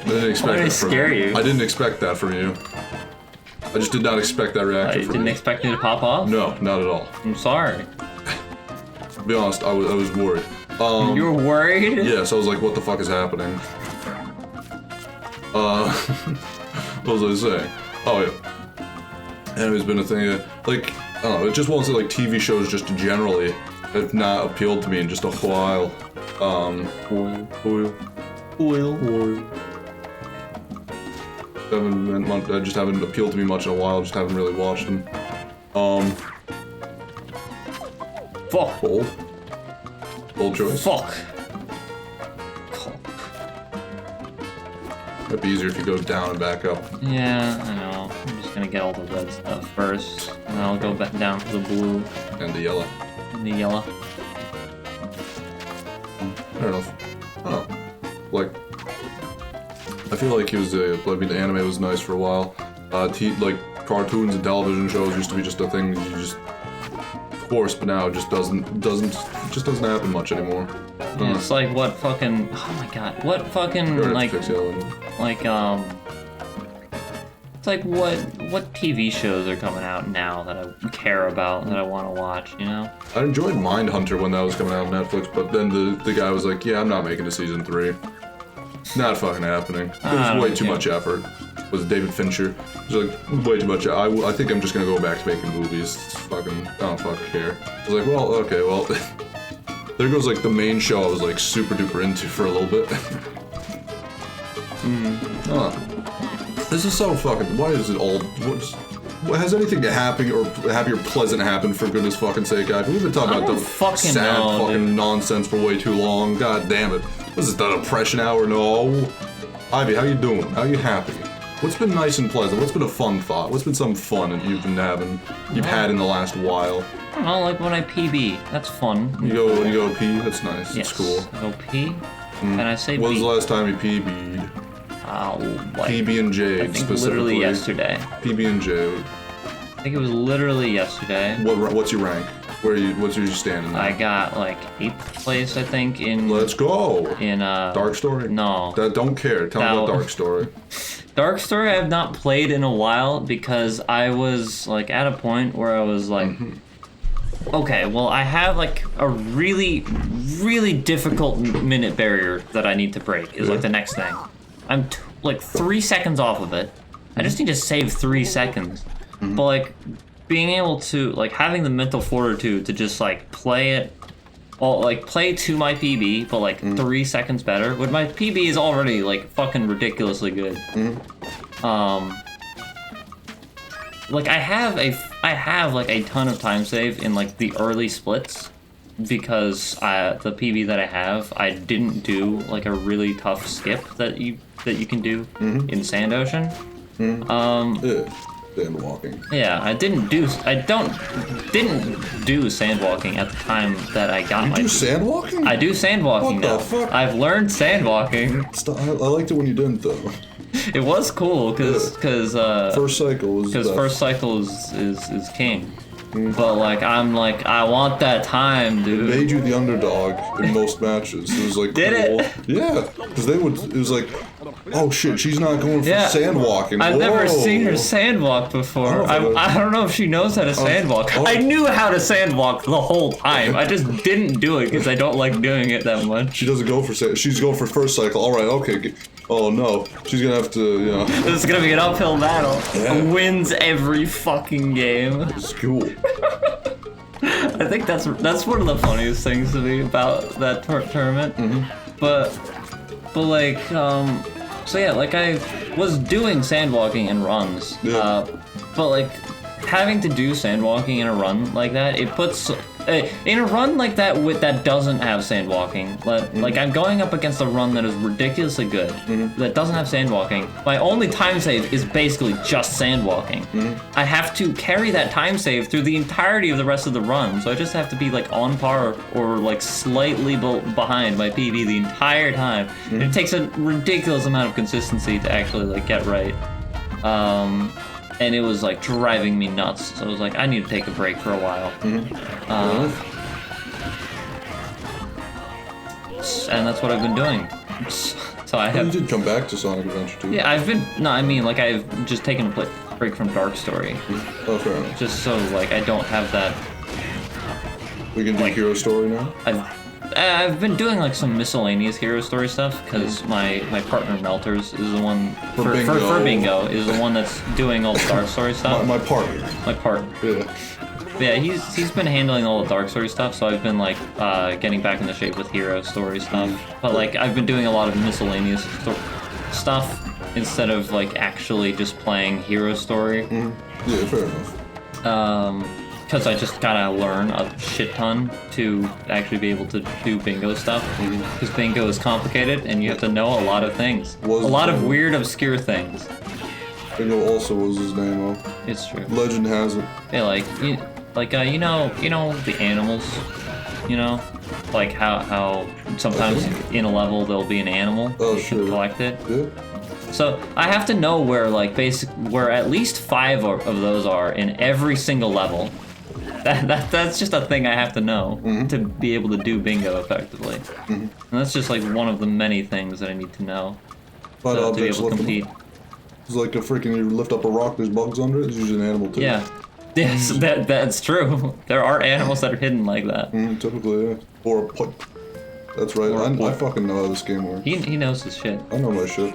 Speaker 1: didn't expect
Speaker 2: Why did I
Speaker 1: that from
Speaker 2: scare you?
Speaker 1: I didn't expect that from you. I just did not expect that reaction
Speaker 2: You
Speaker 1: from
Speaker 2: didn't
Speaker 1: you.
Speaker 2: expect me to pop off?
Speaker 1: No, not at all.
Speaker 2: I'm sorry.
Speaker 1: To be honest, I was worried.
Speaker 2: You were worried?
Speaker 1: Yeah, so I was like, what the fuck is happening? What was I saying? Oh yeah. Anime's been a thing like, I don't know, it just won't say like TV shows just generally have not appealed to me in just a while. Oil. I just haven't appealed to me much in a while, just haven't really watched them.
Speaker 2: Fuck.
Speaker 1: Bold choice.
Speaker 2: Fuck.
Speaker 1: Might be easier if you go down and back up.
Speaker 2: Yeah, I know. I'm just gonna get all the red stuff first, and then I'll go back down to the blue
Speaker 1: And the yellow.
Speaker 2: and the yellow.
Speaker 1: Fair enough. I don't know. Like, I feel like the anime was nice for a while. Like, cartoons and television shows used to be just a thing you just, of course, but now it just doesn't happen much anymore.
Speaker 2: Yeah, it's like what fucking, oh my god, what fucking, like, it's like what TV shows are coming out now that I care about, that I want to watch, you know?
Speaker 1: I enjoyed Mindhunter when that was coming out on Netflix, but then the guy was like, yeah, I'm not making a season 3. Not fucking happening. It was way too much effort. It was David Fincher. It was like, way too much. I think I'm just gonna go back to making movies. It's fucking, I don't fucking care. I was like, well, okay, well, there goes like the main show I was like super duper into for a little bit. This is so fucking, why is it all, what has anything happy or pleasant happened for goodness fucking sake, guys? We've been talking
Speaker 2: I
Speaker 1: about the
Speaker 2: don't fucking
Speaker 1: sad
Speaker 2: know,
Speaker 1: fucking
Speaker 2: dude.
Speaker 1: nonsense for way too long. God damn it. Was it the depression hour? No. Ivy, how you doing? How you happy? What's been nice and pleasant? What's been a fun thought? What's been some fun that you've had in the last while?
Speaker 2: I don't know, like when I PB, that's fun.
Speaker 1: You go pee? That's nice.
Speaker 2: Yes.
Speaker 1: That's cool.
Speaker 2: I go pee, and I say
Speaker 1: When was
Speaker 2: B.
Speaker 1: the last time you PB'd?
Speaker 2: Like,
Speaker 1: PB&J
Speaker 2: I think
Speaker 1: specifically.
Speaker 2: literally yesterday.
Speaker 1: PB&J.
Speaker 2: I think it was literally yesterday.
Speaker 1: What's your rank? What's your standing?
Speaker 2: I got like 8th place, I think, in
Speaker 1: Let's go.
Speaker 2: Dark
Speaker 1: Story?
Speaker 2: No.
Speaker 1: Don't care. Tell me about Dark Story.
Speaker 2: Dark Story I have not played in a while because I was like at a point where I was like, okay, well I have like a really, really difficult minute barrier that I need to break is like the next thing. I'm like 3 seconds off of it. I just need to save 3 seconds. But like being able to like having the mental fortitude to just like play it, well, like play to my PB, but like 3 seconds better. When my PB is already like fucking ridiculously good. Like I have like a ton of time save in like the early splits, because the PB that I have, I didn't do like a really tough skip that you can do in Sand Ocean.
Speaker 1: Yeah. Sand walking.
Speaker 2: Yeah, I didn't do sand walking at the time that I got
Speaker 1: You
Speaker 2: my.
Speaker 1: do sand walking?
Speaker 2: I do sand walking
Speaker 1: What the
Speaker 2: now.
Speaker 1: fuck?
Speaker 2: I've learned sand walking.
Speaker 1: I liked it when you didn't though.
Speaker 2: It was cool because
Speaker 1: First cycle was
Speaker 2: because
Speaker 1: best.
Speaker 2: first cycle is king. But like I'm like I want that time, dude.
Speaker 1: Made you the underdog in most matches. It was like
Speaker 2: Did
Speaker 1: cool.
Speaker 2: it?
Speaker 1: Yeah, because they would. It was like, oh shit, she's not going for
Speaker 2: Yeah.
Speaker 1: sand walking.
Speaker 2: I've never
Speaker 1: Whoa.
Speaker 2: seen her sandwalk before.
Speaker 1: I don't know.
Speaker 2: I don't know if she knows how to sandwalk.
Speaker 1: oh.
Speaker 2: I knew how to sandwalk the whole time. I just didn't do it because I don't like doing it that much.
Speaker 1: She doesn't go for sand. She's going for first cycle. All right, okay. Oh no, she's gonna have to, you know.
Speaker 2: This is gonna be an uphill battle.
Speaker 1: Yeah.
Speaker 2: Wins every fucking game.
Speaker 1: It's cool.
Speaker 2: I think that's one of the funniest things to me about that tournament. But like so yeah, like I was doing sandwalking and runs.
Speaker 1: Yeah.
Speaker 2: But like having to do sandwalking in a run like that, it puts in a run like that that doesn't have sandwalking. Like I'm going up against a run that is ridiculously good that doesn't have sandwalking. My only time save is basically just sandwalking. I have to carry that time save through the entirety of the rest of the run, so I just have to be like on par or like slightly behind my PB the entire time. And it takes a ridiculous amount of consistency to actually like get right. And it was like driving me nuts. So I was like, I need to take a break for a while. And that's what I've been doing. So I
Speaker 1: You
Speaker 2: have.
Speaker 1: did come back to Sonic Adventure 2.
Speaker 2: Yeah, I've been. No, I mean, like, I've just taken a break from Dark Story.
Speaker 1: Oh, fair enough.
Speaker 2: Just so, like, I don't have that.
Speaker 1: We can do
Speaker 2: like-
Speaker 1: Hero Story now?
Speaker 2: I've been doing like some miscellaneous hero story stuff because my partner Melters is the one for Bingo is the one that's doing all the Dark Story stuff.
Speaker 1: My partner.
Speaker 2: My partner.
Speaker 1: Yeah.
Speaker 2: Yeah, he's been handling all the Dark Story stuff, so I've been like getting back into shape with hero story stuff. But like I've been doing a lot of miscellaneous stuff instead of like actually just playing hero story.
Speaker 1: Yeah, fair enough.
Speaker 2: Because I just gotta learn a shit ton to actually be able to do bingo stuff. Because bingo is complicated and you have to know a lot of things. A lot of weird, obscure things.
Speaker 1: Bingo also was his name, though.
Speaker 2: It's true.
Speaker 1: Legend has it.
Speaker 2: Yeah, you know the animals, you know, like how sometimes in a level there'll be an animal.
Speaker 1: Oh,
Speaker 2: you can collect it.
Speaker 1: Yeah.
Speaker 2: So I have to know where where at least 5 of those are in every single level. That's just a thing I have to know to be able to do bingo effectively. And that's just like one of the many things that I need to know
Speaker 1: Find
Speaker 2: to be
Speaker 1: objects,
Speaker 2: able to
Speaker 1: lift them
Speaker 2: compete.
Speaker 1: up. It's like a freaking, you lift up a rock, there's bugs under it, it's usually an animal too.
Speaker 2: Yeah. Yes, that's true. There are animals that are hidden like that.
Speaker 1: Typically, yeah. Or a pipe. That's right, I fucking know how this game works.
Speaker 2: He knows his shit.
Speaker 1: I know my shit.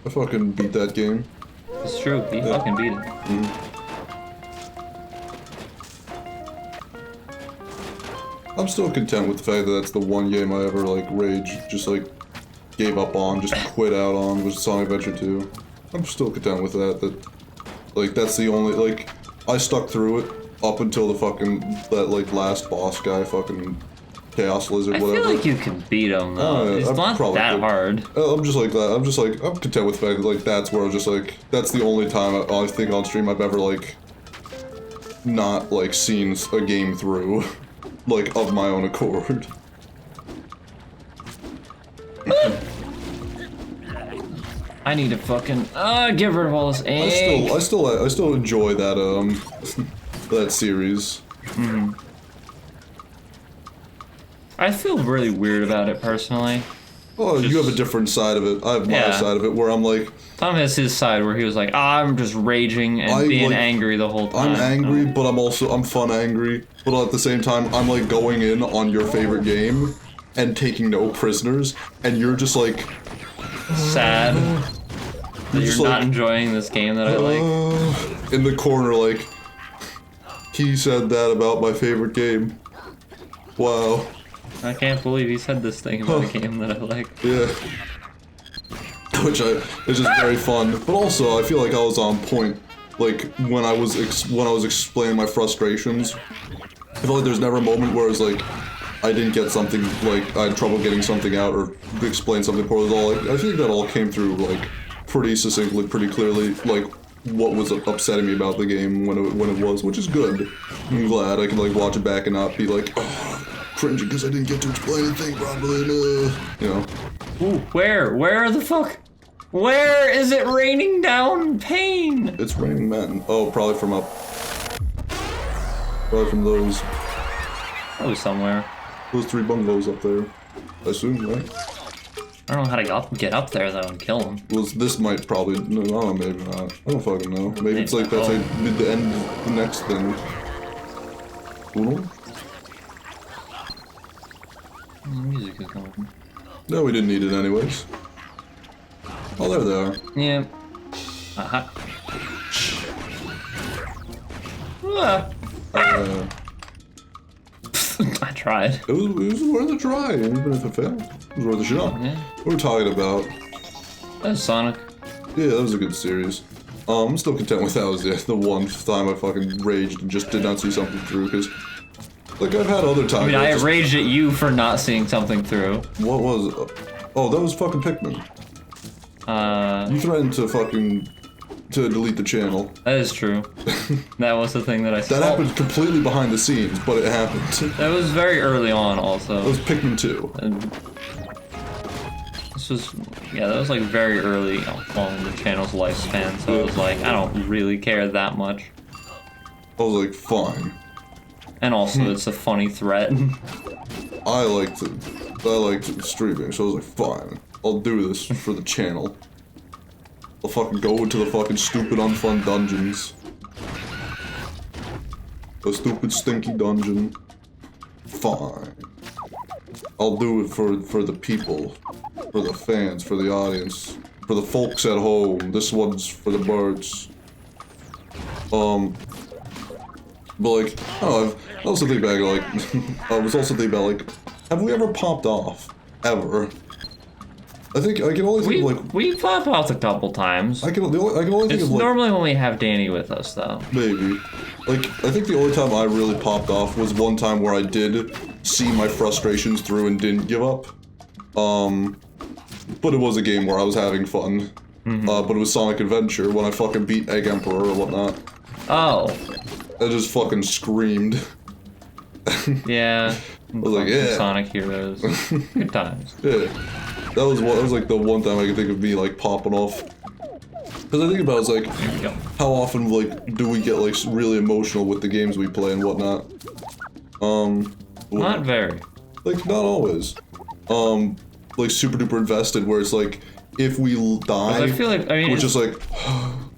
Speaker 1: I fucking beat that game.
Speaker 2: It's true. He fucking beat it.
Speaker 1: I'm still content with the fact that that's the one game I ever, like, just, like, gave up on, just quit out on, was Sonic Adventure 2. I'm still content with that, like, that's the only, like, I stuck through it up until that, like, last boss guy, fucking Chaos Lizard,
Speaker 2: I
Speaker 1: whatever.
Speaker 2: feel like you can beat him though.
Speaker 1: Oh, yeah,
Speaker 2: It's
Speaker 1: I
Speaker 2: not
Speaker 1: probably
Speaker 2: that
Speaker 1: could.
Speaker 2: hard.
Speaker 1: I'm just like that. I'm content with the fact that, like, that's where I was just, like, that's the only time I think on stream I've ever, like, not, like, seen a game through, like, of my own accord.
Speaker 2: I need to fucking get rid of all this egg.
Speaker 1: I still enjoy that that series.
Speaker 2: I feel really weird about it personally.
Speaker 1: Oh, you have a different side of it. I have my side of it where I'm like,
Speaker 2: Tom has his side where he was like, I'm just raging and being angry the whole time.
Speaker 1: I'm angry, but I'm fun angry. But at the same time, I'm like going in on your favorite game and taking no prisoners, and you're just like
Speaker 2: sad that
Speaker 1: just
Speaker 2: you're not
Speaker 1: like,
Speaker 2: enjoying this game that I like.
Speaker 1: in the corner, like, he said that about my favorite game. Wow.
Speaker 2: I can't believe he said this thing about a game that I like.
Speaker 1: Yeah. Which it's just very fun, but also I feel like I was on point, like when I was explaining my frustrations feel like there's never a moment where it's like I didn't get something, like I had trouble getting something out or explain something poorly at all. Like, I think that all came through like pretty succinctly, pretty clearly, like what was upsetting me about the game when it was, which is good. I'm glad I can like watch it back and not be like, oh, cringing because I didn't get to explain anything properly. You know.
Speaker 2: Ooh, where the fuck? Where is it raining down pain?
Speaker 1: It's raining men. Oh, probably from up. Probably from those
Speaker 2: Probably somewhere.
Speaker 1: 3 bungalows up there. I assume, right?
Speaker 2: I don't know how to get up there though and kill them.
Speaker 1: Well, this might probably. No, I don't know, maybe not. I don't fucking know. Maybe it's like that's like the end of the next thing. Uno?
Speaker 2: Music is going.
Speaker 1: No, we didn't need it anyways. Oh, there they are.
Speaker 2: Yeah. Uh-huh. Ah. I tried.
Speaker 1: It was worth a try, even if it failed. It was worth a shot.
Speaker 2: Yeah.
Speaker 1: What we're talking about.
Speaker 2: That's Sonic.
Speaker 1: Yeah, that was a good series. I'm still content with that was the one time I fucking raged and just did not see something through, because, like, I've had other times.
Speaker 2: I mean, I raged at you for not seeing something through.
Speaker 1: What was it? Oh, that was fucking Pikmin. You threatened to delete the channel.
Speaker 2: That is true. That was the thing that I saw.
Speaker 1: That happened completely behind the scenes, but it happened.
Speaker 2: That was very early on, also.
Speaker 1: It was Pikmin 2.
Speaker 2: And this was, yeah, that was like very early on the channel's lifespan, so it was like, I don't really care that much.
Speaker 1: I was like, fine.
Speaker 2: And also, it's a funny threat.
Speaker 1: I liked streaming, so I was like, fine. I'll do this for the channel. I'll fucking go into the fucking stupid unfun dungeons. A stupid stinky dungeon. Fine. I'll do it for the people. For the fans, for the audience. For the folks at home. This one's for the birds. But like, oh, I also think back, like, I was also thinking about, like, have we ever popped off? Ever? I think I can only think of like
Speaker 2: we pop out a couple times.
Speaker 1: I can only think
Speaker 2: It's
Speaker 1: of like
Speaker 2: normally when we have Danny with us, though.
Speaker 1: maybe. Like I think the only time I really popped off was one time where I did see my frustrations through and didn't give up. But it was a game where I was having fun. But it was Sonic Adventure when I fucking beat Egg Emperor or whatnot.
Speaker 2: Oh.
Speaker 1: I just fucking screamed.
Speaker 2: Yeah.
Speaker 1: I was like, yeah.
Speaker 2: Sonic Heroes. Good times.
Speaker 1: Yeah. That was like the one time I could think of me like popping off. Because I think about it's like
Speaker 2: There we go.
Speaker 1: how often like do we get like really emotional with the games we play and whatnot.
Speaker 2: Not very.
Speaker 1: Like not always. Like super duper invested where it's like if we die,
Speaker 2: I feel like
Speaker 1: we're just like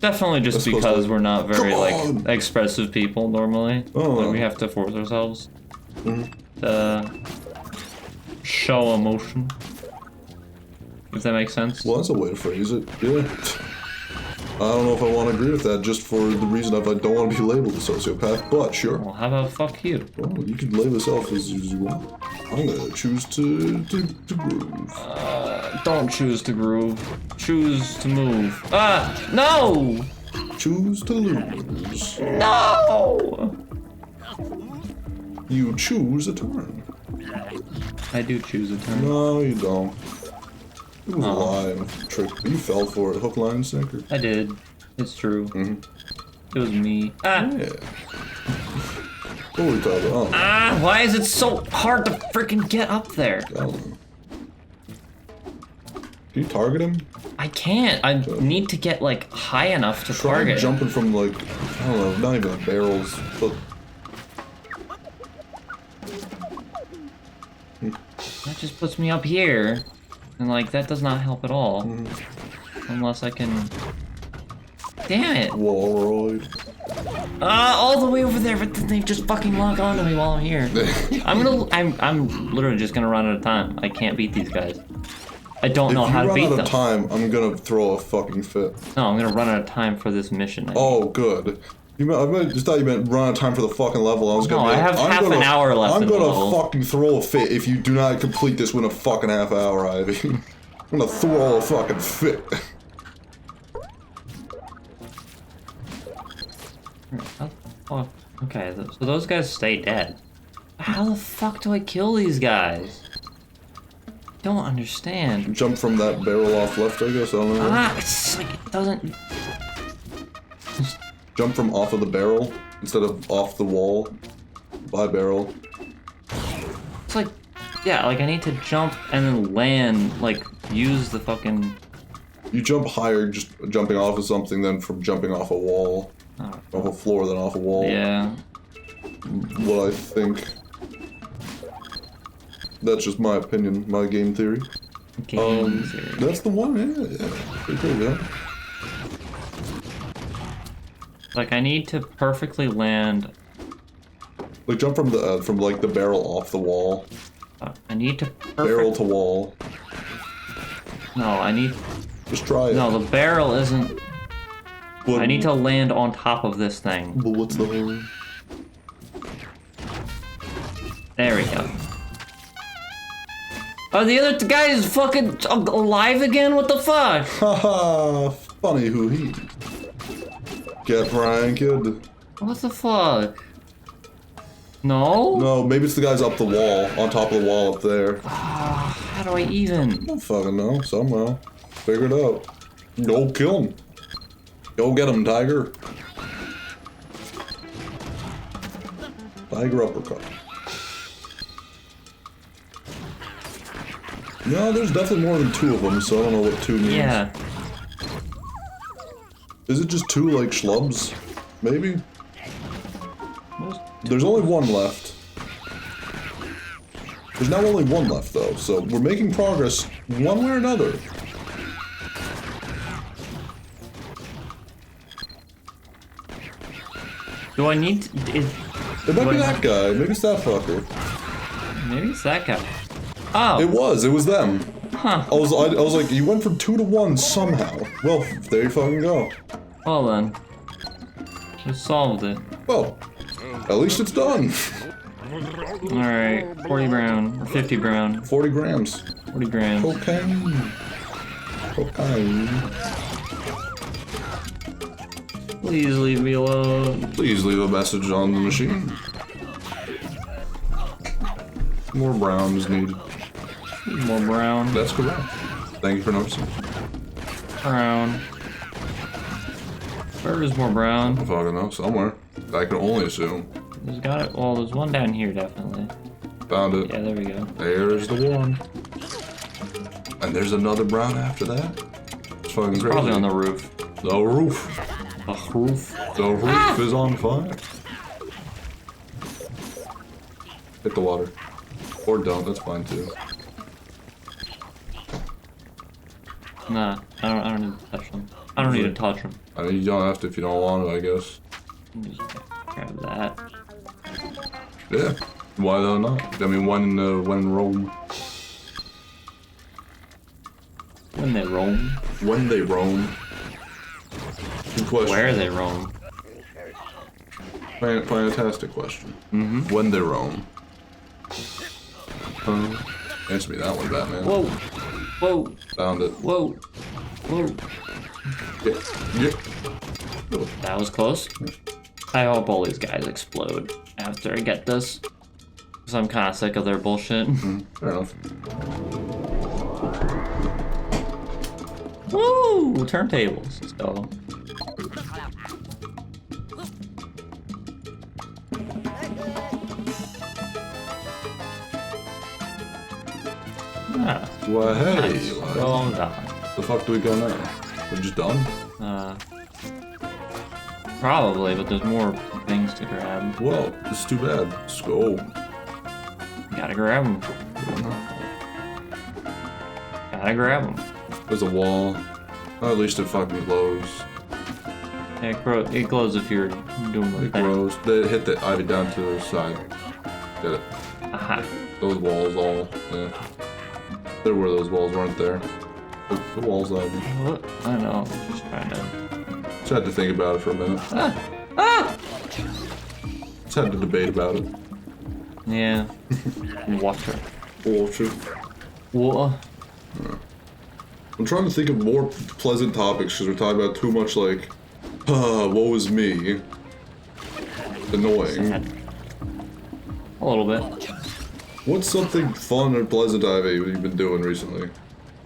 Speaker 2: definitely just because we're not very
Speaker 1: Come
Speaker 2: like
Speaker 1: on.
Speaker 2: expressive people normally.
Speaker 1: Oh.
Speaker 2: Like, we have to force ourselves to show emotion. If that makes sense.
Speaker 1: well, that's a way to phrase it. Yeah. I don't know if I want to agree with that just for the reason of I don't want to be labeled a sociopath, but sure.
Speaker 2: Well, how about fuck you?
Speaker 1: Well, you can label yourself as you want. I'm gonna choose to groove.
Speaker 2: Don't choose to groove. Choose to move. Ah! No!
Speaker 1: Choose to lose.
Speaker 2: No!
Speaker 1: You choose a turn.
Speaker 2: I do choose a turn.
Speaker 1: No, you don't. It was a lie and a trick. You fell for it. Hook, line, and sinker.
Speaker 2: I did. It's true. It was me. Ah!
Speaker 1: Yeah. What were we talking about?
Speaker 2: Ah! Why is it so hard to freaking get up there?
Speaker 1: I don't know. Can you target him?
Speaker 2: I can't. I need to get like high enough to
Speaker 1: Try
Speaker 2: target.
Speaker 1: jumping from like, I don't know, not even barrels, but
Speaker 2: That just puts me up here. And like, that does not help at all. Unless I can... Damn it!
Speaker 1: Walroid.
Speaker 2: All the way over there, but then they just fucking lock onto me while I'm here. I'm literally just gonna run out of time. I can't beat these guys. I don't know how to beat
Speaker 1: If you run
Speaker 2: them.
Speaker 1: out of time, I'm gonna throw a fucking fit.
Speaker 2: No, I'm gonna run out of time for this mission. I
Speaker 1: Oh, good. I just thought you meant run out of time for the fucking level. I was gonna
Speaker 2: No,
Speaker 1: be
Speaker 2: I
Speaker 1: like,
Speaker 2: have
Speaker 1: I'm
Speaker 2: half
Speaker 1: gonna,
Speaker 2: an hour left
Speaker 1: I'm
Speaker 2: in the
Speaker 1: gonna
Speaker 2: level.
Speaker 1: fucking throw a fit if you do not complete this within a fucking half hour, Ivy. I'm gonna throw a fucking fit.
Speaker 2: Oh, okay, so those guys stay dead. How the fuck do I kill these guys? Don't understand.
Speaker 1: Jump from that barrel off left, I guess. I don't know.
Speaker 2: Ah, it's like it doesn't.
Speaker 1: Jump from off of the barrel instead of off the wall. By barrel.
Speaker 2: It's like, yeah, like I need to jump and then land, like use the fucking.
Speaker 1: You jump higher just jumping off of something than from jumping off a wall.
Speaker 2: Oh.
Speaker 1: Off a floor than off a wall.
Speaker 2: Yeah.
Speaker 1: What I think. That's just my opinion, my game theory.
Speaker 2: Game theory.
Speaker 1: That's the one, yeah. Pretty cool, yeah.
Speaker 2: Like I need to perfectly land.
Speaker 1: Like jump from the barrel off the wall.
Speaker 2: I need to
Speaker 1: Barrel to wall.
Speaker 2: No, I need.
Speaker 1: Just try it.
Speaker 2: No, the barrel isn't.
Speaker 1: But,
Speaker 2: I need to land on top of this thing.
Speaker 1: But what's the hurry?
Speaker 2: There we go. Oh, the other guy is fucking alive again? What the fuck?
Speaker 1: Haha, funny who he. Get pranked.
Speaker 2: What the fuck? No?
Speaker 1: No, maybe it's the guys up the wall, on top of the wall up there.
Speaker 2: How do I even?
Speaker 1: I don't fucking know, somehow. Figure it out. Go kill him. Go get him, Tiger. Tiger uppercut. No, there's definitely more than two of them, so I don't know what two means.
Speaker 2: Yeah.
Speaker 1: Is it just two, like, schlubs? Maybe? There's only one left. There's now only one left, though, so we're making progress one way or another.
Speaker 2: Do I need to,
Speaker 1: It might be that guy. Maybe it's that fucker.
Speaker 2: maybe it's that guy. Oh.
Speaker 1: It was them.
Speaker 2: Huh.
Speaker 1: I was like, you went from 2 to 1 somehow. Well, there you fucking go.
Speaker 2: Well then. We solved it.
Speaker 1: Well, at least it's done.
Speaker 2: Alright. 40 brown. Or 50 brown.
Speaker 1: 40 grams.
Speaker 2: 40 grams.
Speaker 1: Cocaine. Cocaine.
Speaker 2: Please leave me alone.
Speaker 1: Please leave a message on the machine. More brown is needed.
Speaker 2: More brown.
Speaker 1: That's correct. Thank you for noticing.
Speaker 2: Brown. Where is more brown?
Speaker 1: I fucking know, somewhere. I can only assume.
Speaker 2: There's got it. Well, there's one down here definitely.
Speaker 1: Found it.
Speaker 2: Yeah, there we go.
Speaker 1: There's the one. And there's another brown after that. It's fucking crazy.
Speaker 2: Probably on the roof.
Speaker 1: The roof.
Speaker 2: The roof.
Speaker 1: The roof is on fire. Hit the water. Or don't, that's fine too.
Speaker 2: Nah, I don't need to touch them. I don't need to touch them.
Speaker 1: I mean, you don't have to if you don't want to, I guess.
Speaker 2: Just grab that.
Speaker 1: Yeah. Why the not? I mean, when in Rome.
Speaker 2: When they roam.
Speaker 1: When they roam. Good question.
Speaker 2: Where they roam.
Speaker 1: Fantastic question. Mm-hmm. When they roam. Answer me that one, Batman.
Speaker 2: Whoa. Whoa.
Speaker 1: Found it.
Speaker 2: Whoa. Whoa.
Speaker 1: Yeah.
Speaker 2: That was close. I hope all these guys explode after I get this. Because I'm kind of sick of their bullshit.
Speaker 1: Fair enough.
Speaker 2: Woo! Turntables. Let's go. Ah,
Speaker 1: Well, hey.
Speaker 2: nice.
Speaker 1: What
Speaker 2: Well done.
Speaker 1: the fuck do we go now? We're just done?
Speaker 2: Probably, but there's more things to grab.
Speaker 1: Well, it's too bad. Let's go.
Speaker 2: Gotta grab them. Gotta grab them.
Speaker 1: There's a wall. Or at least it fucking glows.
Speaker 2: Yeah, it glows if you're doing the
Speaker 1: It
Speaker 2: thing.
Speaker 1: glows. They hit the ivy down to the side. Get it.
Speaker 2: Aha.
Speaker 1: Those walls all, yeah. There were those walls, weren't there? The walls ivy.
Speaker 2: What? I don't know. I'm just trying to.
Speaker 1: Just had to think about it for a minute.
Speaker 2: Ah!
Speaker 1: Just had to debate about it.
Speaker 2: Yeah. Water.
Speaker 1: Water.
Speaker 2: Water.
Speaker 1: I'm trying to think of more pleasant topics because we're talking about too much like, woe is me. Annoying.
Speaker 2: Sad. A little bit.
Speaker 1: What's something fun or pleasant, Ivy, you've been doing recently?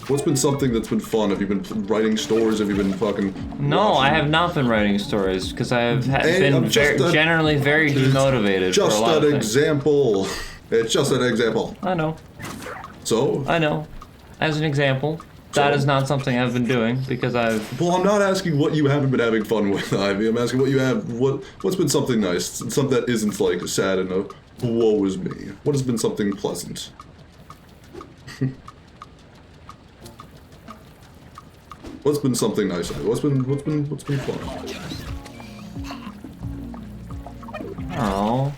Speaker 1: What's been something that's been fun? Have you been writing stories? Have you been fucking
Speaker 2: No,
Speaker 1: watching?
Speaker 2: I have not been writing stories because I have
Speaker 1: Hey,
Speaker 2: been
Speaker 1: I'm just
Speaker 2: generally very demotivated for a
Speaker 1: Just
Speaker 2: lot of
Speaker 1: an
Speaker 2: things.
Speaker 1: example. It's just an example.
Speaker 2: I know.
Speaker 1: So?
Speaker 2: I know. As an example, that is not something I've been doing because I've...
Speaker 1: Well, I'm not asking what you haven't been having fun with, Ivy. I'm asking what you have. What's been something nice? Something that isn't like sad and a woe is me. What has been something pleasant? What's been something nice? Ivy? What's been fun?
Speaker 2: Oh.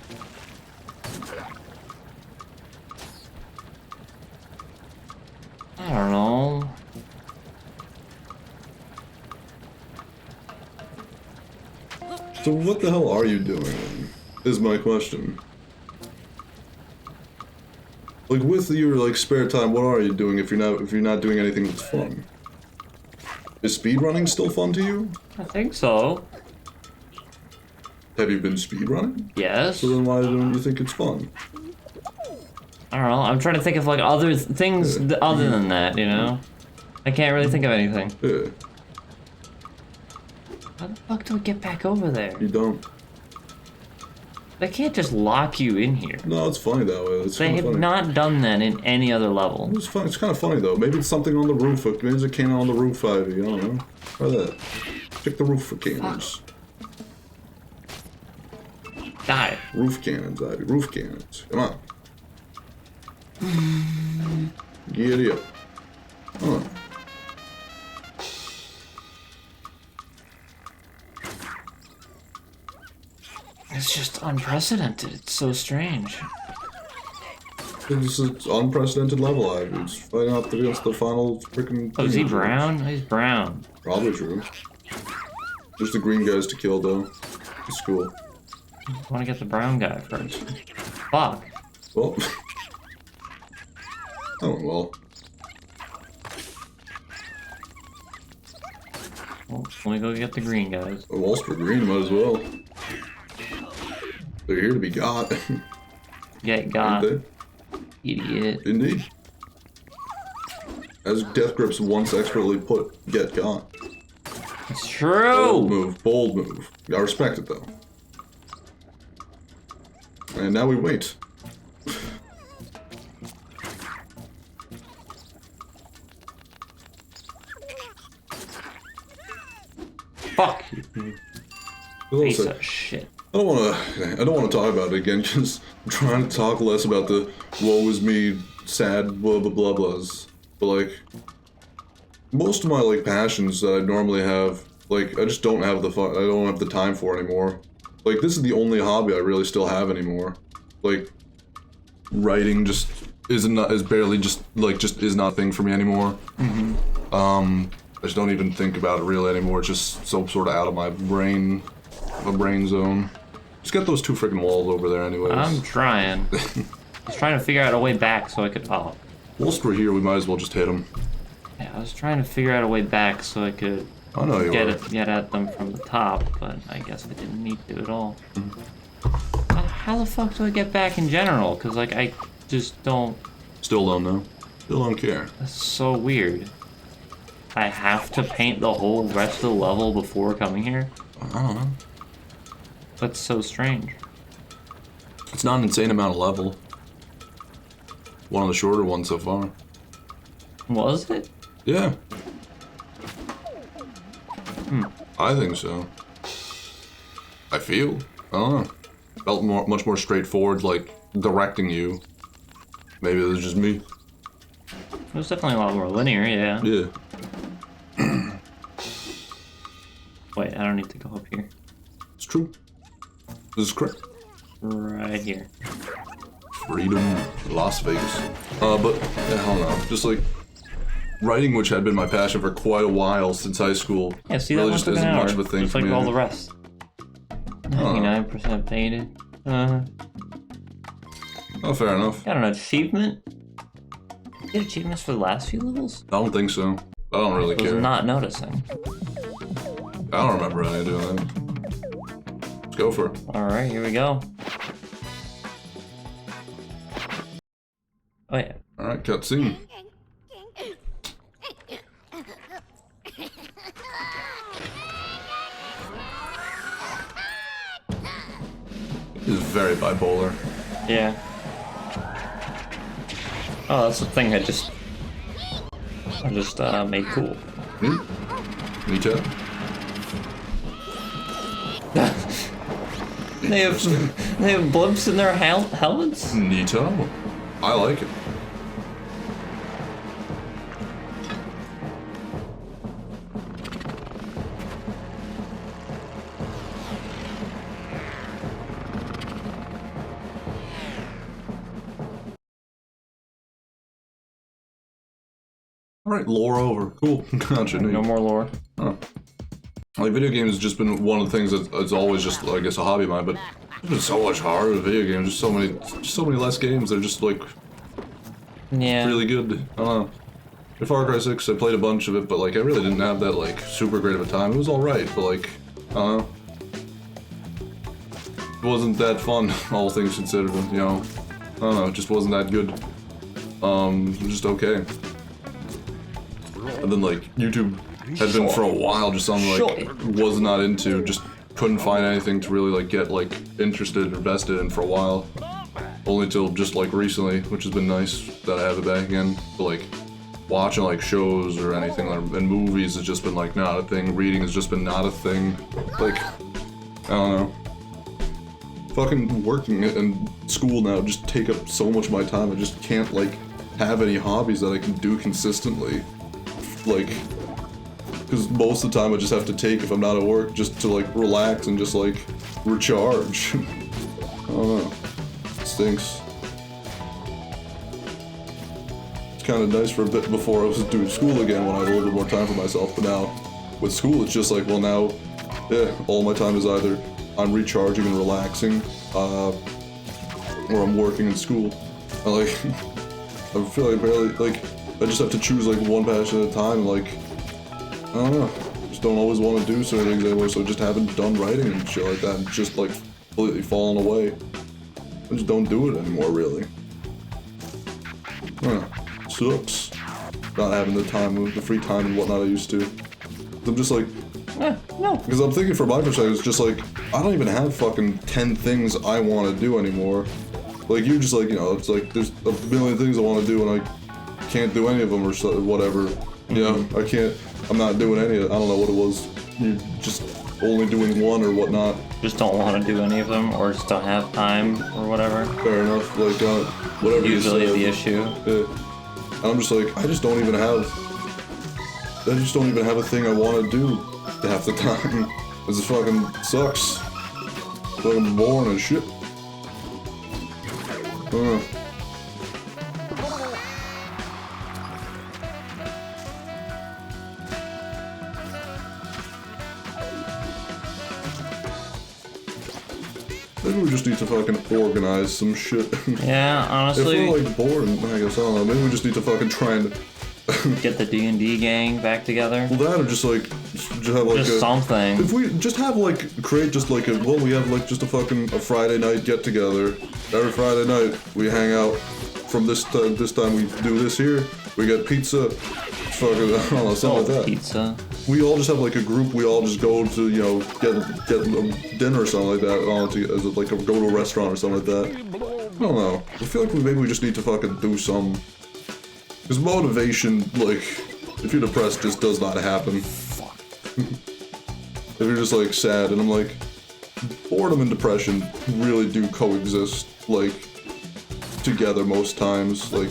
Speaker 2: I don't know.
Speaker 1: So what the hell are you doing? Is my question. Like with your like spare time, what are you doing if you're not doing anything that's fun? Is speedrunning still fun to you?
Speaker 2: I think so.
Speaker 1: Have you been speedrunning?
Speaker 2: Yes.
Speaker 1: So then why don't you think it's fun?
Speaker 2: I don't know. I'm trying to think of like other things other than that, you know? I can't really think of anything.
Speaker 1: Yeah,
Speaker 2: How the fuck do I get back over there?
Speaker 1: you don't.
Speaker 2: They can't just lock you in here.
Speaker 1: No, it's funny that way. It's
Speaker 2: They
Speaker 1: kind of
Speaker 2: have
Speaker 1: funny.
Speaker 2: not done that in any other level.
Speaker 1: It's fun. It's kind of funny though. Maybe it's something on the roof. Maybe there's a cannon on the roof, Ivy. I don't know. Try that. Check the roof for cannons.
Speaker 2: Die.
Speaker 1: Roof cannons, Ivy. Roof cannons. Come on. Giddy up. Huh.
Speaker 2: It's just unprecedented. It's so strange.
Speaker 1: It's an unprecedented level, Ivy. It's fighting out against the final freaking.
Speaker 2: Oh, is he brown? He's brown.
Speaker 1: Probably true. Just the green guys to kill, though. It's cool.
Speaker 2: I want to get the brown guy first. Fuck.
Speaker 1: Well. Oh, well.
Speaker 2: Well, let me go get the green guys.
Speaker 1: A Wall Street Green might as well. They're here to be got.
Speaker 2: Get got.
Speaker 1: Aren't
Speaker 2: Idiot.
Speaker 1: they? Indeed. As Death Grips once expertly put, get got.
Speaker 2: It's
Speaker 1: Bold
Speaker 2: true!
Speaker 1: move, bold move. I respect it though. And now we wait.
Speaker 2: Fuck! Piece
Speaker 1: Also,
Speaker 2: of shit.
Speaker 1: I don't want to talk about it again because I'm trying to talk less about the woe is me, sad blah blah blah blahs. But like, most of my like passions that I normally have, like I just don't have the fun. I don't have the time for anymore. Like this is the only hobby I really still have anymore. Like, writing just is not a thing for me anymore. I just don't even think about it really anymore. It's just so sort of out of my brain zone. Just get those two freaking walls over there anyways.
Speaker 2: I'm trying. I was trying to figure out a way back so I could... Oh.
Speaker 1: Whilst we're here, we might as well just hit them.
Speaker 2: Yeah, I was trying to figure out a way back so I could
Speaker 1: I know you are.
Speaker 2: get at them from the top, but I guess I didn't need to at all. How the fuck do I get back in general? Because, like, I just don't...
Speaker 1: Still don't know. Still don't care.
Speaker 2: That's so weird. I have to paint the whole rest of the level before coming here?
Speaker 1: I don't know.
Speaker 2: That's so strange.
Speaker 1: It's not an insane amount of level. One of the shorter ones so far.
Speaker 2: Was it?
Speaker 1: Yeah. I think so. I feel. I don't know. Felt much more straightforward, like directing you. Maybe it was just me.
Speaker 2: It was definitely a lot more linear, yeah.
Speaker 1: Yeah.
Speaker 2: Wait, I don't need to go up here.
Speaker 1: It's true. This is correct.
Speaker 2: Right here.
Speaker 1: Freedom, Las Vegas. But I don't know. Just like writing, which had been my passion for quite a while since high school,
Speaker 2: Yeah, see,
Speaker 1: really
Speaker 2: that
Speaker 1: just
Speaker 2: one took
Speaker 1: isn't
Speaker 2: an hour.
Speaker 1: much of a thing
Speaker 2: Just
Speaker 1: for
Speaker 2: like
Speaker 1: me.
Speaker 2: all the rest. 99% painted.
Speaker 1: Oh, fair enough.
Speaker 2: Got an achievement? Get achievements for the last few levels?
Speaker 1: I don't think so. I don't really
Speaker 2: I was
Speaker 1: care.
Speaker 2: not noticing.
Speaker 1: I don't remember any doing that. Let's go for it.
Speaker 2: Alright, here we go. Oh yeah.
Speaker 1: Alright, cutscene. This is very bipolar.
Speaker 2: Yeah. Oh, that's the thing I just made cool.
Speaker 1: Me too.
Speaker 2: They have blimps in their helmets?
Speaker 1: Neato. I like it. Alright, lore over. Cool. Gotcha.
Speaker 2: No more lore.
Speaker 1: Huh. Like, video games has just been one of the things that's always just, I guess, a hobby of mine, but it's been so much harder with video games. Just so many less games. They're just, like,
Speaker 2: Yeah.
Speaker 1: really good. I don't know. In Far Cry 6, I played a bunch of it, but, like, I really didn't have that, like, super great of a time. It was alright, but, like, I don't know. It wasn't that fun, all things considered, you know. I don't know, it just wasn't that good. Just okay. And then, like, YouTube had been for a while just something, like, was not into, just couldn't find anything to really, like, get, like, interested or vested in for a while. Only till just, like, recently, which has been nice that I have it back again. But, like, watching, like, shows or anything, like, and movies has just been, like, not a thing. Reading has just been not a thing. Like, I don't know. Fucking working and school now just take up so much of my time. I just can't, like, have any hobbies that I can do consistently. Like, because most of the time I just have to take, if I'm not at work, just to, like, relax and just, like, recharge. I don't know. It stinks. It's kind of nice for a bit before I was doing school again when I had a little bit more time for myself, but now, with school, it's just like, well, now, yeah, all my time is either I'm recharging and relaxing, or I'm working in school. I, like, I feel like barely, like, I just have to choose, like, one passion at a time, like, I don't know, just don't always want to do certain things anymore, so I just haven't done writing and shit like that, and just, like, completely fallen away. I just don't do it anymore, really. Huh. Sucks. Not having the time, the free time and whatnot I used to. I'm just like,
Speaker 2: no.
Speaker 1: because I'm thinking from my perspective, it's just like, I don't even have fucking 10 things I want to do anymore. Like, you're just like, you know, it's like, there's a million things I want to do and I can't do any of them or so, whatever. You know, I can't, I'm not doing any of it. I don't know what it was. You're just only doing one or whatnot.
Speaker 2: Just don't want to do any of them, or just don't have time, or whatever.
Speaker 1: Fair enough, like, whatever
Speaker 2: Usually
Speaker 1: you said.
Speaker 2: the issue.
Speaker 1: Yeah. And I'm just like, I just don't even have a thing I want to do half the time. This fucking sucks. Fucking boring as shit. Maybe we just need to fucking organize some shit.
Speaker 2: Yeah, honestly.
Speaker 1: If we're like bored, I guess, I don't know, maybe we just need to fucking try and
Speaker 2: get the D&D gang back together.
Speaker 1: Well, that or just like, just have like
Speaker 2: just something.
Speaker 1: If we just have like, create just like a, well, we have like just a fucking, a Friday night get together. Every Friday night, we hang out. From this time we do this here. We get pizza. Fucking, I don't know, something like that.
Speaker 2: Pizza.
Speaker 1: We all just have like a group. We all just go to, you know, get dinner or something like that. As like go to a restaurant or something like that. I don't know. I feel like maybe we just need to fucking do some. Because motivation, like, if you're depressed, just does not happen. If you're just like sad, and I'm like, boredom and depression really do coexist, like, together most times. Like,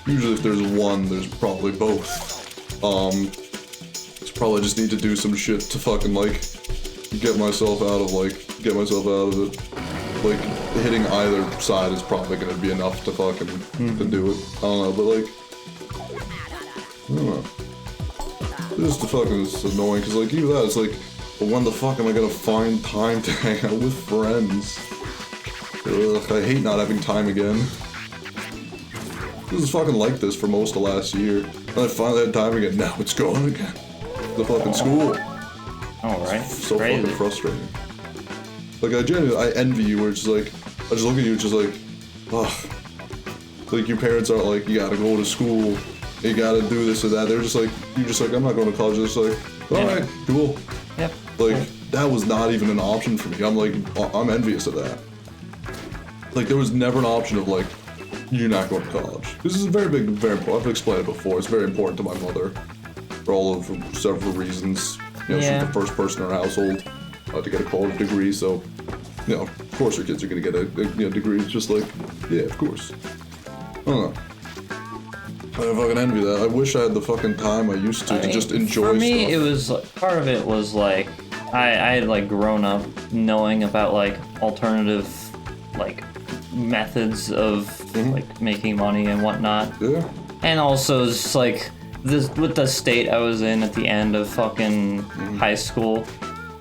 Speaker 1: usually if there's one, there's probably both. Just probably just need to do some shit to fucking like get myself out of it. Like, hitting either side is probably gonna be enough to fucking to do it. I don't know, but like, I don't know. This is fucking annoying, because like, even that, it's like, well, when the fuck am I gonna find time to hang out with friends? Ugh, I hate not having time again. This is fucking like this for most of last year. And I finally had time again, now it's gone again. The fucking school.
Speaker 2: Alright,
Speaker 1: So
Speaker 2: crazy.
Speaker 1: fucking frustrating. Like, I envy you, where it's just like, I just look at you, it's just like, ugh. Like your parents aren't like, you gotta go to school, you gotta do this or that. They're just like, you're just like, I'm not going to college. They're just like, all right, cool.
Speaker 2: Yep.
Speaker 1: Like that was not even an option for me. I'm like, I'm envious of that. Like there was never an option of like, you're not going to college. This is very big, very important. I've explained it before. It's very important to my mother for all of several reasons. You know, she's the first person in our household to get a college degree, so you know, of course her kids are gonna get a degree. It's just like, yeah, of course. I don't know. I fucking envy that. I wish I had the fucking time I used to just enjoy
Speaker 2: For me,
Speaker 1: stuff.
Speaker 2: it was part of it was like I had like grown up knowing about like alternative like methods of like making money and whatnot.
Speaker 1: Yeah.
Speaker 2: And also just like this with the state I was in at the end of fucking high school,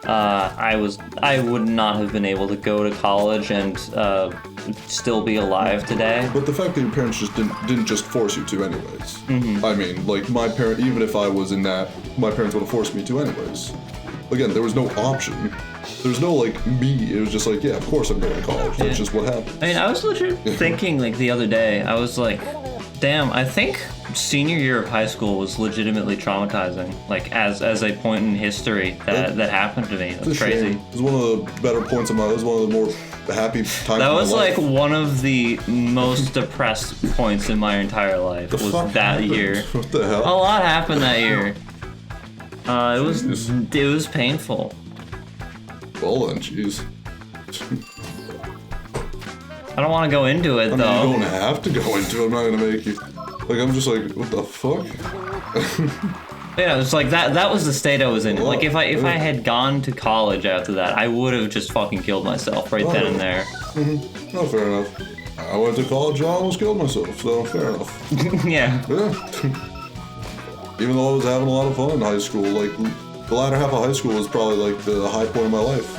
Speaker 2: I would not have been able to go to college and still be alive today.
Speaker 1: But the fact that your parents just didn't just force you to anyways. I mean, like my parent, even if I was in that, my parents would have forced me to anyways. Again, there was no option. There was no like me. It was just like, yeah, of course I'm going to college. That's just what happened.
Speaker 2: I mean, I was legit thinking like the other day, I was like, damn, I think senior year of high school was legitimately traumatizing. Like as a point in history that happened to me. That's crazy.
Speaker 1: It was one of the better points of my. It was one of the more happy times.
Speaker 2: That was
Speaker 1: of my life.
Speaker 2: like one of the most depressed points in my entire life. Was that
Speaker 1: happened?
Speaker 2: year.
Speaker 1: What the hell?
Speaker 2: A lot happened that year. It was painful.
Speaker 1: Well then, jeez.
Speaker 2: I don't want to go into it
Speaker 1: I mean,
Speaker 2: though.
Speaker 1: you don't have to go into it. I'm not gonna make you. Like I'm just like, what the fuck?
Speaker 2: Yeah, it's like that was the state I was in.
Speaker 1: Well,
Speaker 2: Like if I had gone to college after that, I would have just fucking killed myself right then and there.
Speaker 1: No, fair enough. I went to college. I almost killed myself. So fair enough.
Speaker 2: Yeah.
Speaker 1: Yeah. Even though I was having a lot of fun in high school, like the latter half of high school was probably like the high point of my life.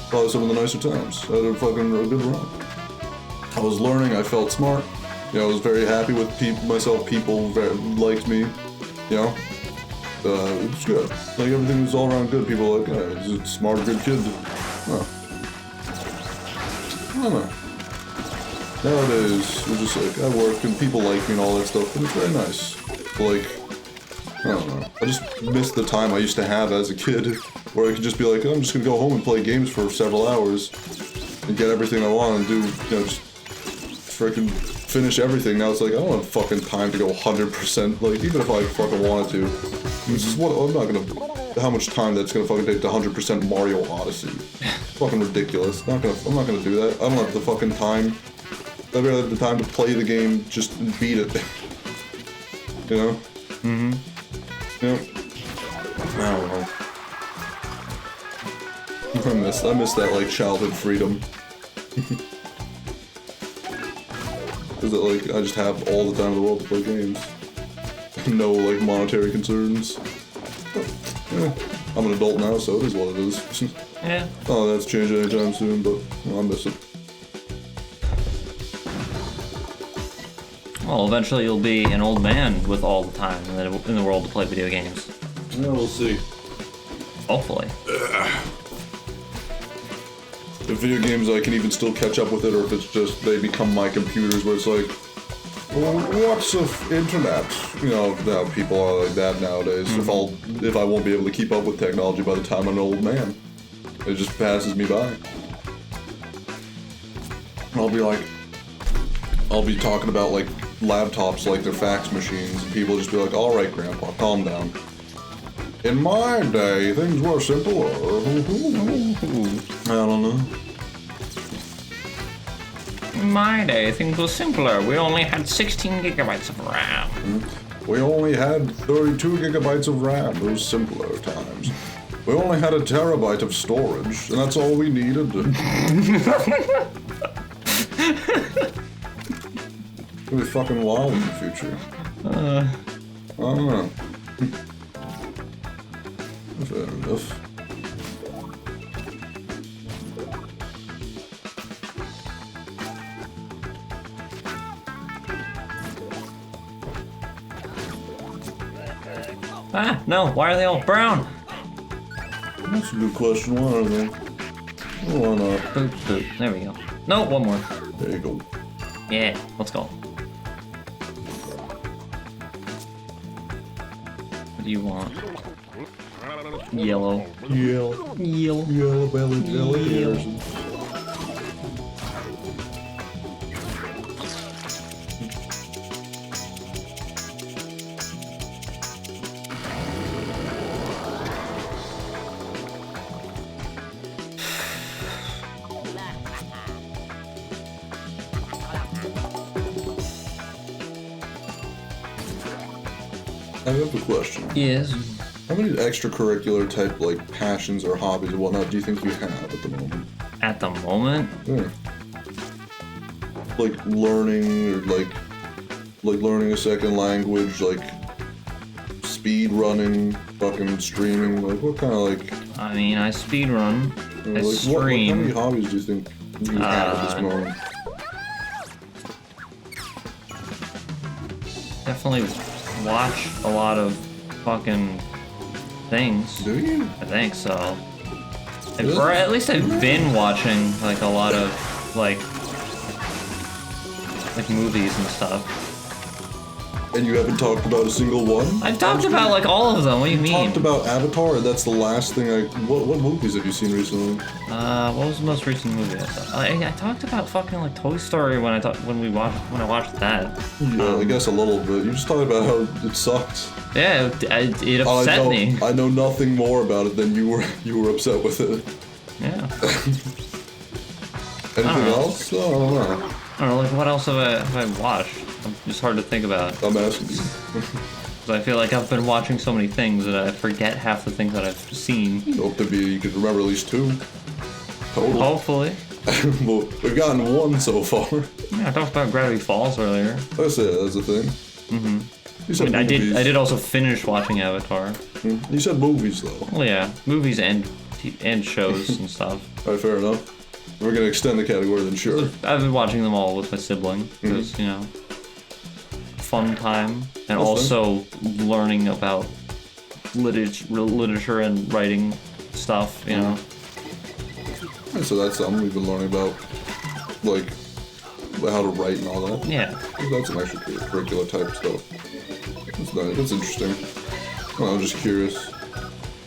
Speaker 1: Probably some of the nicer times. I had a good run. I was learning. I felt smart. You know, I was very happy with myself. People liked me. You know, it was good. Like everything was all around good. People were like, oh, he's a smart, good kid. Oh. I don't know. Nowadays, it's just like I work and people like me and all that stuff, and it's very nice. But like, I don't know. I just miss the time I used to have as a kid, where I could just be like, oh, I'm just gonna go home and play games for several hours and get everything I want and do, you know, just freaking finish everything. Now it's like, I don't have fucking time to go 100%. Like, even if I fucking wanted to, it's just what I'm not gonna. How much time that's gonna fucking take to 100% Mario Odyssey? Fucking ridiculous. I'm not gonna do that. I don't have the fucking time. I'd rather have the time to play the game, just beat it. You know? Yep. I don't know. I miss that like childhood freedom. Cause like I just have all the time in the world to play games. No like monetary concerns. Yeah. I'm an adult now, so it is what it is.
Speaker 2: Yeah.
Speaker 1: Oh, that's changing anytime soon, but I miss it.
Speaker 2: Well, eventually you'll be an old man with all the time in the world to play video games.
Speaker 1: Yeah, we'll see.
Speaker 2: Hopefully.
Speaker 1: If video games I can even still catch up with it, or if it's just they become my computers where it's like, well, what's the internet? You know, people are like that nowadays. If I won't be able to keep up with technology by the time I'm an old man, it just passes me by. I'll be talking about like laptops like they're fax machines, and people just be like, all right, Grandpa, calm down. In my day, things were simpler. I don't know.
Speaker 2: In my day, things were simpler. We only had 16 gigabytes of RAM.
Speaker 1: We only had 32 gigabytes of RAM. Those simpler times. We only had a terabyte of storage, and that's all we needed. It'll be fucking wild in the future. I don't know. Fair enough.
Speaker 2: Ah, no, why are they all brown?
Speaker 1: That's a good question. Why are they? Why not?
Speaker 2: Boop, boop. There we go. No, one more.
Speaker 1: There you go.
Speaker 2: Yeah, let's go. What do you want? Yellow.
Speaker 1: Yellow.
Speaker 2: Yellow.
Speaker 1: Yellow belly jelly.
Speaker 2: Yellow.
Speaker 1: I have a question.
Speaker 2: Yes.
Speaker 1: How many extracurricular type like passions or hobbies and whatnot do you think you have at the moment?
Speaker 2: At the moment?
Speaker 1: Yeah. Like learning or like learning a second language, like speed running, fucking streaming, like what kind of like
Speaker 2: I mean, I speedrun.
Speaker 1: you
Speaker 2: I
Speaker 1: know, like how
Speaker 2: stream.
Speaker 1: many hobbies do you think you have at this moment?
Speaker 2: Definitely watch a lot of fucking things.
Speaker 1: Do you?
Speaker 2: I think so.
Speaker 1: Really?
Speaker 2: Or at least I've been watching like a lot of like movies and stuff.
Speaker 1: And you haven't talked about a single one?
Speaker 2: I've talked about like all of them. What do you mean?
Speaker 1: Talked about Avatar. That's the last thing I. What movies have you seen recently?
Speaker 2: What was the most recent movie I saw? I talked about fucking like Toy Story when I watched that.
Speaker 1: Yeah, I guess a little bit. You just talked about how it sucked.
Speaker 2: Yeah, it upset me.
Speaker 1: I know nothing more about it than you were upset with it.
Speaker 2: Yeah.
Speaker 1: Anything
Speaker 2: know.
Speaker 1: else? No, I don't know.
Speaker 2: I don't know. Like what else have I watched? It's hard to think about.
Speaker 1: I'm asking you.
Speaker 2: 'Cause I feel like I've been watching so many things that I forget half the things that I've seen.
Speaker 1: Hope to be you could remember at least 2. Total.
Speaker 2: Hopefully.
Speaker 1: Well, we've gotten 1 so far.
Speaker 2: Yeah, I talked about Gravity Falls earlier.
Speaker 1: That's it. That's the thing.
Speaker 2: Mm-hmm.
Speaker 1: You said
Speaker 2: I
Speaker 1: movies.
Speaker 2: did also finish watching Avatar.
Speaker 1: You said movies though.
Speaker 2: Well, yeah, movies and shows and stuff.
Speaker 1: All right, fair enough. We're gonna extend the category then, sure.
Speaker 2: I've been watching them all with my sibling because you know, fun time and
Speaker 1: That's
Speaker 2: also learning about literature and writing stuff. You know.
Speaker 1: And so that's something we've been learning about, like how to write and all that.
Speaker 2: Yeah.
Speaker 1: That's an extracurricular type stuff. That's nice. That's interesting. I'm just curious.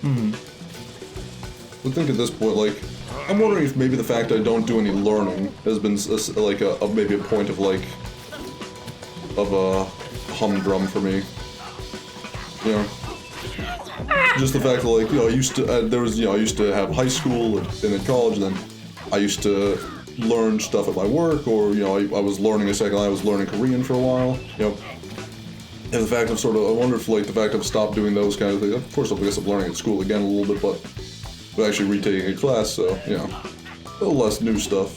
Speaker 1: I think at this point, like, I'm wondering if maybe the fact I don't do any learning has been like maybe a point of like of a humdrum for me. You know, just the fact that like I used to I used to have high school and then college, and then I used to learn stuff at my work, or I was learning a second. I was learning Korean for a while. And the fact of I wonder if like the fact I've stopped doing those kind of things. Of course, I guess I'm learning at school again a little bit, but actually retaking a class, so a little less new stuff.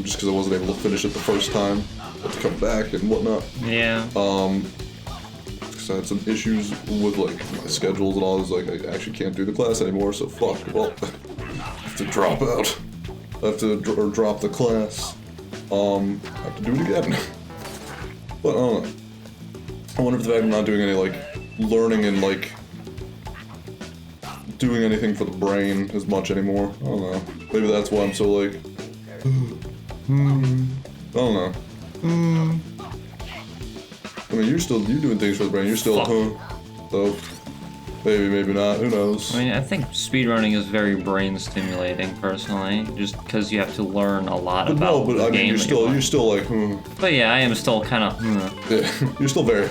Speaker 1: Just because I wasn't able to finish it the first time, had to come back and whatnot.
Speaker 2: Yeah.
Speaker 1: Because I had some issues with like my schedules and all. It's like I actually can't do the class anymore, so fuck. Well, I have to drop out. I have to drop the class. I have to do it again. But I don't know. I wonder if the fact I'm not doing any like learning and like doing anything for the brain as much anymore. I don't know. Maybe that's why I'm so like. I don't know. I mean, you're doing things for the brain. You're still, so maybe not. Who knows?
Speaker 2: I mean, I think speedrunning is very brain stimulating, personally, just because you have to learn a lot about the game.
Speaker 1: You're still like,
Speaker 2: But yeah, I am still kind of.
Speaker 1: Yeah, you're still very.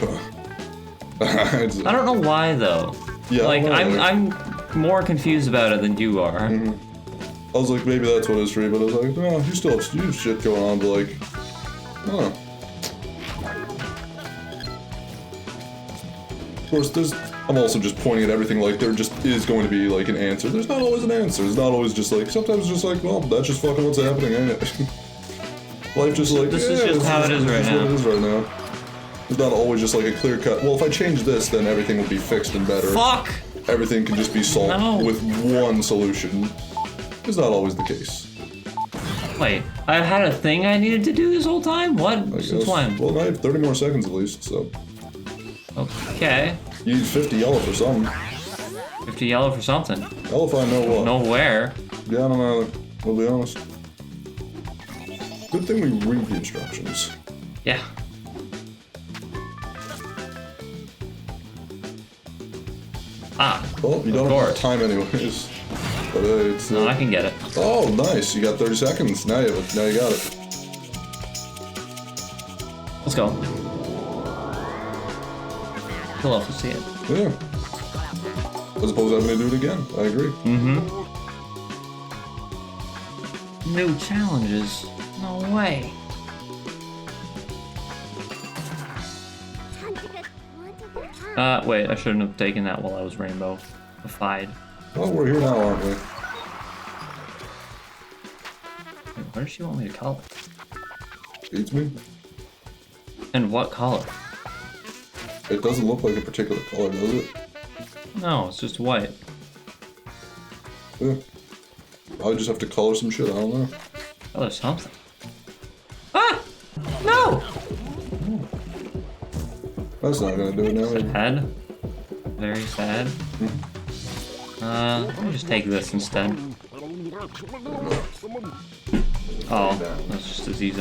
Speaker 2: I don't know why though.
Speaker 1: Yeah,
Speaker 2: like I'm more confused about it than you are.
Speaker 1: I was like, maybe that's what it is for you, but I was like, no, you still have shit going on, but like, I don't know. Of course, I'm also just pointing at everything like there just is going to be like an answer. There's not always an answer. It's not always just like, sometimes it's just like, well, that's just fucking what's happening, ain't it? Life just like,
Speaker 2: this is just how it is right now.
Speaker 1: What it is right now. It's not always just like a clear cut, well, if I change this, then everything will be fixed and better.
Speaker 2: Fuck!
Speaker 1: Everything can just be solved with one solution. It's not always the case.
Speaker 2: Wait, I've had a thing I needed to do this whole time? What? Since when?
Speaker 1: Well, I have 30 more seconds at least, so.
Speaker 2: Okay.
Speaker 1: You use 50 yellow for something.
Speaker 2: 50 yellow for something.
Speaker 1: Hell if I know what.
Speaker 2: Know where.
Speaker 1: Yeah, I don't know. I'll be honest. Good thing we read the instructions.
Speaker 2: Yeah. Ah.
Speaker 1: Well, you don't have enough time anyways. But it's.
Speaker 2: No, I can get it.
Speaker 1: Oh, nice! You got 30 seconds. Now you have it. Now you got it.
Speaker 2: Let's go. We'll also see it.
Speaker 1: Yeah. As opposed to having to do it again. I agree.
Speaker 2: Mm-hmm. New challenges? No way. Wait, I shouldn't have taken that while I was rainbow-ified.
Speaker 1: Well, we're here now, aren't we?
Speaker 2: Wait, what does she want me to color?
Speaker 1: Beats me.
Speaker 2: And what color?
Speaker 1: It doesn't look like a particular color, does it?
Speaker 2: No, it's just white.
Speaker 1: Yeah. I just have to color some shit, I don't know.
Speaker 2: Color something. Ah! No!
Speaker 1: That's not gonna do it now. Either.
Speaker 2: Sad. Very sad. Let me just take this instead. Oh, that's just a Z.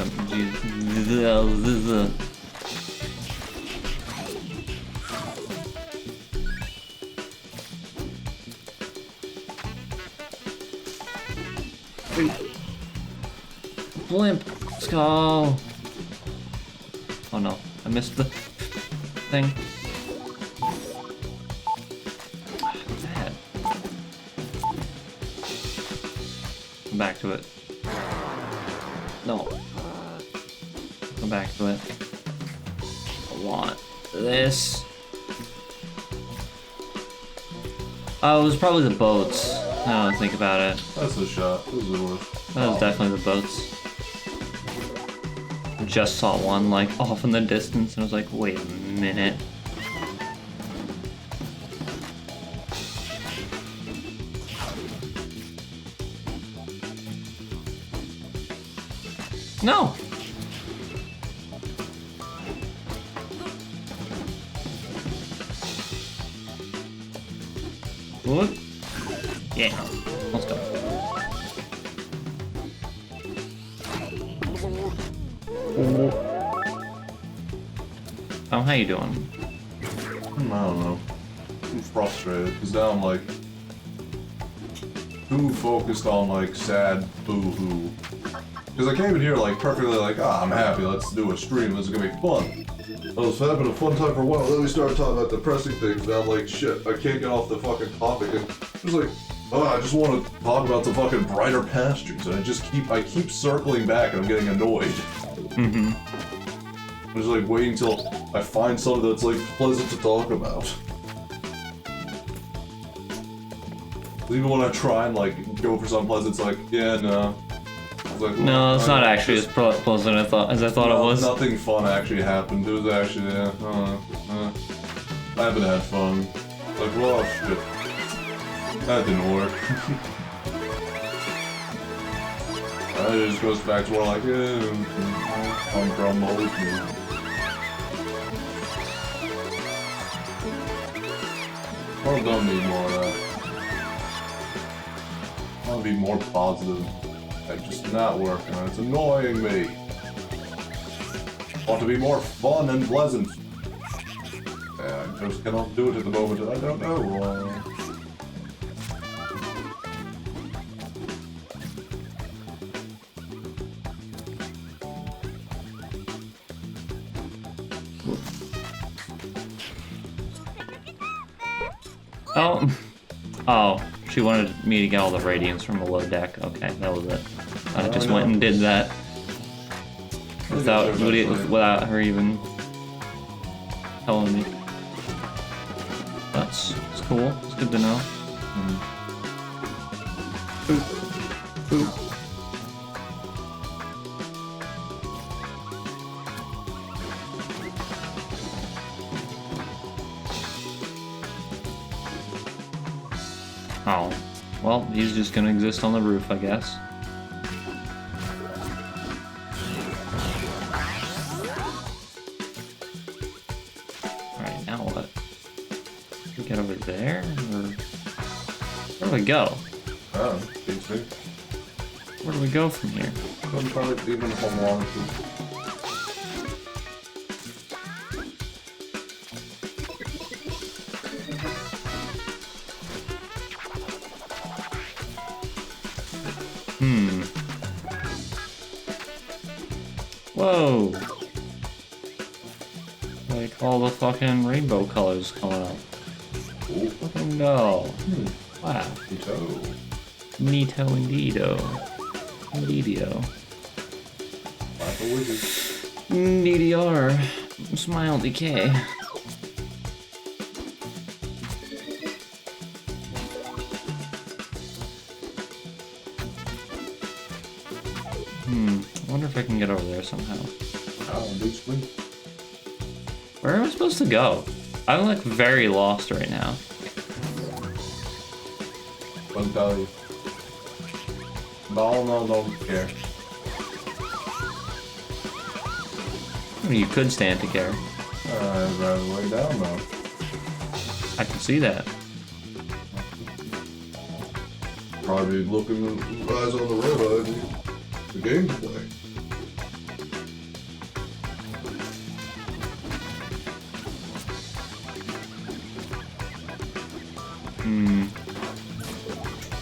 Speaker 2: Blimp! Let's go! Oh no, I missed the thing. Bad. Come back to it. No. Come back to it. I want this. Oh, it was probably the boats. Now that I think about it.
Speaker 4: That's a shot. This is the worst.
Speaker 2: That was definitely the boats. Just saw one like off in the distance and I was like, wait a minute. No! What? Yeah, let's go. Oh, how you doing?
Speaker 4: I don't know. I'm frustrated because now I'm like too focused on like sad boo-hoo. Because I came in here like perfectly like, I'm happy, let's do a stream, this is gonna be fun. I was having a fun time for a while, then we started talking about depressing things, and I'm like, shit, I can't get off the fucking topic, and I was like, I just want to talk about the fucking brighter pastures, and I keep circling back, and I'm getting annoyed.
Speaker 2: Mm-hmm.
Speaker 4: I'm just like waiting till I find something that's like pleasant to talk about. Even when I try and like go for something pleasant, it's like, yeah, no. I was like, well,
Speaker 2: No, it's not actually as pleasant as I thought it was.
Speaker 4: Nothing fun actually happened. It was actually, I haven't had fun. Like, well, shit. That didn't work. It just goes back to where like, I'm from always me. I don't need more of that. I want to be more positive. It's just not working. It's annoying me. I want to be more fun and pleasant. I just cannot do it at the moment. I don't know why.
Speaker 2: Oh, she wanted me to get all the radiance from below deck. Okay, that was it. I just went and did that without her even telling me. It's cool. It's good to know. Boop. Boop. Oh, well, he's just gonna exist on the roof, I guess. Alright, now what? Can we get over there? Or where do we go?
Speaker 4: Oh, beats me.
Speaker 2: Where do we go from here?
Speaker 4: I'm probably even if I wanted to.
Speaker 2: Whoa. Like all the fucking rainbow colors coming up.
Speaker 4: Oh,
Speaker 2: Fucking go. Wow.
Speaker 4: Ito.
Speaker 2: Neato indeedo. Indeedio.
Speaker 4: Like a wizard.
Speaker 2: DDR. Smile decay. I wonder if I can get over there somehow.
Speaker 4: Oh, big spring.
Speaker 2: Where am I supposed to go? I'm like very lost right now.
Speaker 4: I'll tell you. No, don't care.
Speaker 2: I mean, you could stand to care.
Speaker 4: I'd rather way down though.
Speaker 2: I can see that.
Speaker 4: Probably looking eyes on the road, the game to play.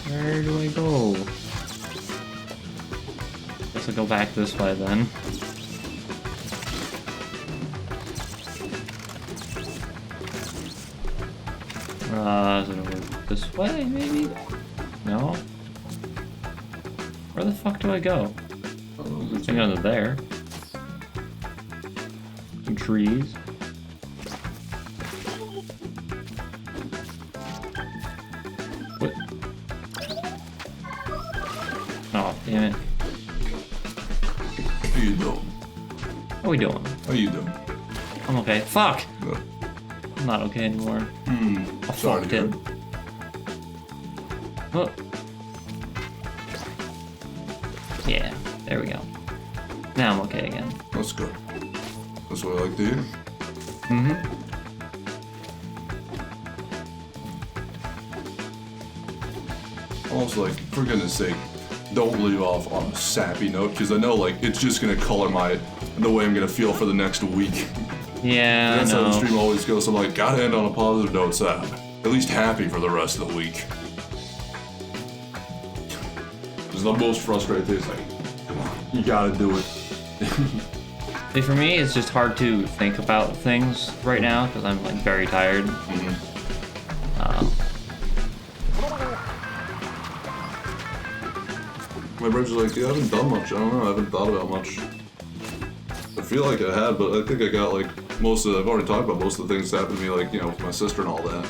Speaker 2: Where do I go? Guess I'll go back this way then. Is it over this way, maybe? No? Where the fuck do I go? I think under there. Some trees. What? Oh, damn it.
Speaker 1: How you doing?
Speaker 2: What are we doing?
Speaker 1: How you doing?
Speaker 2: I'm okay. Fuck!
Speaker 1: Good.
Speaker 2: I'm not okay anymore. I
Speaker 1: Sorry
Speaker 2: fucked
Speaker 1: to hear
Speaker 2: it. Oh. Yeah, there we go. Now I'm okay again.
Speaker 1: That's good. That's what I like to hear. Also, like, for goodness sake, don't leave off on a sappy note, because I know, like, it's just gonna color the way I'm gonna feel for the next week.
Speaker 2: Yeah,
Speaker 1: That's
Speaker 2: I
Speaker 1: how the
Speaker 2: know.
Speaker 1: stream always goes. I'm like, gotta end on a positive note, sad. At least happy for the rest of the week. Because the most frustrating thing is like, come on, you gotta do it.
Speaker 2: See, for me, it's just hard to think about things right now because I'm like very tired.
Speaker 1: My brain's like, yeah, I haven't done much. I don't know, I haven't thought about much. I feel like I had, but I think I got like I've already talked about most of the things that happened to me, like, you know, with my sister and all that.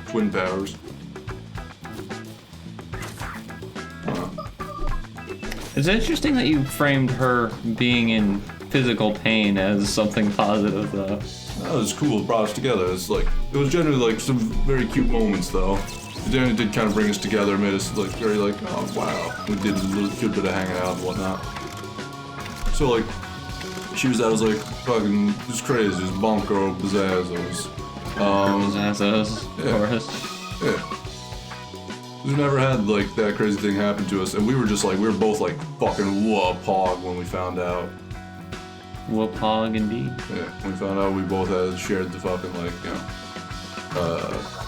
Speaker 1: Twin powers.
Speaker 2: It's interesting that you framed her being in physical pain as something positive, though.
Speaker 1: That was cool, it brought us together. It was generally like some very cute moments, though. It did kind of bring us together, made us like very like, oh wow, we did a little good bit of hanging out and whatnot. So like, she was like fucking just crazy, just bonko pizzazz.
Speaker 2: Of course.
Speaker 1: Yeah. We've never had like that crazy thing happen to us, and we were both like fucking pog when we found out.
Speaker 2: Whoop-hog indeed.
Speaker 1: Yeah, we found out we both had shared the fucking like, you know,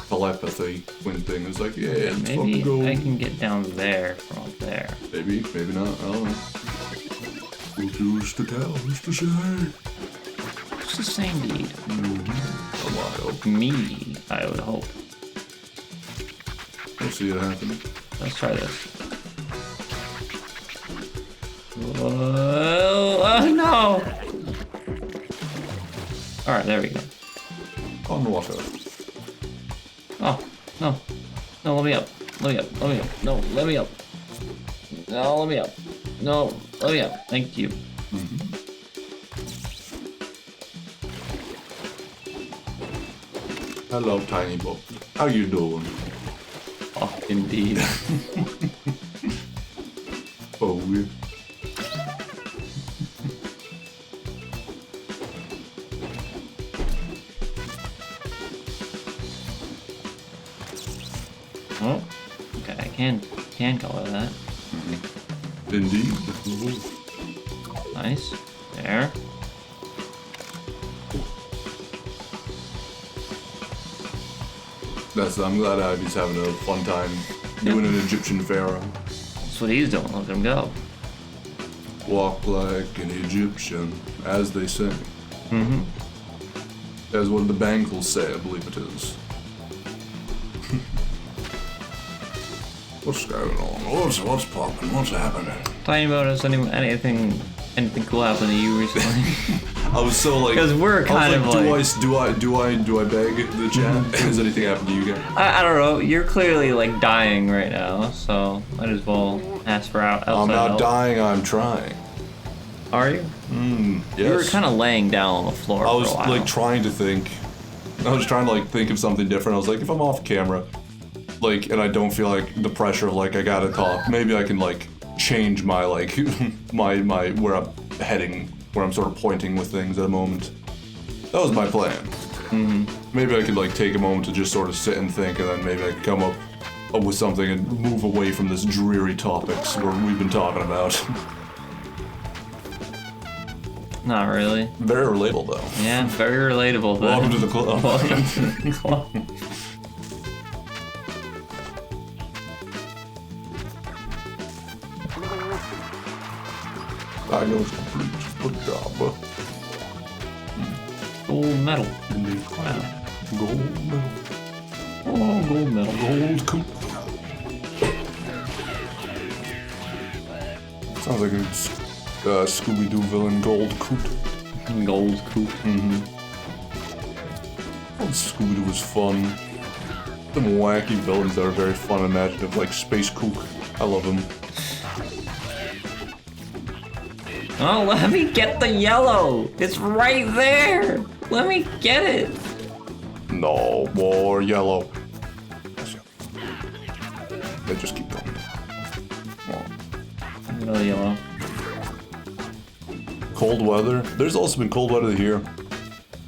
Speaker 1: telepathy twin thing. It was like, yeah, let's
Speaker 2: Maybe
Speaker 1: fucking go.
Speaker 2: I can get down there from up there.
Speaker 1: Maybe not. I don't know. Who's to tell? Who's to say?
Speaker 2: It's the same deed.
Speaker 1: A while.
Speaker 2: Me, I would hope.
Speaker 1: We'll see it happen.
Speaker 2: Let's try this. Whoa, oh no! Alright, there we go.
Speaker 1: On the water.
Speaker 2: Oh, no. No, let me up. Let me up. Let me up. No, let me up. No, let me up. No, let me up. Thank you.
Speaker 1: Hello, Tiny Bob. How you doing?
Speaker 2: Oh, indeed.
Speaker 1: Oh, yeah.
Speaker 2: Oh, okay, I can color that.
Speaker 1: Indeed.
Speaker 2: Nice. There.
Speaker 1: I'm glad Abby's having a fun time doing an Egyptian pharaoh.
Speaker 2: That's what he's doing. Look at him go.
Speaker 1: Walk like an Egyptian, as they say.
Speaker 2: Mm-hmm.
Speaker 1: That's what the Bangles say, I believe it is. What's going on? What's popping? What's happening?
Speaker 2: Talking about has anything cool happened to you recently?
Speaker 1: I was so like,
Speaker 2: Because we're kind of like,
Speaker 1: do I beg the chat? Has anything happened to you guys?
Speaker 2: I don't know. You're clearly like dying right now, so might as well ask for outside
Speaker 1: I'm not
Speaker 2: help.
Speaker 1: dying. I'm trying.
Speaker 2: Are you?
Speaker 1: Yes.
Speaker 2: You were kind of laying down on the floor.
Speaker 1: I was
Speaker 2: for a while.
Speaker 1: like trying to think. I was trying to like think of something different. I was like, if I'm off camera, like, and I don't feel like the pressure of like I gotta talk, maybe I can like change my like my where I'm heading, where I'm sort of pointing with things at a moment. That was my plan.
Speaker 2: Mm-hmm.
Speaker 1: Maybe I could like take a moment to just sort of sit and think, and then maybe I could come up with something and move away from this dreary topics where we've been talking about.
Speaker 2: Not really.
Speaker 1: Very relatable though.
Speaker 2: Yeah, very relatable. Then.
Speaker 1: Welcome to the club.
Speaker 2: Welcome to the club.
Speaker 1: I know it's complete. Good job.
Speaker 2: Gold medal.
Speaker 1: Indeed.
Speaker 2: Wow.
Speaker 1: Gold medal.
Speaker 2: Oh, gold medal.
Speaker 1: Gold coop. Sounds like a Scooby-Doo villain, Gold Coop.
Speaker 2: Gold coop.
Speaker 1: Mm-hmm. Oh, Scooby-Doo was fun. Some wacky villains that are very fun and imaginative, like Space Kook. I love him.
Speaker 2: Oh, let me get the yellow. It's right there. Let me get it.
Speaker 1: No more yellow. They just keep going. Oh.
Speaker 2: Another yellow.
Speaker 1: Cold weather. There's also been cold weather here.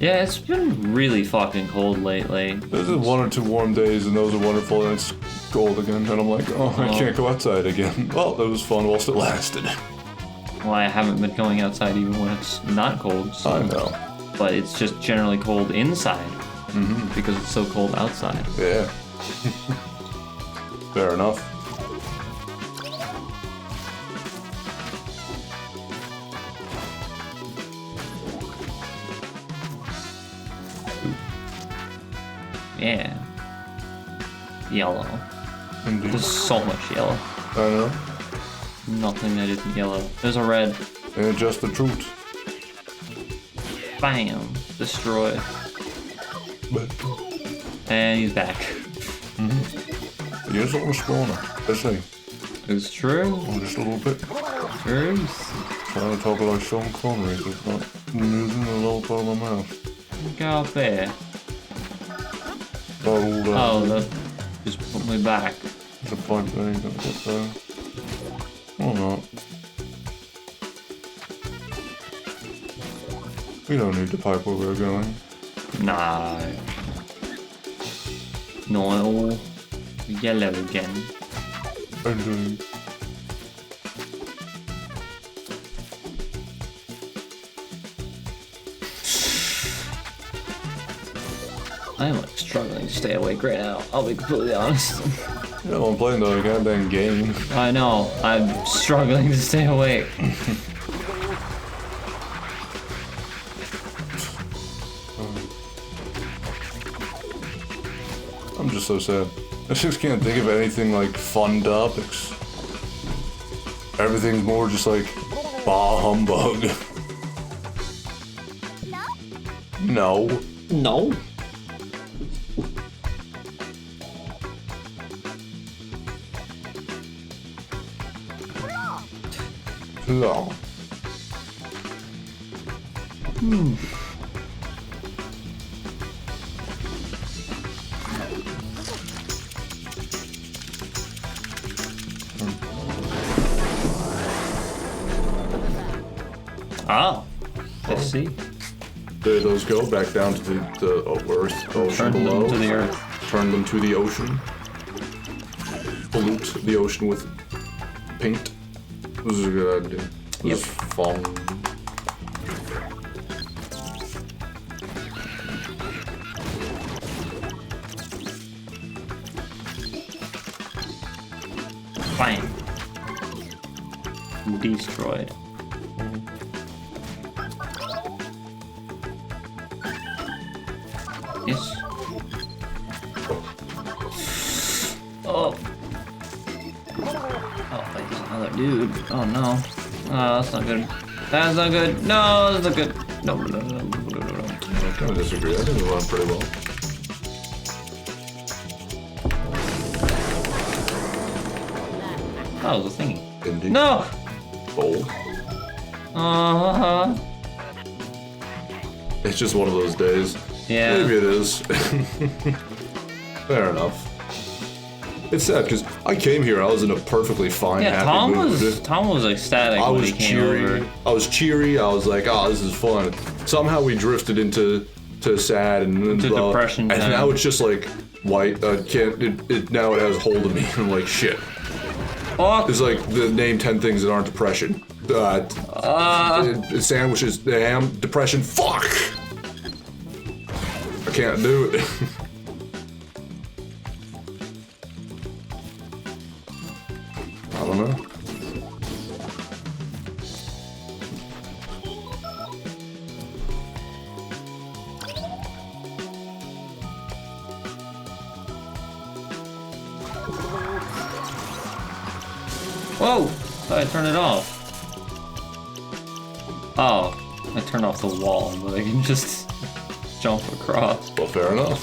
Speaker 2: Yeah, it's been really fucking cold lately.
Speaker 1: There's been 1 or 2 warm days, and those are wonderful, and it's cold again, and I'm like, oh, I can't go outside again. Well, that was fun whilst it lasted.
Speaker 2: Well, I haven't been going outside even when it's not cold. So.
Speaker 1: I know.
Speaker 2: But it's just generally cold inside because it's so cold outside.
Speaker 1: Yeah. Fair enough.
Speaker 2: Yeah. Yellow.
Speaker 1: Indeed.
Speaker 2: There's so much yellow.
Speaker 1: I know.
Speaker 2: Nothing that isn't yellow. There's a red.
Speaker 1: And just the truth.
Speaker 2: Bam. Destroy.
Speaker 1: But
Speaker 2: And he's back.
Speaker 1: here's what was going on. Let's see.
Speaker 2: It's true.
Speaker 1: Just a little bit.
Speaker 2: Truth.
Speaker 1: Trying to talk like Sean Connery, but not using the lower part of my mouth.
Speaker 2: Go out there. Oh, that just put me back.
Speaker 1: The pipe that ain't gonna get there. Or not. We don't need the pipe where we're going.
Speaker 2: Nah. No. Yellow again.
Speaker 1: Indeed.
Speaker 2: I'm like struggling to stay awake right now. I'll be completely honest.
Speaker 1: Yeah, I'm playing the goddamn game.
Speaker 2: I know. I'm struggling to stay awake.
Speaker 1: I'm just so sad. I just can't think of anything like fun topics. Everything's more just like bah humbug. No.
Speaker 3: No.
Speaker 1: No.
Speaker 2: Oh. I see.
Speaker 1: There those go back down to the earth, ocean
Speaker 2: Turn
Speaker 1: below.
Speaker 2: them to the earth.
Speaker 1: Turn them to the ocean. Pollute the ocean with paint. This is a good idea. This is fun.
Speaker 2: Bang. Destroyed. Yes. Oh. Oh, wait, there's another dude. Oh no. Oh, that's not good. That's not good. No, that's not good. No, no, no, no, no, no, no.
Speaker 1: I kind of disagree. I think we went pretty well.
Speaker 2: That was a thingy.
Speaker 1: Indeed.
Speaker 2: No!
Speaker 1: Bold.
Speaker 2: Uh-huh.
Speaker 1: It's just one of those days.
Speaker 2: Yeah.
Speaker 1: Maybe it is. Fair enough. It's sad because I came here. I was in a perfectly fine,
Speaker 2: Yeah,
Speaker 1: happy mood.
Speaker 2: Tom was ecstatic
Speaker 1: I
Speaker 2: when
Speaker 1: was
Speaker 2: he came
Speaker 1: cheery.
Speaker 2: over.
Speaker 1: I was cheery. I was like, "Oh, this is fun." Somehow we drifted into sad and
Speaker 2: To
Speaker 1: blah.
Speaker 2: depression
Speaker 1: And
Speaker 2: time.
Speaker 1: now it's just like white. Can't. Now it has hold of me. I'm like, shit.
Speaker 2: Fuck!
Speaker 1: It's like the name 10 things that aren't depression. Sandwiches, ham, depression. Fuck. I can't do it. I don't know.
Speaker 2: Whoa! Thought I turned it off. Oh, I turned off the wall, but I can just jump across.
Speaker 1: Well, fair enough.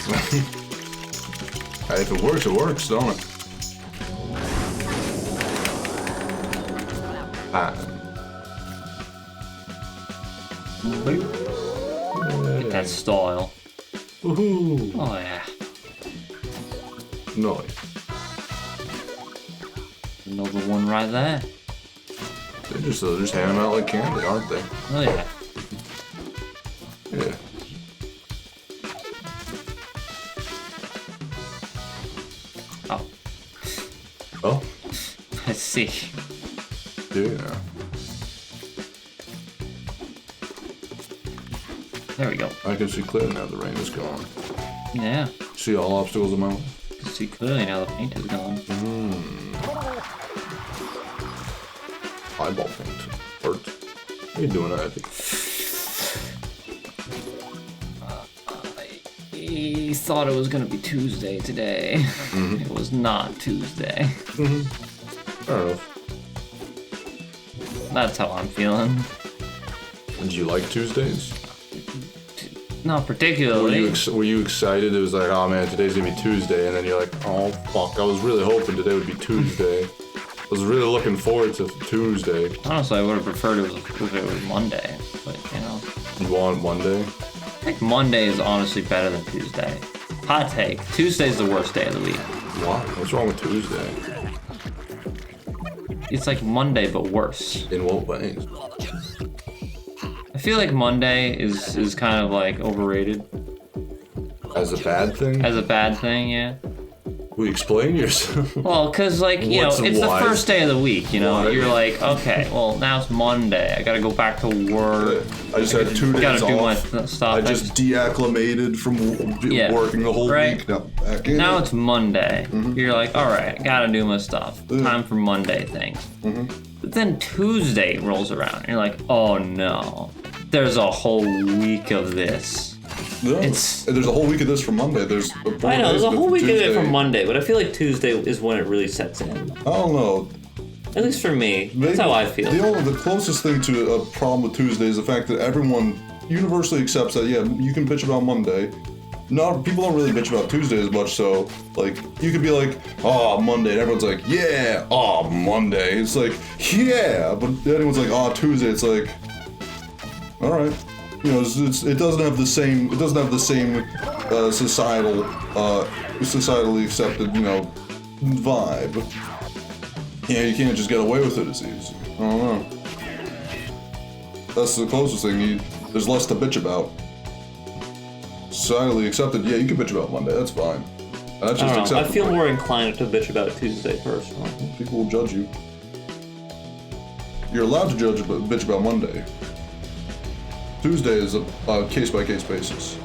Speaker 1: Hey, if it works, don't it?
Speaker 2: Get that style.
Speaker 1: Woohoo!
Speaker 2: Oh yeah.
Speaker 1: Nice.
Speaker 2: Another one right there.
Speaker 1: They're just handing out like candy, aren't they?
Speaker 2: Oh yeah.
Speaker 1: Yeah.
Speaker 2: Oh,
Speaker 1: Oh,
Speaker 2: I see.
Speaker 1: yeah.
Speaker 2: There we go.
Speaker 1: I can see clearly now the rain is gone.
Speaker 2: Yeah.
Speaker 1: See all obstacles in my way?
Speaker 2: You can see clearly now the paint is gone.
Speaker 1: Eyeball paint. Hurt. How you doing, Ivy?
Speaker 2: I thought it was gonna be Tuesday today. It was not Tuesday.
Speaker 1: Fair enough.
Speaker 2: That's how I'm feeling.
Speaker 1: And do you like Tuesdays?
Speaker 2: Not particularly.
Speaker 1: Were you excited? It was like, oh man, today's gonna be Tuesday, and then you're like, oh fuck, I was really hoping today would be Tuesday. I was really looking forward to Tuesday.
Speaker 2: Honestly, I would have preferred it if it was Monday, but you know.
Speaker 1: You want Monday?
Speaker 2: I think Monday is honestly better than Tuesday. Hot take. Tuesday's the worst day of the week.
Speaker 1: What? What's wrong with Tuesday?
Speaker 2: It's like Monday, but worse.
Speaker 1: In what ways?
Speaker 2: I feel like Monday is kind of like overrated
Speaker 1: As a bad thing?
Speaker 2: as a bad thing, yeah.
Speaker 1: Will you explain yourself?
Speaker 2: Well, cause like, you know,
Speaker 1: What's
Speaker 2: it's
Speaker 1: wise?
Speaker 2: the first day of the week, you know?
Speaker 1: Why?
Speaker 2: You're like, okay, well, now it's Monday. I gotta go back to work.
Speaker 1: I just had 2 days
Speaker 2: Gotta do my
Speaker 1: off.
Speaker 2: stuff.
Speaker 1: I just deacclimated from
Speaker 2: Yeah.
Speaker 1: working the whole
Speaker 2: Right.
Speaker 1: week. Now back in.
Speaker 2: Now it's Monday. You're like, all right, gotta do my stuff. Time for Monday things. But then Tuesday rolls around. And you're like, oh no, there's a whole week of this.
Speaker 1: No.
Speaker 2: it's-
Speaker 1: And there's a whole week of this from Monday. There's
Speaker 3: I know, there's a whole week of it
Speaker 1: Tuesday.
Speaker 3: from Monday, but I feel like Tuesday is when it really sets in.
Speaker 1: I don't know.
Speaker 3: At least for me. That's
Speaker 1: Maybe
Speaker 3: how I feel.
Speaker 1: The closest thing to a problem with Tuesday is the fact that everyone universally accepts that, yeah, you can bitch about Monday. People don't really bitch about Tuesday as much, so, like, you could be like, oh, Monday, and everyone's like, yeah, oh, Monday. It's like, yeah, but anyone's like, oh, Tuesday, it's like, all right. You know, it doesn't have the same societally accepted, you know, vibe. Yeah, you can't just get away with it as easy. I don't know. That's the closest thing. There's less to bitch about. Societally accepted, yeah, you can bitch about Monday, that's fine. That's
Speaker 3: I
Speaker 1: just
Speaker 3: don't know. I
Speaker 1: acceptable.
Speaker 3: feel more inclined to bitch about Tuesday personally.
Speaker 1: People will judge you. You're allowed to bitch about Monday. Tuesday is a case-by-case basis.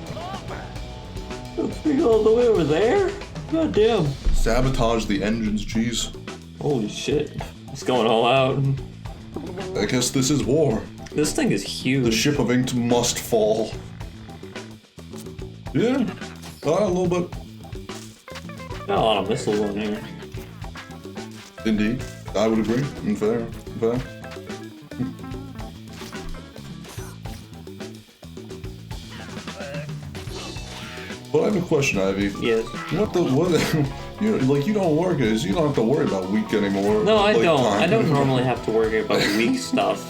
Speaker 3: You all the way over there? God damn.
Speaker 1: Sabotage the engines, jeez.
Speaker 3: Holy shit. It's going all out.
Speaker 1: I guess this is war.
Speaker 3: This thing is huge.
Speaker 1: The ship of ink must fall. Yeah. A little bit.
Speaker 3: Got a lot of missiles on here.
Speaker 1: Indeed. I would agree. Fair. But I have a question, Ivy.
Speaker 3: Yes.
Speaker 1: What? You don't work is you don't have to worry about weak anymore.
Speaker 3: No, I
Speaker 1: like,
Speaker 3: don't.
Speaker 1: time.
Speaker 3: I don't normally have to worry about weak stuff.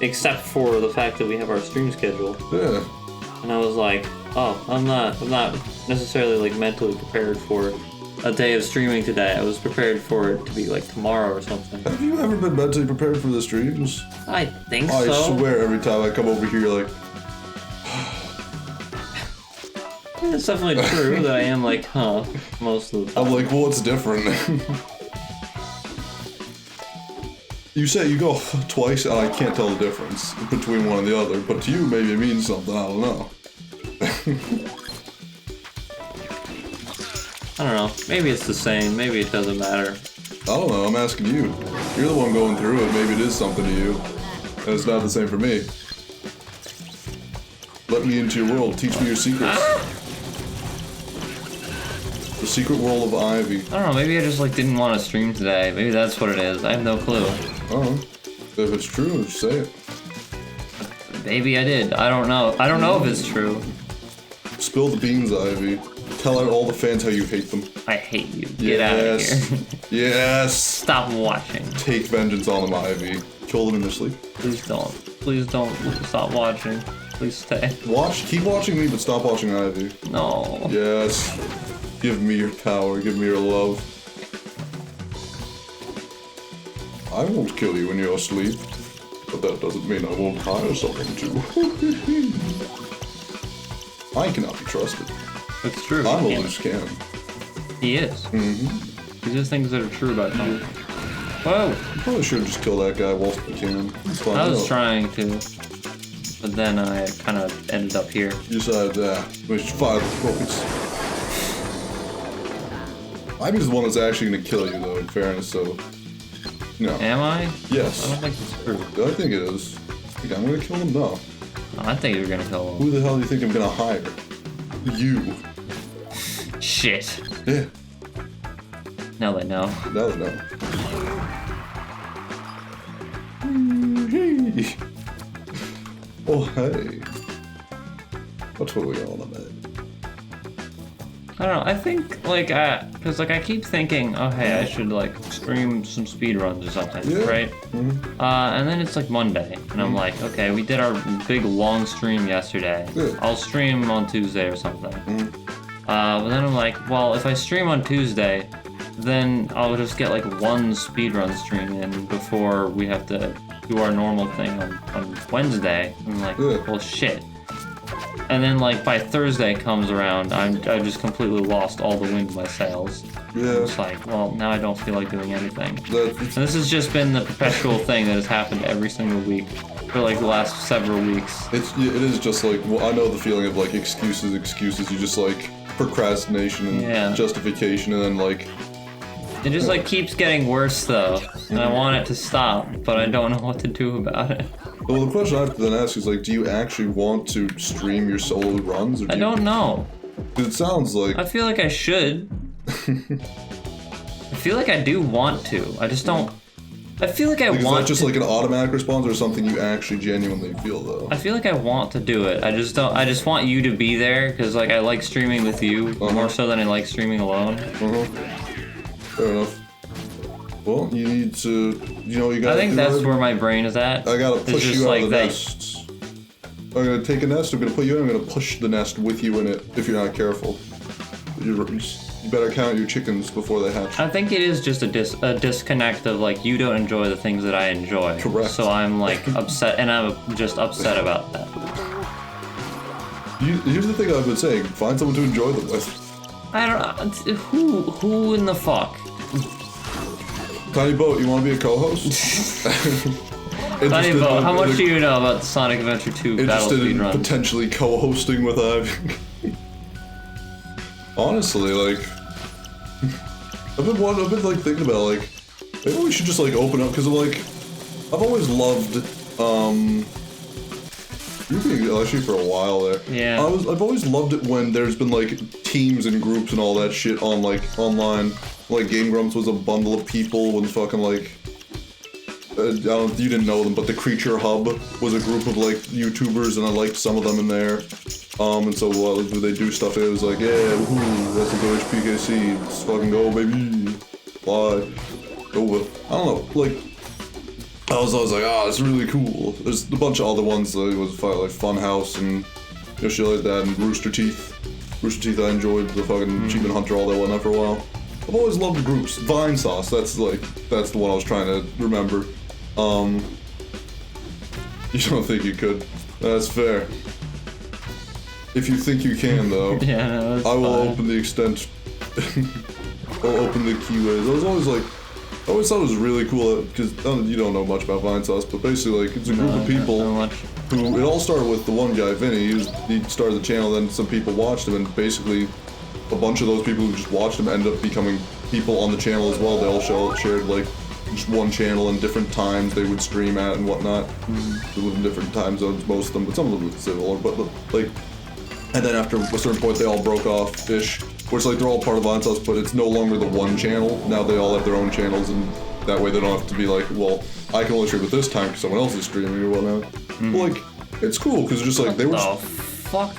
Speaker 3: Except for the fact that we have our stream schedule.
Speaker 1: Yeah.
Speaker 3: And I was like, oh, I'm not necessarily like mentally prepared for a day of streaming today. I was prepared for it to be like tomorrow or something.
Speaker 1: Have you ever been mentally prepared for the streams?
Speaker 3: I think
Speaker 1: I
Speaker 3: so.
Speaker 1: swear every time I come over here, you're like,
Speaker 3: It's definitely true that I am like, huh, most of the time.
Speaker 1: I'm like, well, what's different? You say you go twice, and I can't tell the difference between one and the other. But to you, maybe it means something. I don't know.
Speaker 3: I don't know. Maybe it's the same. Maybe it doesn't matter.
Speaker 1: I don't know. I'm asking you. You're the one going through it. Maybe it is something to you, and it's not the same for me. Let me into your world. Teach me your secrets. The secret world of Ivy.
Speaker 2: I don't know, maybe I just like didn't want to stream today. Maybe that's what it is. I have no clue.
Speaker 1: Oh, if it's true, just say it.
Speaker 2: Maybe I did. I don't know. I don't know if it's true.
Speaker 1: Spill the beans, Ivy. Tell all the fans how you hate them.
Speaker 2: I hate you. Get out of here.
Speaker 1: Yes.
Speaker 2: Stop watching.
Speaker 1: Take vengeance on them, Ivy. Kill them in their sleep.
Speaker 2: Please don't. Please don't stop watching. Please stay.
Speaker 1: Keep watching me, but stop watching Ivy.
Speaker 2: No.
Speaker 1: Yes. Give me your power. Give me your love. I won't kill you when you're asleep, but that doesn't mean I won't hire someone to. I cannot be trusted.
Speaker 2: It's true.
Speaker 1: I'm a
Speaker 2: he
Speaker 1: loose cannon.
Speaker 2: He is.
Speaker 1: Mm-hmm.
Speaker 2: These are things that are true about him. Whoa!
Speaker 1: I probably should just kill that guy whilst we can. It's fine.
Speaker 2: I was trying to, but then I kind of ended up here.
Speaker 1: You decided that. We should fire the focus. Ivy's the one that's actually going to kill you, though, in fairness, so... No.
Speaker 2: Am I?
Speaker 1: Yes.
Speaker 2: I don't think it's true.
Speaker 1: I think it is. Think I'm going to kill him? No.
Speaker 2: I think you're gonna kill him.
Speaker 1: Who the hell do you think I'm going to hire? You.
Speaker 2: Shit.
Speaker 1: Yeah.
Speaker 2: Now they know.
Speaker 1: Now they know. Hey. Oh, hey. What's going on in there?
Speaker 2: I don't know. I think like cause like I keep thinking, oh hey, I should like stream some speedruns or something,
Speaker 1: Yeah.
Speaker 2: right?
Speaker 1: Mm-hmm.
Speaker 2: And then it's like Monday, and I'm like, okay, we did our big long stream yesterday.
Speaker 1: Yeah.
Speaker 2: I'll stream on Tuesday or something.
Speaker 1: Mm-hmm.
Speaker 2: But then I'm like, well, if I stream on Tuesday, then I'll just get like one speedrun stream in before we have to do our normal thing on Wednesday. I'm like,
Speaker 1: Yeah.
Speaker 2: well, shit. And then like by Thursday comes around, I just completely lost all the wind in my sails.
Speaker 1: Yeah.
Speaker 2: It's like, well, now I don't feel like doing anything.
Speaker 1: That,
Speaker 2: And this has just been the perpetual thing that has happened every single week for like the last several weeks.
Speaker 1: it is just like, well, I know the feeling of like excuses. You just like procrastination and
Speaker 2: Yeah.
Speaker 1: justification, and then like,
Speaker 2: It just like keeps getting worse though, and I want it to stop, but I don't know what to do about it.
Speaker 1: well, the question I have to then ask is like, do you actually want to stream your solo runs? Or do
Speaker 2: I don't know.
Speaker 1: Because it sounds like
Speaker 2: I feel like I should. I feel like I do want to. I just don't. I feel like I
Speaker 1: is
Speaker 2: want
Speaker 1: that just
Speaker 2: to.
Speaker 1: like an automatic response, or something you actually genuinely feel though?
Speaker 2: I feel like I want to do it. I just don't. I just want you to be there because like I like streaming with you more so than I like streaming alone.
Speaker 1: Fair enough. Well, you need to, you gotta
Speaker 2: I think
Speaker 1: do
Speaker 2: that's
Speaker 1: it.
Speaker 2: where my brain is at.
Speaker 1: I gotta
Speaker 2: It's
Speaker 1: push
Speaker 2: just
Speaker 1: you out
Speaker 2: like
Speaker 1: of the
Speaker 2: that.
Speaker 1: nest. I'm gonna take a nest, I'm gonna put you in, I'm gonna push the nest with you in it if you're not careful. You better count your chickens before they hatch.
Speaker 2: I think it is just a disconnect of like you don't enjoy the things that I enjoy.
Speaker 1: Correct.
Speaker 2: So I'm like upset, and I'm just upset about that.
Speaker 1: Here's the thing I've been saying, find someone to enjoy them with.
Speaker 2: I don't. Who in the fuck?
Speaker 1: Tiny Boat, you wanna be a co-host?
Speaker 2: Tiny Boat, how much do you know about the Sonic Adventure 2 Battle
Speaker 1: Interested
Speaker 2: Speed
Speaker 1: in
Speaker 2: Run?
Speaker 1: potentially co-hosting with Ivy? Honestly, like, I've been like thinking about like, maybe we should just like open up, because like, I've always loved You've been actually for a while there.
Speaker 2: Yeah.
Speaker 1: I've always loved it when there's been like teams and groups and all that shit on like online. Like Game Grumps was a bundle of people when fucking like you didn't know them, but the Creature Hub was a group of like YouTubers, and I liked some of them in there. And so they do stuff. It was like, yeah, woohoo, that's a good HPKC. Let's fucking go, baby. Fly. Over. I don't know, like. I was always like, it's really cool. There's a bunch of other ones that was like Funhouse and shit like that, and Rooster Teeth. Rooster Teeth, I enjoyed the fucking Achievement Hunter, all that whatnot for a while. I've always loved the groups. Vine Sauce, that's the one I was trying to remember. You don't think you could? That's fair. If you think you can, though,
Speaker 2: Yeah, no, that's
Speaker 1: I will
Speaker 2: fine.
Speaker 1: open the extent. I'll open the keyways. I was always like. I always thought it was really cool because you don't know much about Vine Sauce, but basically like it's a group of people
Speaker 2: Not so much.
Speaker 1: who it all started with the one guy, Vinny. He started the channel, then some people watched him, and basically a bunch of those people who just watched him ended up becoming people on the channel as well. They all shared like just one channel and different times they would stream at and whatnot. They live in different time zones, most of them, but some of them were similar. But like, and then after a certain point, they all broke off-ish. Where it's like they're all part of Vine Sauce, but it's no longer the one channel. Now they all have their own channels, and that way they don't have to be like, well, I can only stream at this time because someone else is streaming or whatnot. But like, it's cool because it's just like they were.
Speaker 2: Oh, fuck.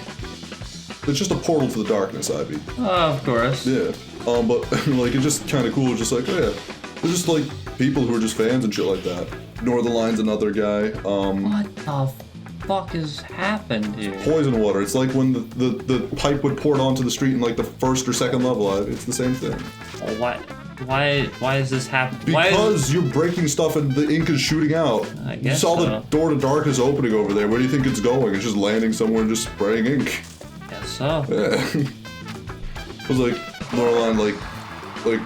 Speaker 1: It's just a portal to the darkness, Ivy.
Speaker 2: Oh, of course.
Speaker 1: Yeah. But like it's just kind of cool. Just like, oh yeah, there's just like people who are just fans and shit like that. Northernline's another guy.
Speaker 2: What the fuck has happened here?
Speaker 1: Poison water. It's like when the pipe would pour it onto the street in like the first or second level. It's the same thing.
Speaker 2: Why is this happening?
Speaker 1: Because you're breaking stuff and the ink is shooting out.
Speaker 2: I
Speaker 1: You
Speaker 2: guess
Speaker 1: saw
Speaker 2: so.
Speaker 1: the door to darkness opening over there. Where do you think it's going? It's just landing somewhere and just spraying ink.
Speaker 2: Guess so.
Speaker 1: Yeah. It was like Northline, like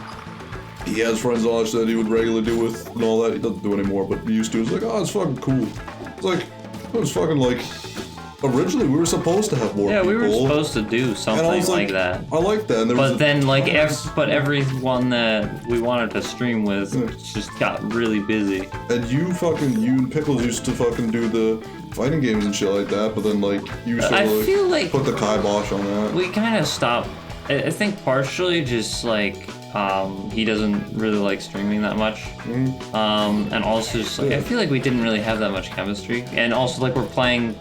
Speaker 1: he has friends and all that shit that he would regularly do with and all that. He doesn't do anymore, but he used to. It's like, it's fucking cool. It's like, it was fucking like, originally we were supposed to have more
Speaker 2: Yeah,
Speaker 1: people.
Speaker 2: we were supposed to do
Speaker 1: and I
Speaker 2: something
Speaker 1: was
Speaker 2: like that.
Speaker 1: I like that. And there was
Speaker 2: But then, like, everyone that we wanted to stream with just got really busy.
Speaker 1: and you and Pickles used to fucking do the fighting games and shit like that, but then like you sort
Speaker 2: I
Speaker 1: of
Speaker 2: feel like
Speaker 1: put the kibosh on that.
Speaker 2: we kind of stopped. I think partially just like he doesn't really like streaming that much, and also just like I feel like we didn't really have that much chemistry, and also like we're playing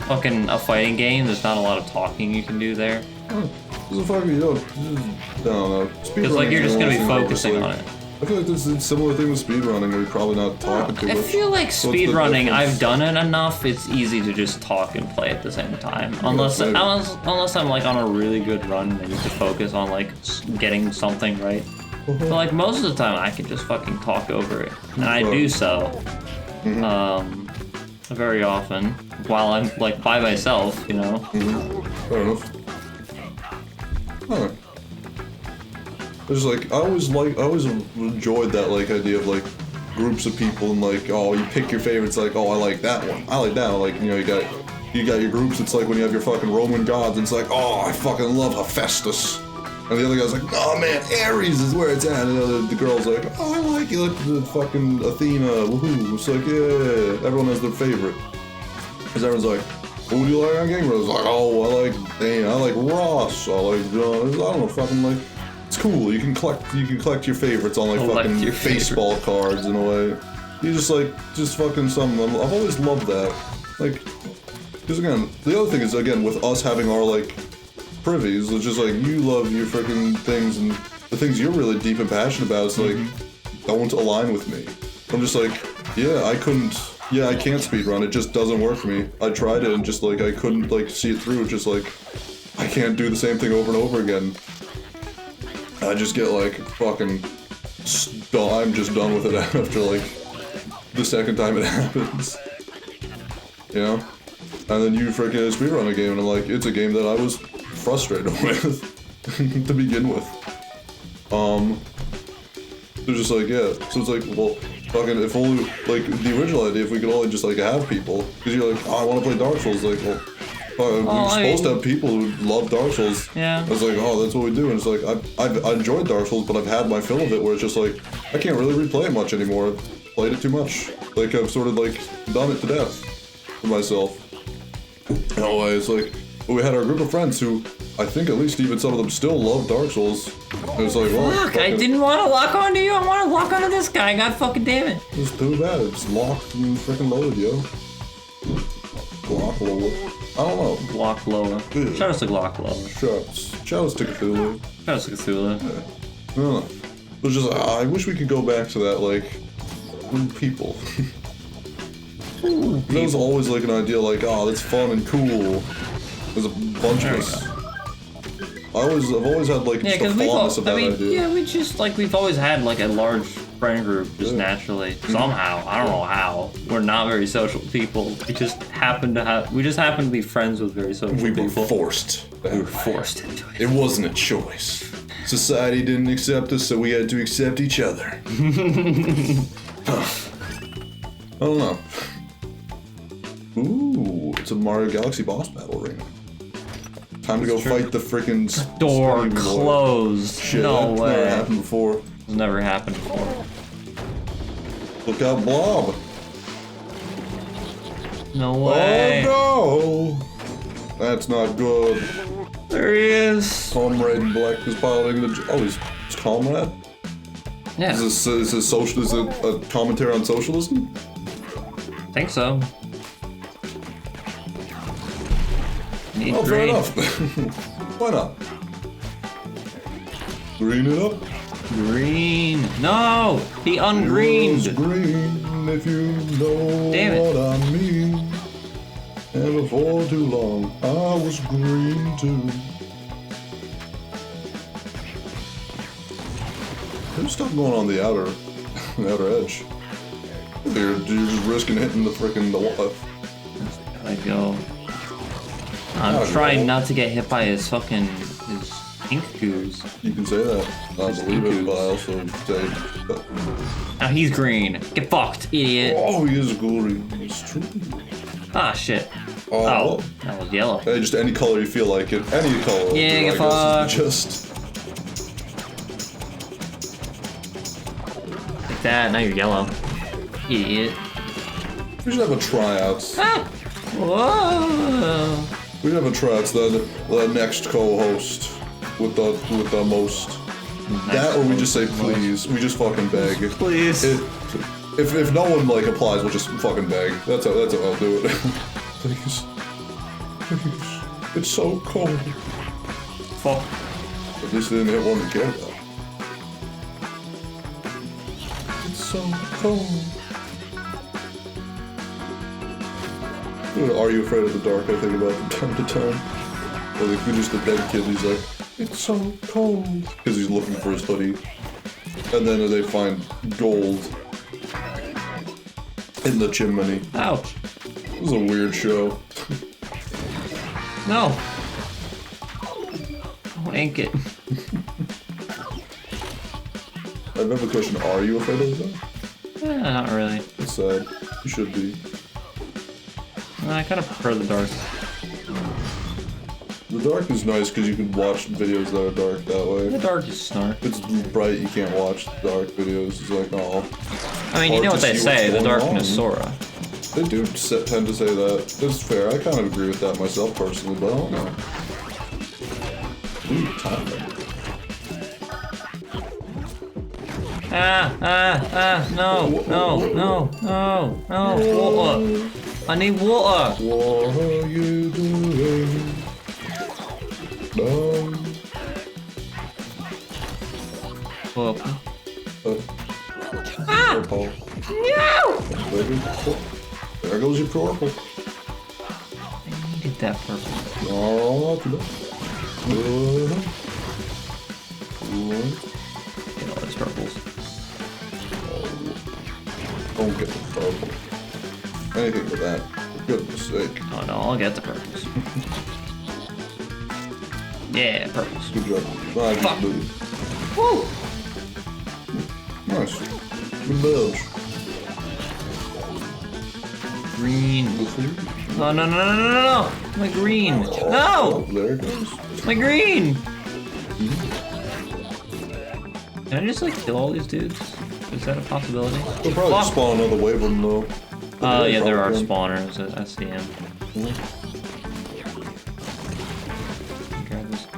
Speaker 2: fucking a fighting game. There's not a lot of talking you can do there.
Speaker 1: It's a fucking, I don't know.
Speaker 2: It's like you're just gonna be focusing on it.
Speaker 1: I feel like this is a similar thing with speedrunning where you're probably not talking too
Speaker 2: I
Speaker 1: much.
Speaker 2: feel like
Speaker 1: What's the
Speaker 2: speedrunning,
Speaker 1: difference?
Speaker 2: I've done it enough, it's easy to just talk and play at the same time. Unless
Speaker 1: maybe.
Speaker 2: unless I'm like on a really good run and I need to focus on like getting something right. But like most of the time I can just fucking talk over it. And I do so. Very often. While I'm like by myself, you know.
Speaker 1: Fair enough. Alright. It's like I always enjoyed that like idea of like groups of people and like, oh, you pick your favorites, like, oh, I like that one, I like that one. Like, you know, you got your groups. It's like when you have your fucking Roman gods, and it's like, oh, I fucking love Hephaestus, and the other guy's like, oh man, Ares is where it's at, and the girl's like, oh, I like you, like the fucking Athena, woohoo. It's like, yeah, everyone has their favorite, because everyone's like, who do you like on Game Grumps? It's like, oh, I like Dana, I like Ross, I like John. I don't know, fucking like. It's cool. You can collect your favorites on like
Speaker 2: Collect
Speaker 1: fucking
Speaker 2: your
Speaker 1: baseball cards in a way. You just fucking some. I've always loved that. Like, because again, the other thing is again with us having our like privies, it's just like you love your freaking things and the things you're really deep and passionate about. It's like don't align with me. I'm just like, yeah, I can't speedrun. It just doesn't work for me. I tried it and just like I couldn't like see it through. Just like I can't do the same thing over and over again. I just get like fucking I'm just done with it after like the second time it happens. You know? And then you freaking speedrun a game and I'm like, it's a game that I was frustrated with to begin with. They're just like, yeah. So it's like, well, fucking if only like the original idea, if we could only just like have people, because you're like, oh, I want to play Dark Souls, like, well, we're supposed to have people who love Dark Souls.
Speaker 2: Yeah.
Speaker 1: I was like, oh, that's what we do. And it's like, I enjoyed Dark Souls, but I've had my fill of it where it's just like, I can't really replay it much anymore. I've played it too much. Like, I've sort of like done it to death for myself. No way, it's like, we had our group of friends who, I think at least even some of them still love Dark Souls. It was like, well,
Speaker 2: Fuck, I didn't want to lock onto you. I want to lock onto this guy. God fucking damn it.
Speaker 1: It's too bad. It's locked and freaking loaded, yo. Glock lower. I don't know.
Speaker 2: Glock Loa.
Speaker 1: Yeah.
Speaker 2: Shout out to Glock Loa.
Speaker 1: Shout out to Cthulhu.
Speaker 2: Shout out to Cthulhu.
Speaker 1: I don't know. It was just, I wish we could go back to that, like, people. That was always like an idea, like, oh, that's fun and cool. There's a bunch of us. I've always had like
Speaker 2: Yeah,
Speaker 1: just
Speaker 2: because
Speaker 1: a fondness of that idea.
Speaker 2: yeah, we just like we've always had like a large friend group just naturally. Somehow, I don't know how. We're not very social people. We just happen to be friends with very social
Speaker 1: We were
Speaker 2: people.
Speaker 1: forced.
Speaker 2: We were forced into it.
Speaker 1: It wasn't a choice. Society didn't accept us, so we had to accept each other. I don't know. Ooh, it's a Mario Galaxy boss battle arena. Time to go fight the freaking
Speaker 2: Door
Speaker 1: spinning lord.
Speaker 2: closed.
Speaker 1: Shit,
Speaker 2: No
Speaker 1: that's
Speaker 2: way.
Speaker 1: never happened before.
Speaker 2: It's never happened before.
Speaker 1: Look out, Blob.
Speaker 2: No way.
Speaker 1: Oh no! That's not good.
Speaker 2: There he is.
Speaker 1: Comrade Black is piloting the. Oh, he's comrade.
Speaker 2: Yeah,
Speaker 1: Is this social? Is it a commentary on socialism?
Speaker 2: I think so. Need
Speaker 1: Oh, fair
Speaker 2: green.
Speaker 1: enough. Why not? Green it up.
Speaker 2: Green. No! He ungreened.
Speaker 1: It was green, if you know
Speaker 2: Damn it.
Speaker 1: what I mean. And before too long, I was green too. There's stuff going on the outer edge. You're just risking hitting the freaking wall.
Speaker 2: I go. I'm trying not to get hit by his pink goos.
Speaker 1: You can say that. I believe it, but I also say that.
Speaker 2: Now he's green. Get fucked, idiot.
Speaker 1: Oh, he is green. It's true.
Speaker 2: Ah, shit.
Speaker 1: Oh,
Speaker 2: Oh, that was yellow.
Speaker 1: hey, just any color you feel like it. Any color.
Speaker 2: Yeah, get
Speaker 1: I
Speaker 2: fucked.
Speaker 1: guess is just.
Speaker 2: Like that, now you're yellow. Idiot.
Speaker 1: We should have a tryouts.
Speaker 2: Ah! Whoa!
Speaker 1: We should have a tryouts. The next co-host with the most. That or we just say please. We just fucking beg.
Speaker 2: Please.
Speaker 1: If no one like applies, we'll just fucking beg. That's how I'll do it. Please. Please. It's so cold.
Speaker 2: Fuck.
Speaker 1: At least they didn't hit one to care about. It's so cold. Are you afraid of the dark? I think about from time to time. Or like just the dead kid, he's like, it's so cold. Because he's looking for his hoodie. And then they find gold in the chimney.
Speaker 2: Ouch.
Speaker 1: It was a weird show.
Speaker 2: No. Don't ink it.
Speaker 1: I have a question, are you afraid of the dark?
Speaker 2: Not really.
Speaker 1: It's sad. You should be.
Speaker 2: I kind of prefer the dark.
Speaker 1: The dark is nice because you can watch videos that are dark that way.
Speaker 2: The dark is snark.
Speaker 1: If it's bright, you can't watch dark videos. It's like, oh.
Speaker 2: I mean, you
Speaker 1: hard
Speaker 2: know
Speaker 1: to
Speaker 2: what they
Speaker 1: see
Speaker 2: say,
Speaker 1: what's
Speaker 2: the
Speaker 1: going
Speaker 2: darkness
Speaker 1: on.
Speaker 2: Sora.
Speaker 1: They do tend to say that. It's fair. I kind of agree with that myself personally, but I don't know. Ooh, time.
Speaker 2: No, water. I need water.
Speaker 1: What are you doing? No. Purple.
Speaker 2: No!
Speaker 1: Baby. There goes your purple.
Speaker 2: Get that purple.
Speaker 1: Oh, too bad.
Speaker 2: Get all these purples.
Speaker 1: Don't get the purple. Anything with that. For goodness sake.
Speaker 2: Oh no, I'll get the purples. Yeah, purples.
Speaker 1: Good job. I just
Speaker 2: Fuck.
Speaker 1: moved.
Speaker 2: Woo!
Speaker 1: Nice. Good dodge.
Speaker 2: Green. No, no, no, no, no, no, no! My green!
Speaker 1: Oh,
Speaker 2: No!
Speaker 1: there it goes.
Speaker 2: My green! Can I just like kill all these dudes? Is that a possibility?
Speaker 1: They'll probably
Speaker 2: Fuck.
Speaker 1: spawn another wave of them though.
Speaker 2: Oh yeah, there are
Speaker 1: Probably can.
Speaker 2: spawners. I see him.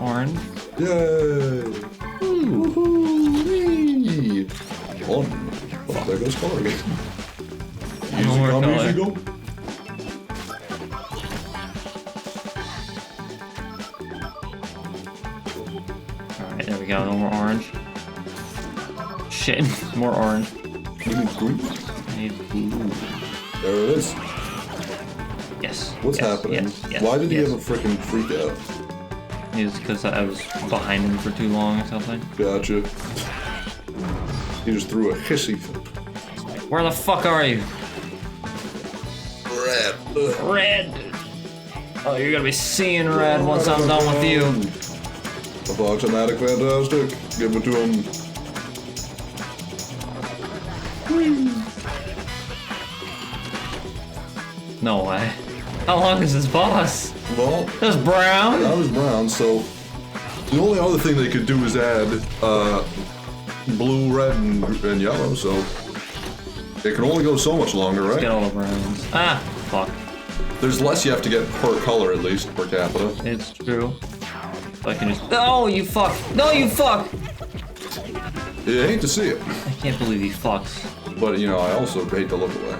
Speaker 2: Orange.
Speaker 1: Yay! Woohoo! On. Oh, there goes color again. Easy
Speaker 2: more
Speaker 1: come,
Speaker 2: color.
Speaker 1: easy go.
Speaker 2: Alright, there we go. No more orange. Shit, more orange.
Speaker 1: You need green.
Speaker 2: I need blue.
Speaker 1: There it is.
Speaker 2: Yes.
Speaker 1: What's
Speaker 2: yes,
Speaker 1: happening?
Speaker 2: Yes, yes,
Speaker 1: Why did he
Speaker 2: yes.
Speaker 1: have a freaking freak out?
Speaker 2: It's because I was behind him for too long or something.
Speaker 1: Gotcha. He just threw a hissy fit.
Speaker 2: Where the fuck are you?
Speaker 1: Red.
Speaker 2: Red! Oh, you're gonna be seeing red once I'm done with you.
Speaker 1: The Foxomatic fantastic. Give it to him.
Speaker 2: No way. How long is this boss?
Speaker 1: Well,
Speaker 2: That's brown?
Speaker 1: that was brown, so the only other thing they could do is add blue, red, and yellow, so it can only go so much longer, right?
Speaker 2: Get all the browns. Ah, fuck.
Speaker 1: There's less you have to get per color, at least, per capita.
Speaker 2: It's true. So I can just. No, you fuck! No, you fuck!
Speaker 1: You hate to see it,
Speaker 2: I can't believe he fucks.
Speaker 1: but you know, I also hate to look away.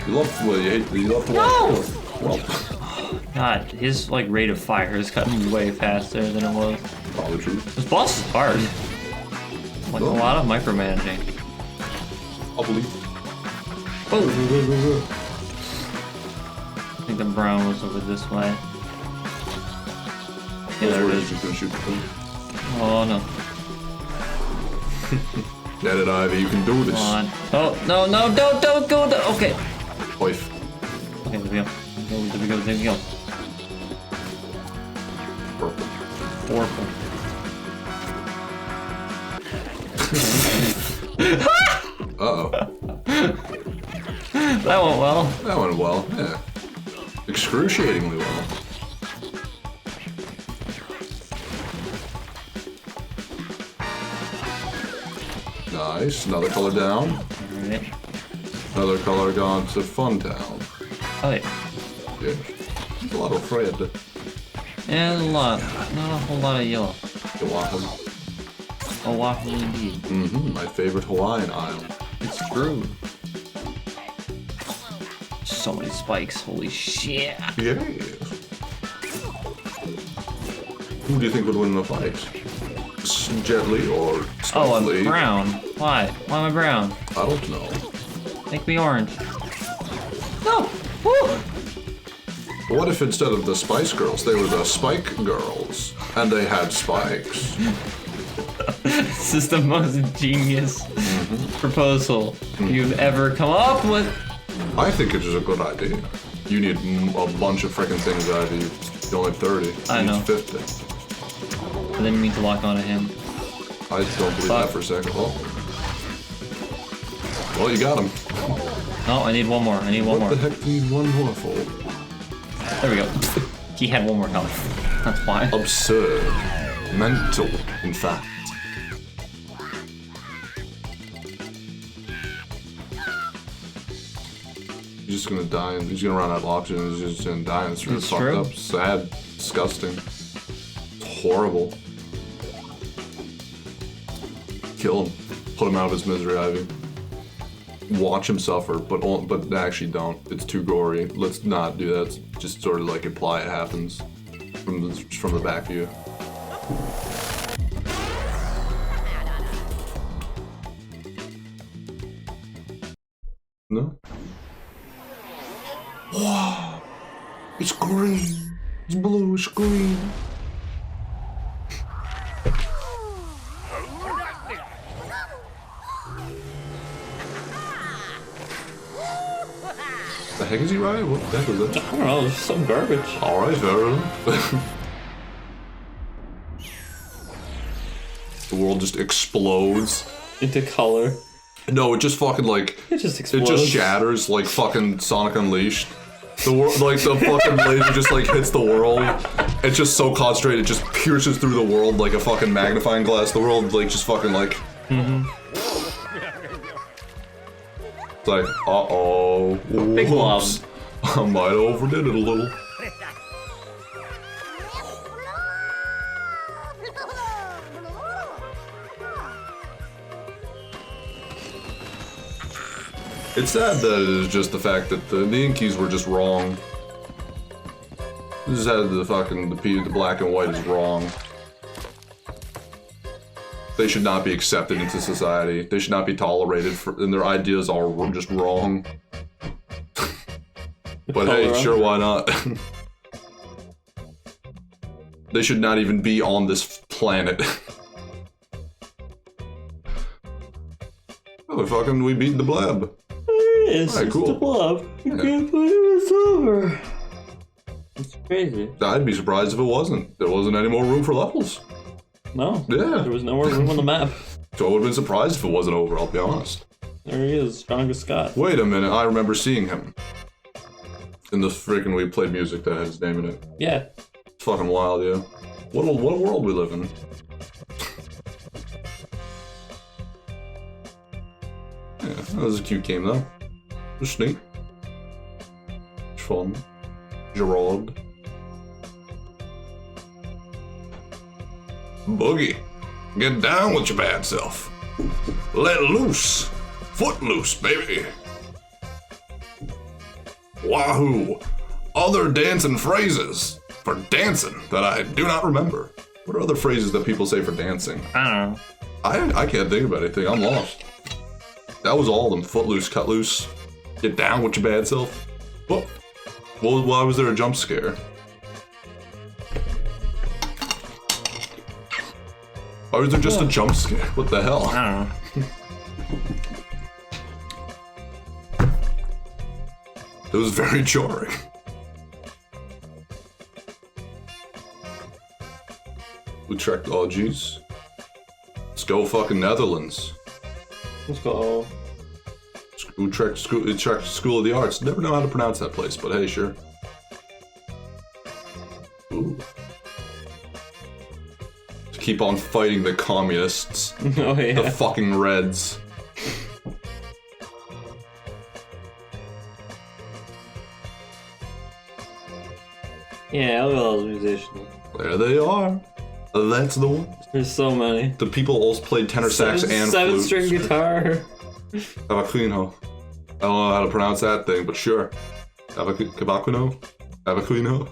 Speaker 1: You love, well, you love to
Speaker 2: No!
Speaker 1: watch. Well,
Speaker 2: God, his like rate of fire is cutting way faster than it was.
Speaker 1: probably true.
Speaker 2: This boss is hard. Like a lot of micromanaging.
Speaker 1: I'll believe.
Speaker 2: Oh! I think the brown was over this way. Yeah, there it is.
Speaker 1: Just gonna shoot the thing.
Speaker 2: Oh no.
Speaker 1: Get it, Ivy. You can do this.
Speaker 2: Come on. Oh, no, no, don't go. Okay.
Speaker 1: Wife.
Speaker 2: Okay, there we go. There we go.
Speaker 1: Purple.
Speaker 2: Purple.
Speaker 1: Uh-oh.
Speaker 2: That went well.
Speaker 1: That went well, yeah. Excruciatingly well. Nice. Another color down.
Speaker 2: Alright.
Speaker 1: Another color gone to Funtown.
Speaker 2: Oh, yeah.
Speaker 1: Yeah. A lot of red.
Speaker 2: And a lot. Not a whole lot of yellow.
Speaker 1: Oahu.
Speaker 2: Oahu indeed.
Speaker 1: Mm-hmm. My favorite Hawaiian island.
Speaker 2: It's true. So many spikes. Holy shit.
Speaker 1: Yes. Who do you think would win the fight? Jet Li or
Speaker 2: Oh, I'm
Speaker 1: Spike Lee?
Speaker 2: brown. Why? Why am I brown?
Speaker 1: I don't know.
Speaker 2: Make me orange. No! Woo!
Speaker 1: What if instead of the Spice Girls, they were the Spike Girls, and they had spikes?
Speaker 2: This is the most genius proposal you've ever come up with.
Speaker 1: I think it is a good idea. You need a bunch of freaking things out of you. You only have 30.
Speaker 2: I
Speaker 1: You need
Speaker 2: know.
Speaker 1: 50.
Speaker 2: I didn't mean to lock onto him.
Speaker 1: I don't believe
Speaker 2: Fuck.
Speaker 1: that for a second. Oh. Well, you got him.
Speaker 2: No, I need one more. I need one more.
Speaker 1: What the heck do you need one more for?
Speaker 2: There we go. He had one more health. That's why.
Speaker 1: Absurd. Mental, in fact. He's just gonna die, and he's gonna run out of oxygen, he's just gonna die, and it's really
Speaker 2: It's
Speaker 1: fucked
Speaker 2: true.
Speaker 1: up, sad, disgusting. It's horrible. Kill him. Put him out of his misery, Ivy. Watch him suffer, but actually don't. It's too gory. Let's not do that. Just sort of like imply it happens from the back view. No? Wow! It's green! It's bluish green! The heck is he riding? What the heck is that?
Speaker 3: I don't know, there's some garbage.
Speaker 1: Alright, fair enough. The world just explodes.
Speaker 3: Into color.
Speaker 1: No, it just fucking like...
Speaker 3: It just
Speaker 1: It
Speaker 3: explodes.
Speaker 1: just shatters like fucking Sonic Unleashed. The world, like the fucking laser just like hits the world. It's just so concentrated, it just pierces through the world like a fucking magnifying glass. The world like just fucking like... It's like, uh-oh.
Speaker 3: Big Blob.
Speaker 1: Whoops. I might have overdid it a little. It's sad that it's just the fact that the Inkies were just wrong. This is how the black and white is wrong. They should not be accepted into society. They should not be tolerated, and their ideas are just wrong. But hey, sure, why not? They should not even be on this planet. Oh, we beat the Blob.
Speaker 3: It's
Speaker 1: Alright, cool.
Speaker 3: the Blob. You can't believe it's over. It's crazy.
Speaker 1: I'd be surprised if it wasn't. There wasn't any more room for levels.
Speaker 3: No.
Speaker 1: Yeah.
Speaker 3: There was no more room on the map.
Speaker 1: So I would have been surprised if it wasn't over, I'll be honest.
Speaker 3: There he is, strongest Scott.
Speaker 1: Wait a minute, I remember seeing him. In the freaking we played music that had his name in it.
Speaker 3: Yeah.
Speaker 1: It's fucking wild, yeah. What a world we live in. Yeah, that was a cute game though. It was neat. It's fun. Gerard. Boogie, get down with your bad self. Let loose. Foot loose, baby. Wahoo. Other dancing phrases for dancing that I do not remember. What are other phrases that people say for dancing?
Speaker 2: I don't know.
Speaker 1: I can't think of anything. I'm lost. That was all of them. Footloose, cut loose. Get down with your bad self. Well, why was there a jump scare? Why was there just a jump scare? What the hell?
Speaker 2: I don't know.
Speaker 1: It was very jarring. Utrecht, oh jeez. Let's go fucking Netherlands.
Speaker 3: Let's go.
Speaker 1: Utrecht School of the Arts. Never know how to pronounce that place, but hey, sure. Ooh. To keep on fighting the communists.
Speaker 3: Oh yeah.
Speaker 1: The fucking Reds.
Speaker 3: Yeah, look at all those musicians.
Speaker 1: There they are. That's the one.
Speaker 3: There's so many.
Speaker 1: The people also played tenor sax and flute.
Speaker 3: 7-string guitar.
Speaker 1: Cavaquinho. I don't know how to pronounce that thing, but sure. Cavaquinho? Cavaquinho?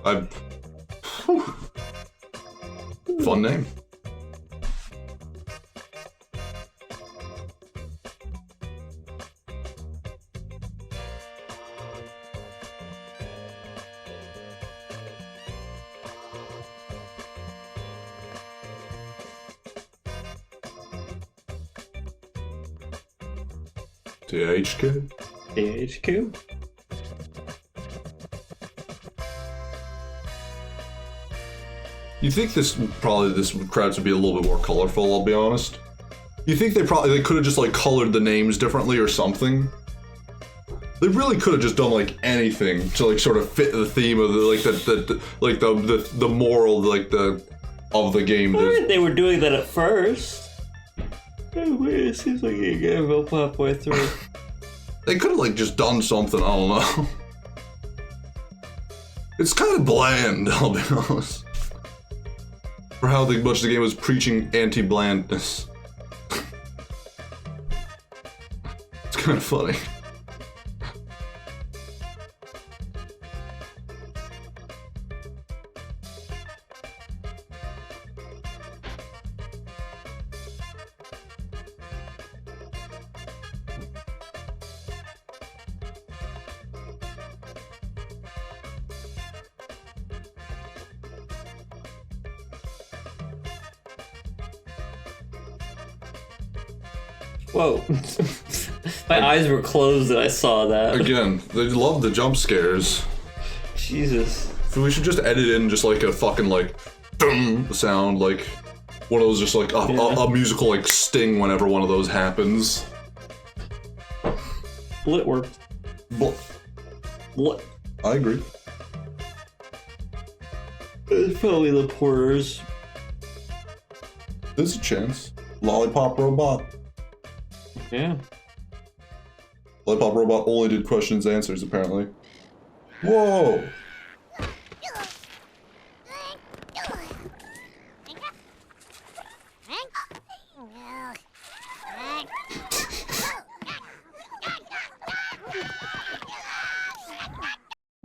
Speaker 1: Fun name. THQ?
Speaker 3: THQ?
Speaker 1: You think this crowd would be a little bit more colorful, I'll be honest? You think they could have just like colored the names differently or something? They really could have just done like anything to like sort of fit the theme of the moral of the game.
Speaker 3: Alright, they were doing that at first. It seems like you gave up halfway through.
Speaker 1: They could have like just done something, I don't know. It's kind of bland, I'll be honest. For how much the game was preaching anti-blandness. It's kind of funny.
Speaker 3: Whoa. My eyes were closed and I saw that.
Speaker 1: Again, they love the jump scares.
Speaker 3: Jesus.
Speaker 1: So we should just edit in just like a fucking like dum sound, like one of those just like a musical like sting whenever one of those happens.
Speaker 3: It worked. What?
Speaker 1: I agree.
Speaker 3: It's probably the porters.
Speaker 1: There's a chance. Lollipop Robot.
Speaker 3: Yeah.
Speaker 1: Lollipop Robot only did questions and answers, apparently. Whoa!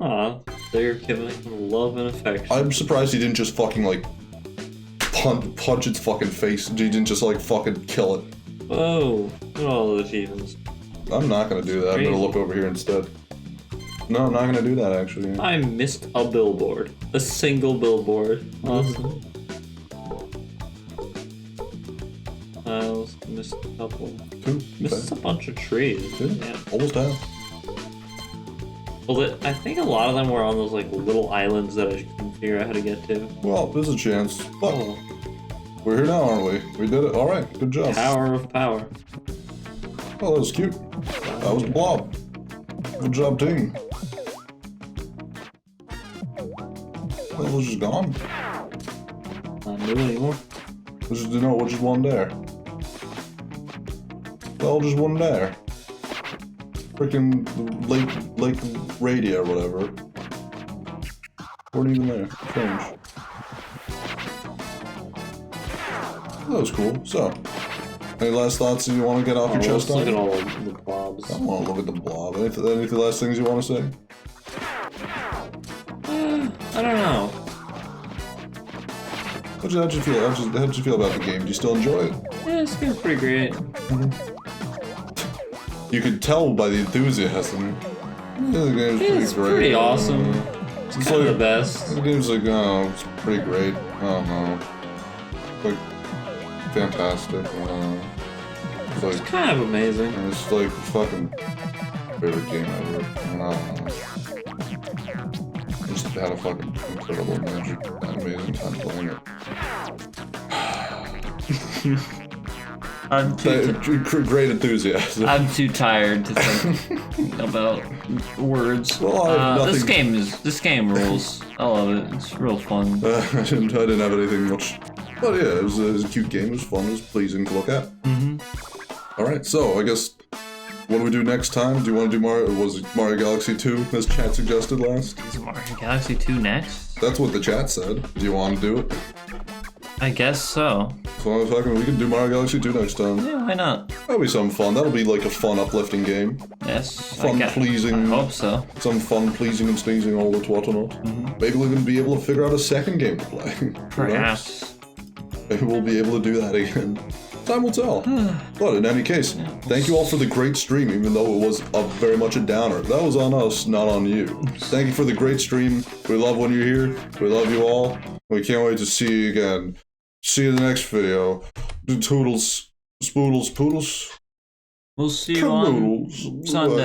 Speaker 3: Aw, they're giving him love and affection.
Speaker 1: I'm surprised he didn't just fucking, like, punch its fucking face. He didn't just, like, fucking kill it.
Speaker 3: Whoa, look at all the achievements.
Speaker 1: I'm not gonna do that. I'm gonna look over here instead. No, I'm not gonna do that, actually.
Speaker 3: I missed a billboard. A single billboard. Awesome. I also missed a couple.
Speaker 1: Two.
Speaker 3: Missed a bunch of trees.
Speaker 1: Two.
Speaker 3: Yeah.
Speaker 1: Almost half.
Speaker 3: Well, I think a lot of them were on those like little islands that I couldn't figure out how to get to.
Speaker 1: Well, there's a chance. But
Speaker 3: Oh,
Speaker 1: we're here now, aren't we? We did it. Alright, good job.
Speaker 3: power of power.
Speaker 1: Oh, that was cute. That was Blob. Good job, team. Well, it was just gone.
Speaker 3: Not new anymore.
Speaker 1: There's just, no, just one there. Well, just one there. Freaking Lake Radio or whatever. Weren't even there. Strange. That was cool. So, any last thoughts that you want to get off your chest
Speaker 3: Let's look at
Speaker 1: on?
Speaker 3: all the blobs.
Speaker 1: I don't want to look at the Blob. Any last things you want to say?
Speaker 3: I don't know.
Speaker 1: How'd you feel? How'd you feel about the game? Do you still enjoy it?
Speaker 3: Yeah, it's getting pretty great.
Speaker 1: You could tell by the enthusiasm. Yeah, the game's pretty
Speaker 3: It's
Speaker 1: great.
Speaker 3: pretty awesome.
Speaker 1: It's
Speaker 3: Kind of the best.
Speaker 1: The game's like, oh, it's pretty great. I don't know. Like, fantastic. It's like,
Speaker 3: Kind of amazing.
Speaker 1: it's like fucking favorite game ever. I don't know. Just had a fucking incredible, amazing time playing it.
Speaker 2: I'm
Speaker 1: Great enthusiasm.
Speaker 2: I'm too tired to think about words.
Speaker 1: Well, I have nothing-
Speaker 2: This game rules. I love it. It's real fun.
Speaker 1: I didn't have anything much. But yeah, it was a cute game. It was fun. It was pleasing to look at. Alright, so I guess, what do we do next time? Do you want to do Mario Galaxy 2, as chat suggested last?
Speaker 2: Is Mario Galaxy 2 next?
Speaker 1: That's what the chat said. Do you want to do it?
Speaker 2: I guess so.
Speaker 1: So I was talking, we can do Mario Galaxy 2 next time.
Speaker 2: Yeah, why not?
Speaker 1: That'll be some fun. That'll be like a fun, uplifting game.
Speaker 2: Yes.
Speaker 1: Fun, pleasing.
Speaker 2: I hope so.
Speaker 1: Some fun, pleasing, and sneezing all the whatnot. Maybe we'll even be able to figure out a second game to play. Who knows?
Speaker 2: Perhaps.
Speaker 1: Maybe we'll be able to do that again. Time will tell. But in any case, thank you all for the great stream, even though it was very much a downer. That was on us, not on you. Thank you for the great stream. We love when you're here. We love you all. We can't wait to see you again. See you in the next video. Toodles, spoodles, poodles.
Speaker 2: We'll see you on
Speaker 1: Caroodles.
Speaker 2: Sunday.